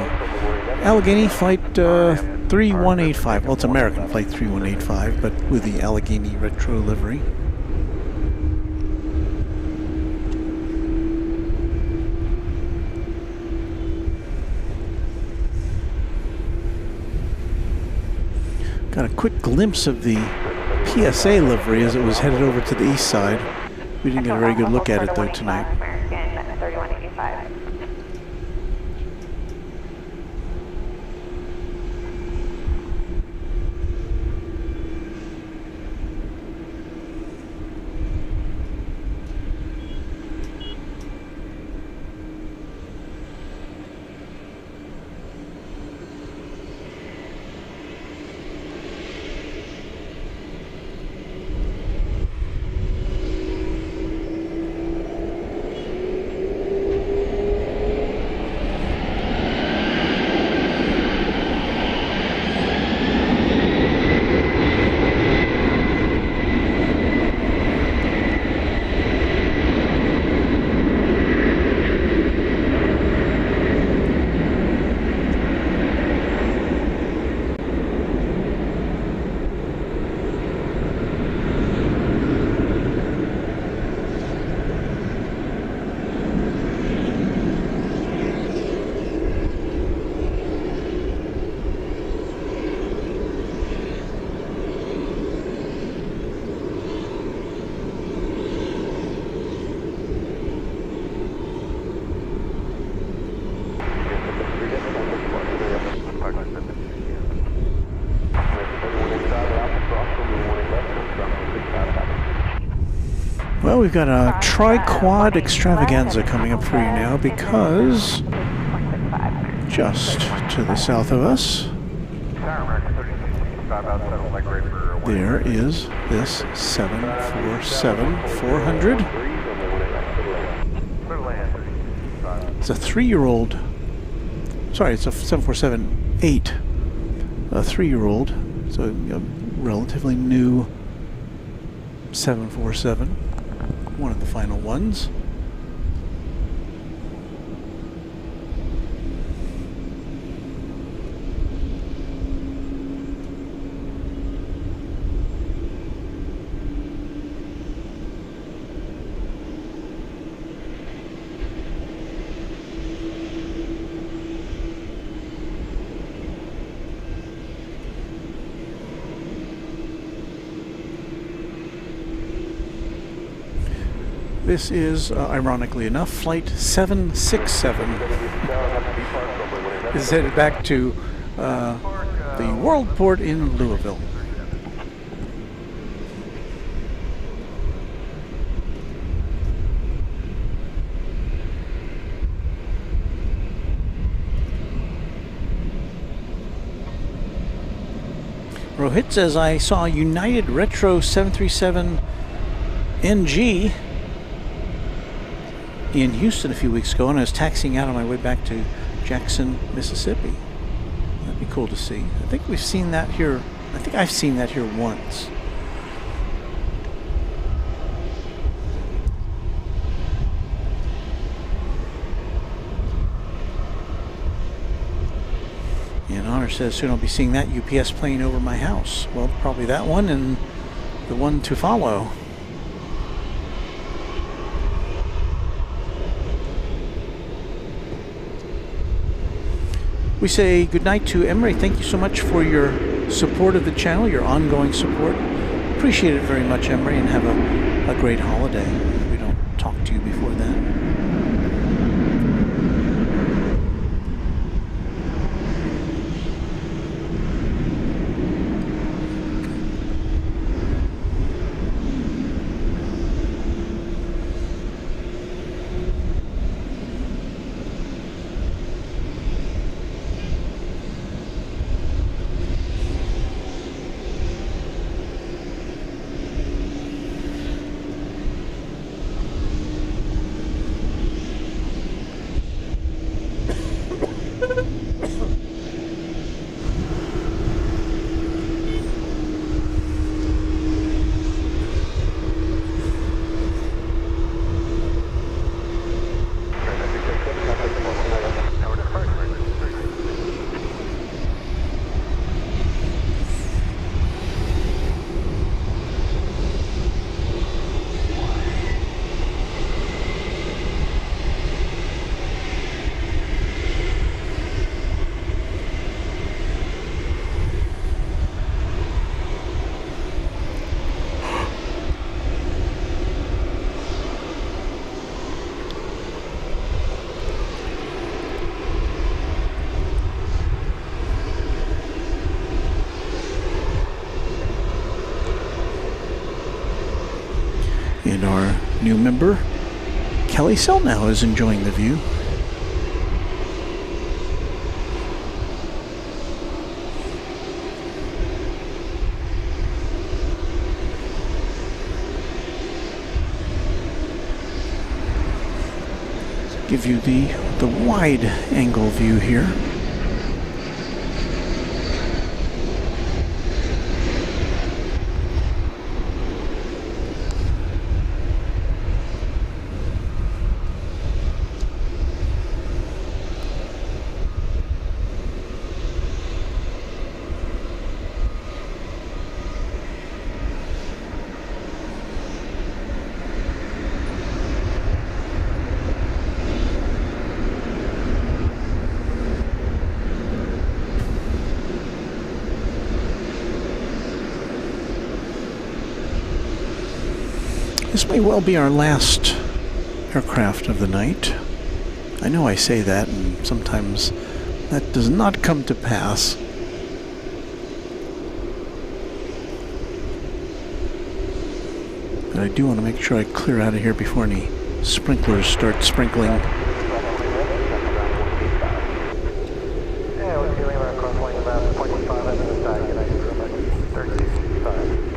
Allegheny Flight 3185. Well, it's American Flight 3185, but with the Allegheny retro livery. Got a quick glimpse of the TSA livery as it was headed over to the east side. We didn't get a very good look at it though tonight. American 3185. Well, we've got a tri-quad extravaganza coming up for you now because just to the south of us, there is this 747-400. It's a 3-year-old, sorry, it's a 747-8, a 3-year-old. It's a relatively new 747, one of the final ones. This is, ironically enough, Flight 767. This is headed back to the World Port in Louisville. Rohit says, I saw United Retro 737 NG in Houston a few weeks ago, and I was taxiing out on my way back to Jackson, Mississippi. That'd be cool to see. I think we've seen that here. I think I've seen that here once. And Honor says soon I'll be seeing that UPS plane over my house. Well, probably that one and the one to follow. We say goodnight to Emery. Thank you so much for your support of the channel, your ongoing support. Appreciate it very much, Emery, and have a great holiday. If we don't talk to you before then. And our new member, Kelly Selnow, is enjoying the view. Give you the wide angle view here. This may well be our last aircraft of the night. I know I say that, and sometimes that does not come to pass. But I do want to make sure I clear out of here before any sprinklers start sprinkling. Yeah, we're feeling around crossline about 0.5 at the side. Good idea, very much. 3265.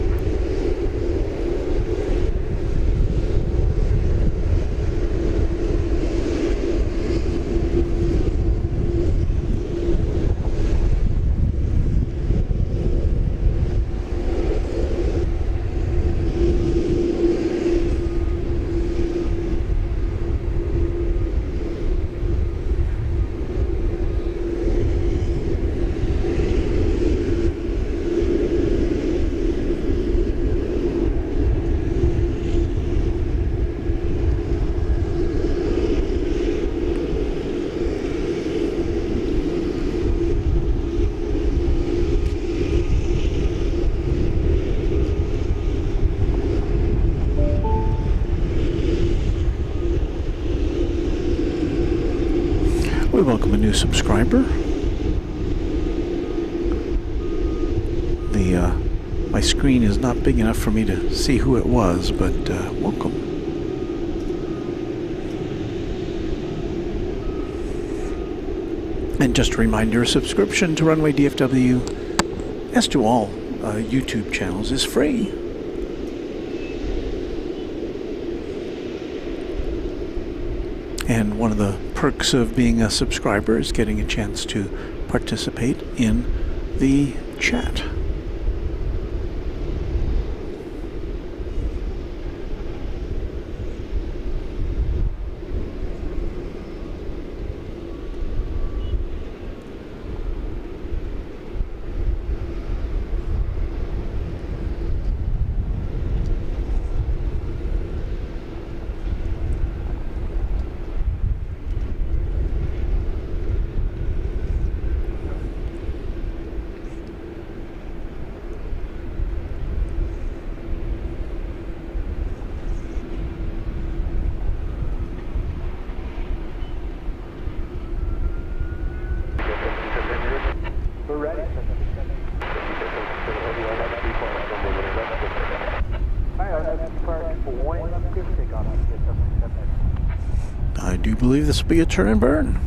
We welcome a new subscriber. My screen is not big enough for me to see who it was, but welcome. And just a reminder, subscription to Runway DFW, as to all YouTube channels, is free. And one of the perks of being a subscriber is getting a chance to participate in the chat. We're ready. I do believe this will be a turn and burn.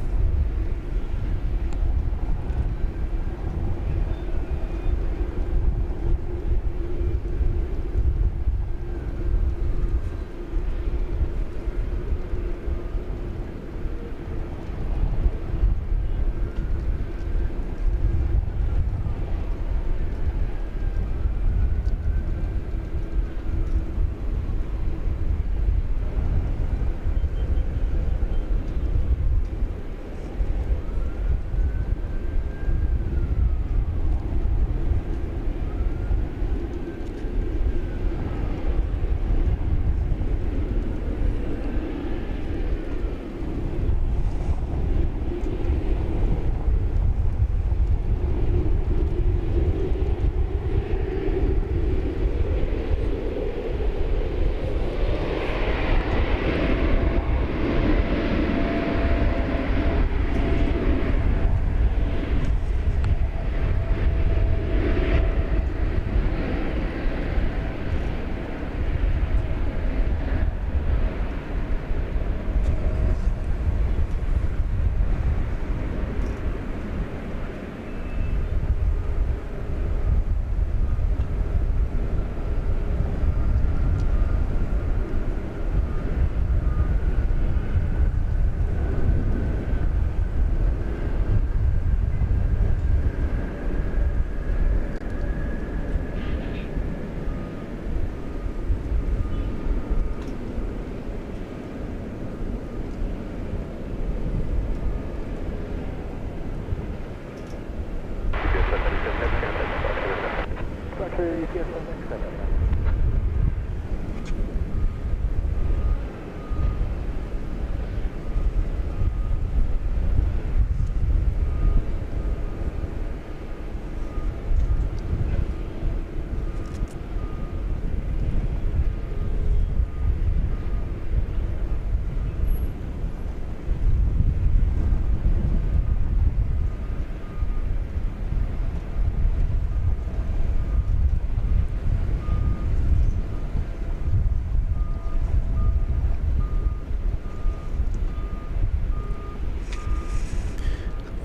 departure UPS 167.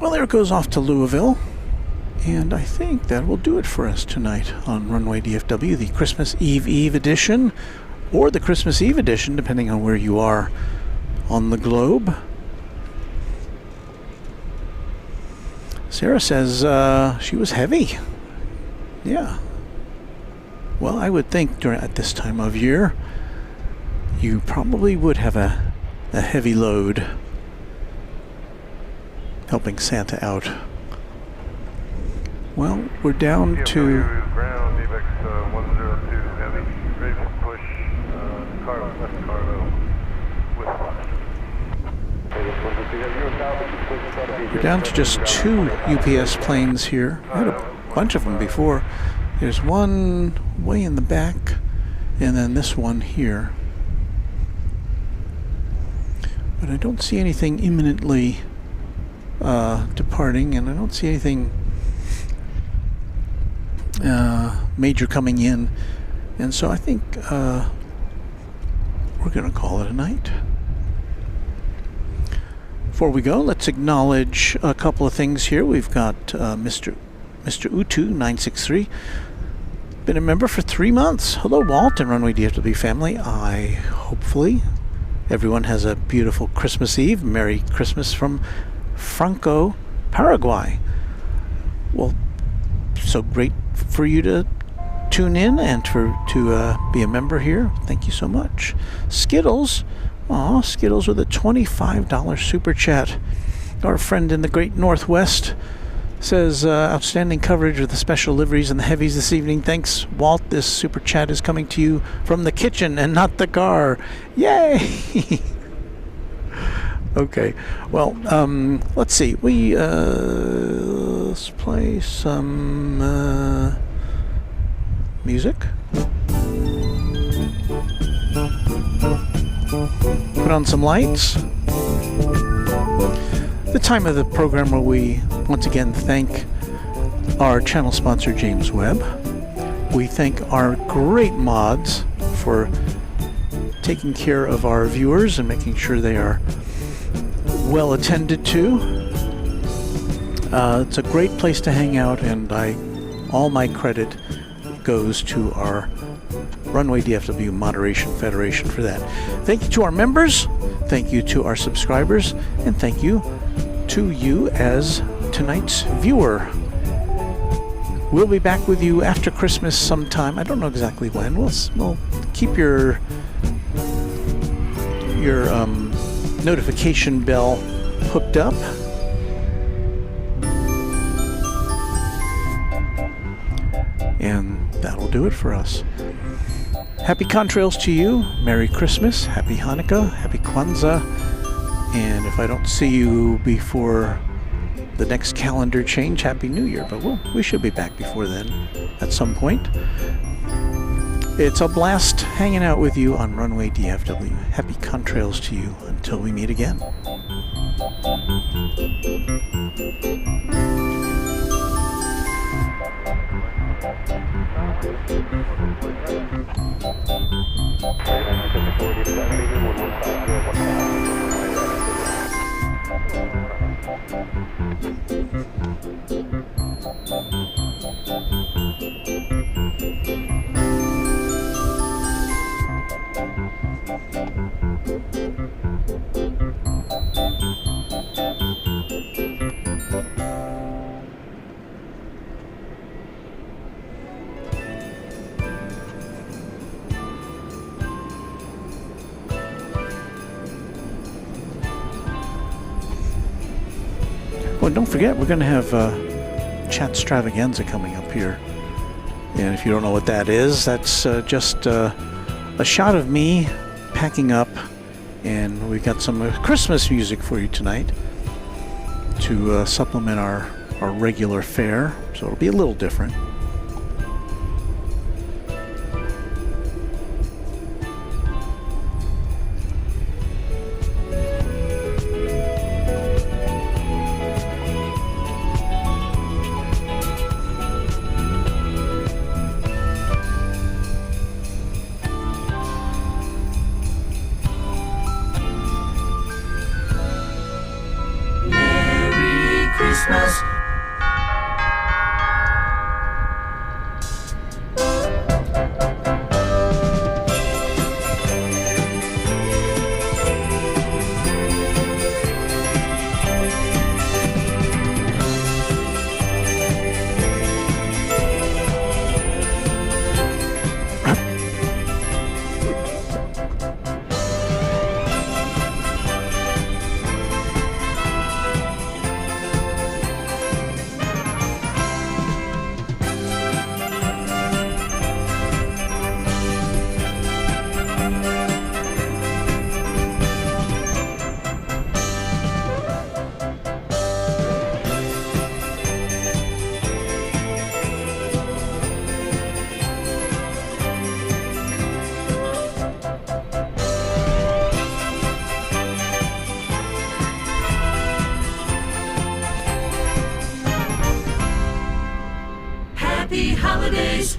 Well, there it goes off to Louisville. And I think that will do it for us tonight on Runway DFW, the Christmas Eve edition, or the Christmas Eve edition, depending on where you are on the globe. Sarah says she was heavy. Yeah. Well, I would think at this time of year, you probably would have a heavy load helping Santa out. Well, we're down to ground, AVEX 102 heavy, ready for push, left cargo with we're down to just 2 UPS planes here. I had a bunch of them before. There's one way in the back, and then this one here. But I don't see anything imminently departing, and I don't see anything major coming in, and so I think we're gonna call it a night. Before we go, let's acknowledge a couple of things here. We've got Mr. Utu 963, been a member for 3 months. Hello, Walt and Runway DFW family. Hopefully everyone has a beautiful Christmas Eve. Merry Christmas from Franco, Paraguay. Well, so great for you to tune in and to be a member here. Thank you so much. Skittles, Skittles with a $25 super chat. Our friend in the Great Northwest says outstanding coverage of the special liveries and the heavies this evening. Thanks, Walt. This super chat is coming to you from the kitchen and not the car. Yay! Okay, well, let's see. Let's play some music. Put on some lights. The time of the program where we once again thank our channel sponsor, James Webb. We thank our great mods for taking care of our viewers and making sure they are well attended to. It's a great place to hang out, and all my credit goes to our Runway DFW Moderation Federation for that. Thank you to our members, thank you to our subscribers, and thank you to you as tonight's viewer. We'll be back with you after Christmas sometime. I don't know exactly when. We'll keep your notification bell hooked up. And that'll do it for us. Happy contrails to you. Merry Christmas. Happy Hanukkah. Happy Kwanzaa. And if I don't see you before the next calendar change, Happy New Year. But we should be back before then at some point. It's a blast hanging out with you on Runway DFW. Happy contrails to you until we meet again. Well, don't forget, we're going to have Chat Stravaganza coming up here And if you don't know what that is, that's just a shot of me packing up, and we've got some Christmas music for you tonight to supplement our regular fare, so it'll be a little different. Christmas. Happy holidays.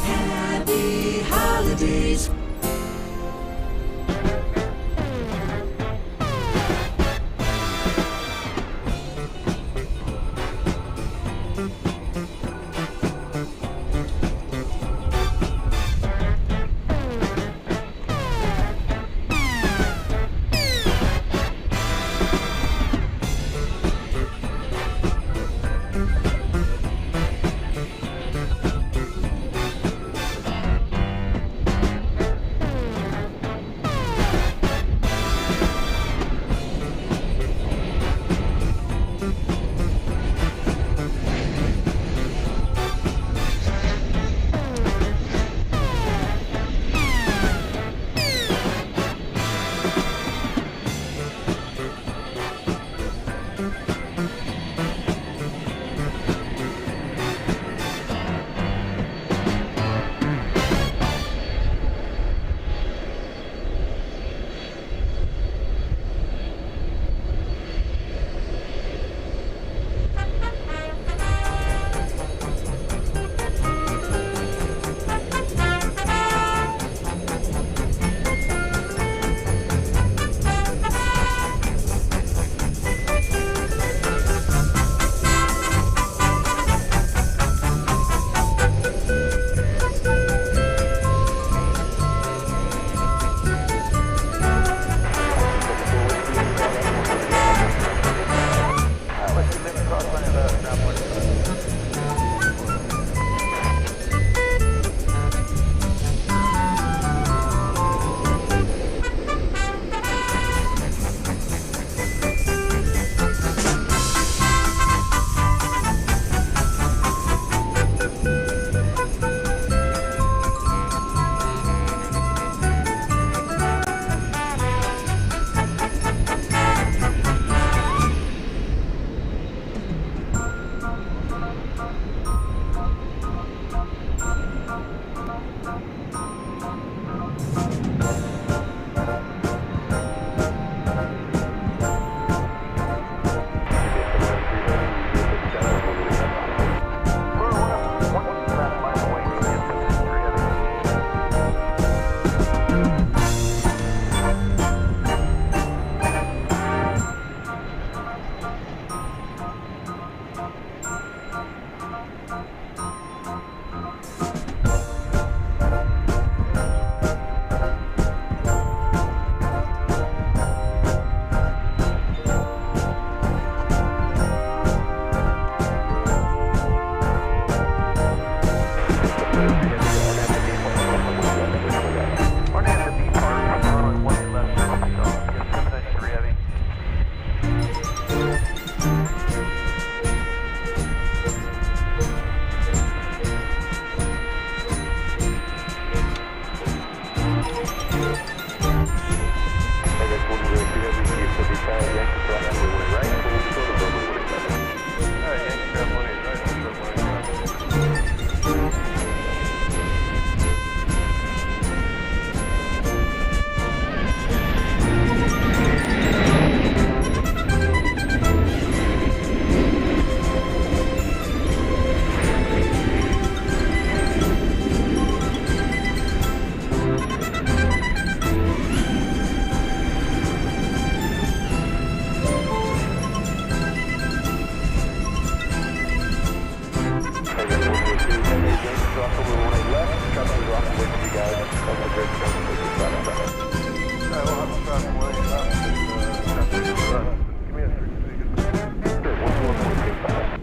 Happy holidays. you guys. That's a great show. I will have to stop and wait. Give me a 3 Sure, 14165.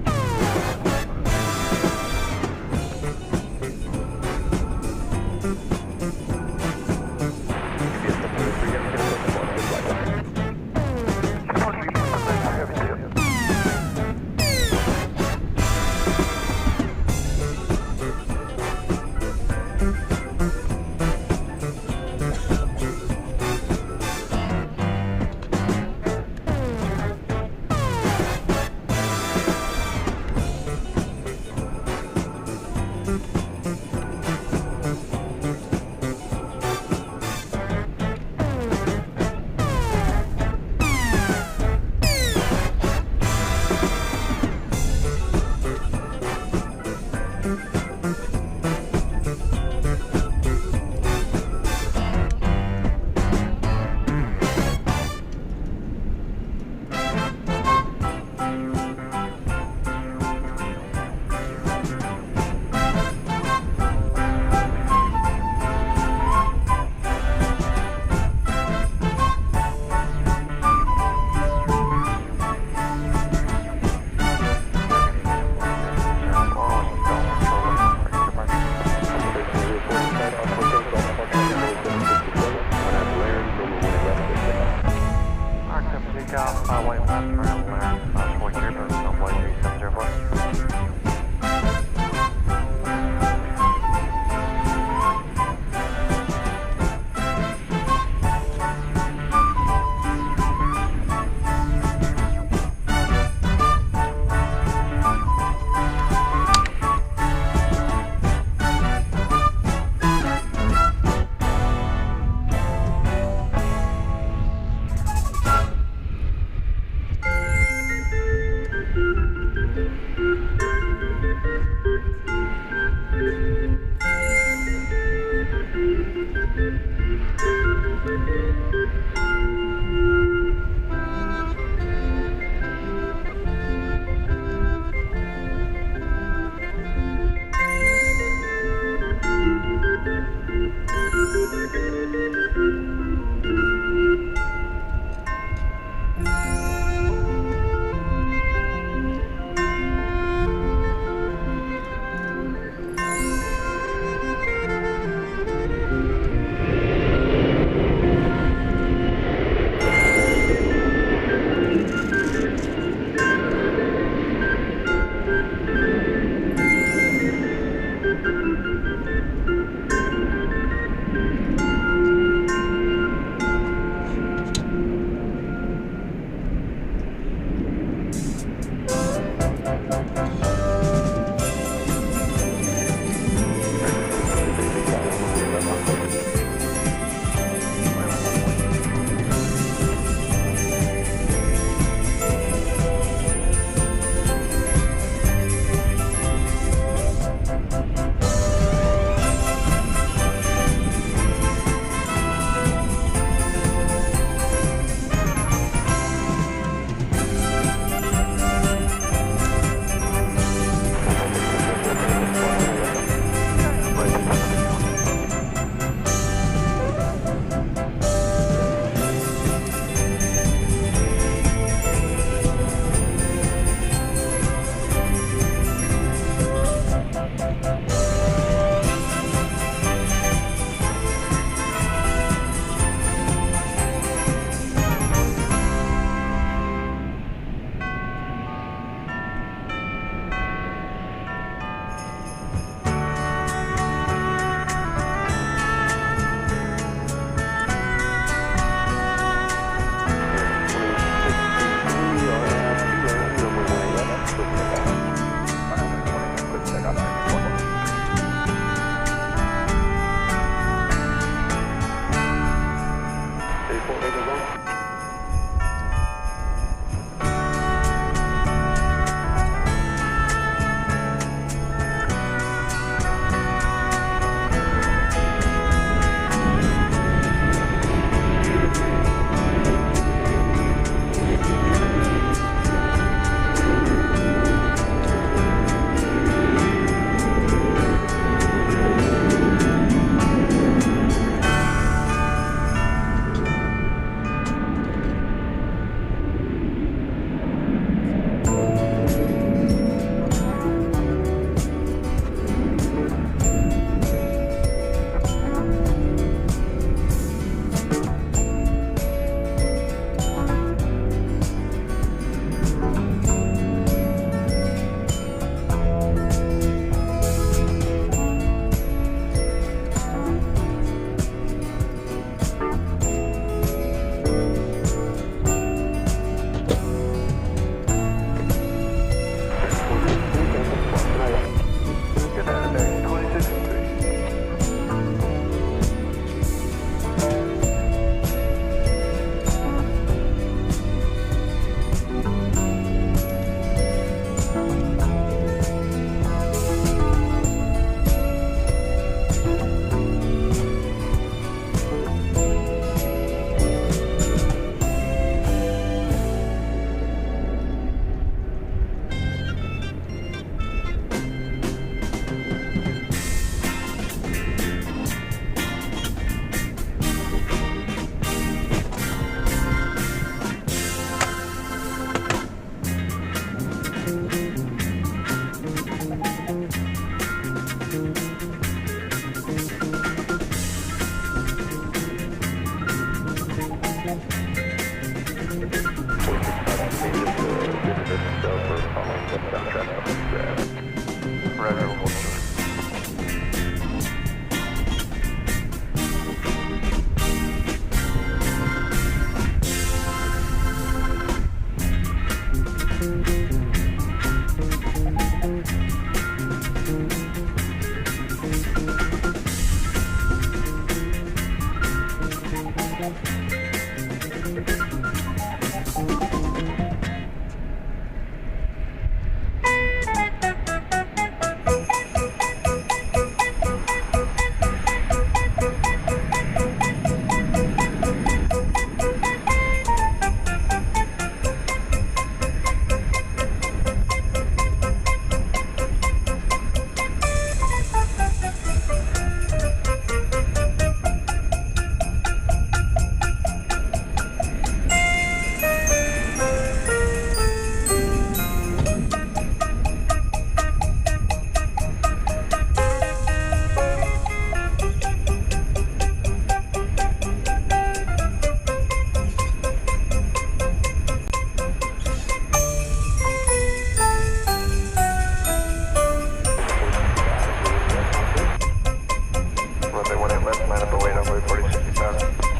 left, line up away, runway 4060,000.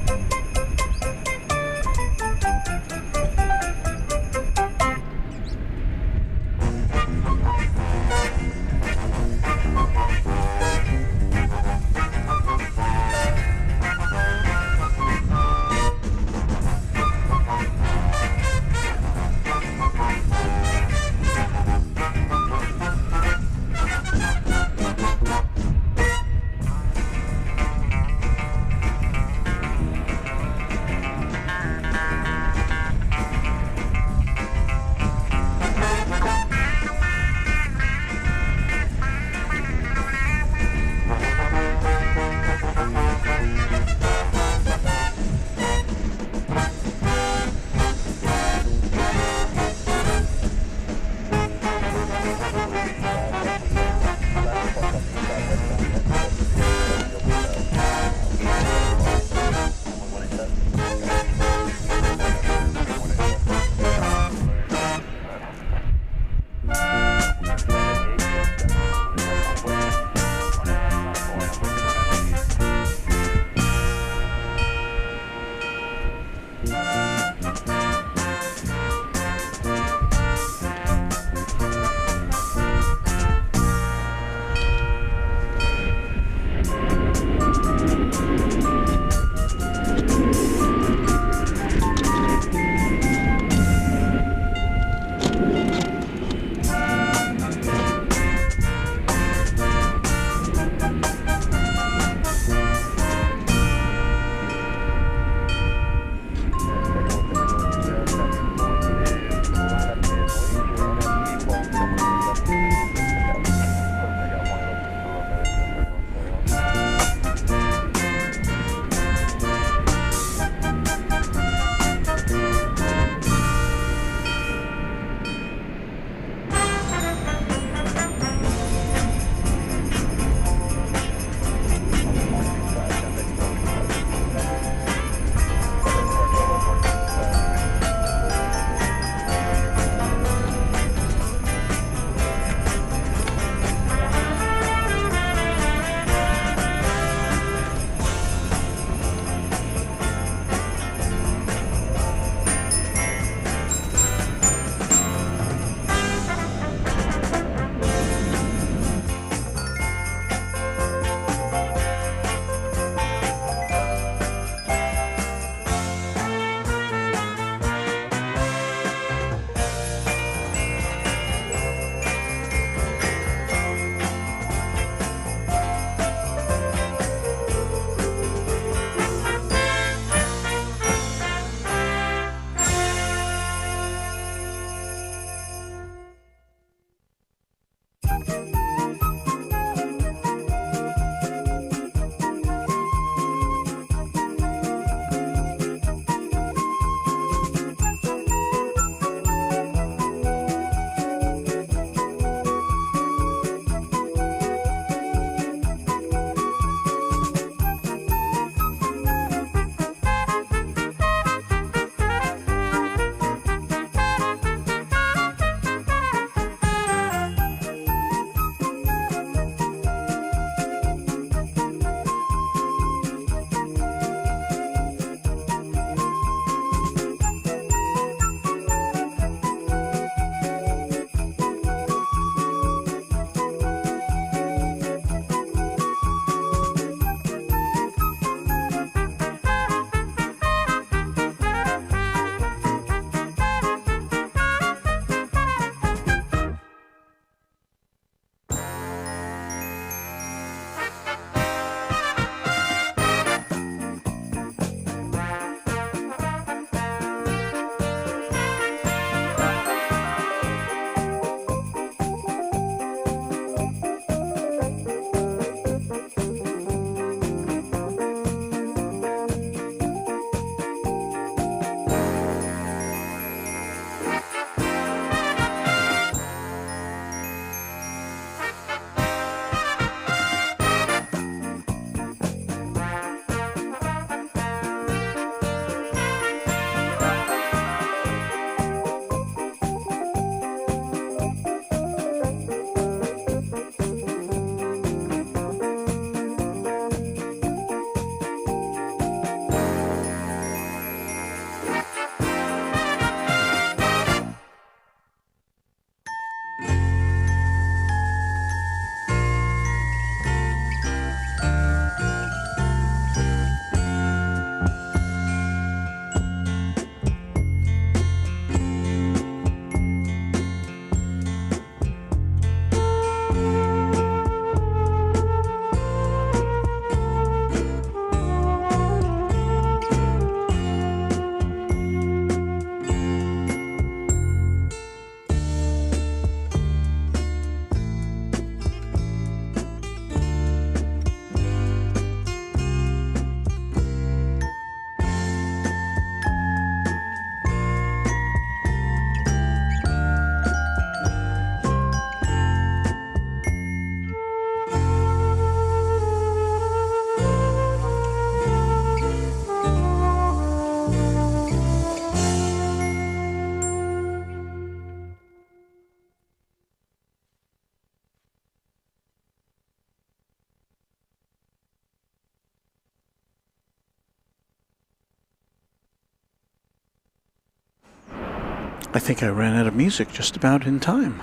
I think I ran out of music just about in time.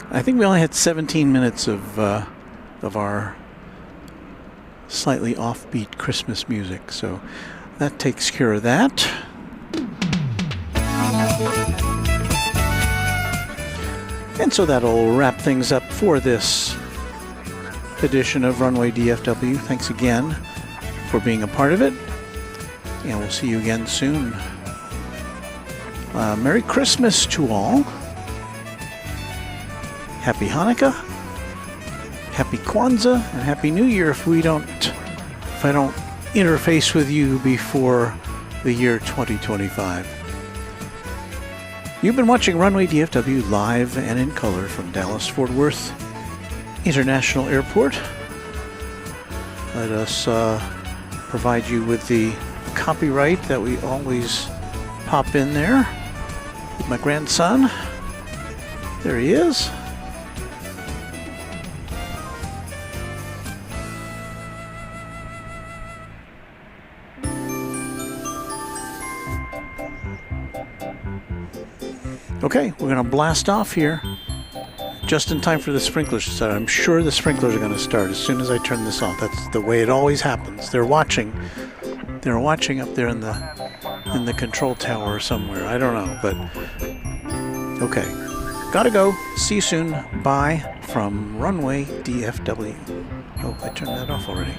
I think we only had 17 minutes of our slightly offbeat Christmas music, so that takes care of that. And so that'll wrap things up for this edition of Runway DFW. Thanks again for being a part of it, and we'll see you again soon. Merry Christmas to all. Happy Hanukkah, Happy Kwanzaa, and Happy New Year if I don't interface with you before the year 2025. You've been watching Runway DFW live and in color from Dallas-Fort Worth International Airport. Let us provide you with the copyright that we always pop in there with my grandson. There he is. Okay, we're going to blast off here just in time for the sprinklers to start. I'm sure the sprinklers are going to start as soon as I turn this off. That's the way it always happens. They're watching. They're watching up there in the control tower somewhere. I don't know, but okay. Gotta go. See you soon. Bye from Runway DFW. Oh, I turned that off already.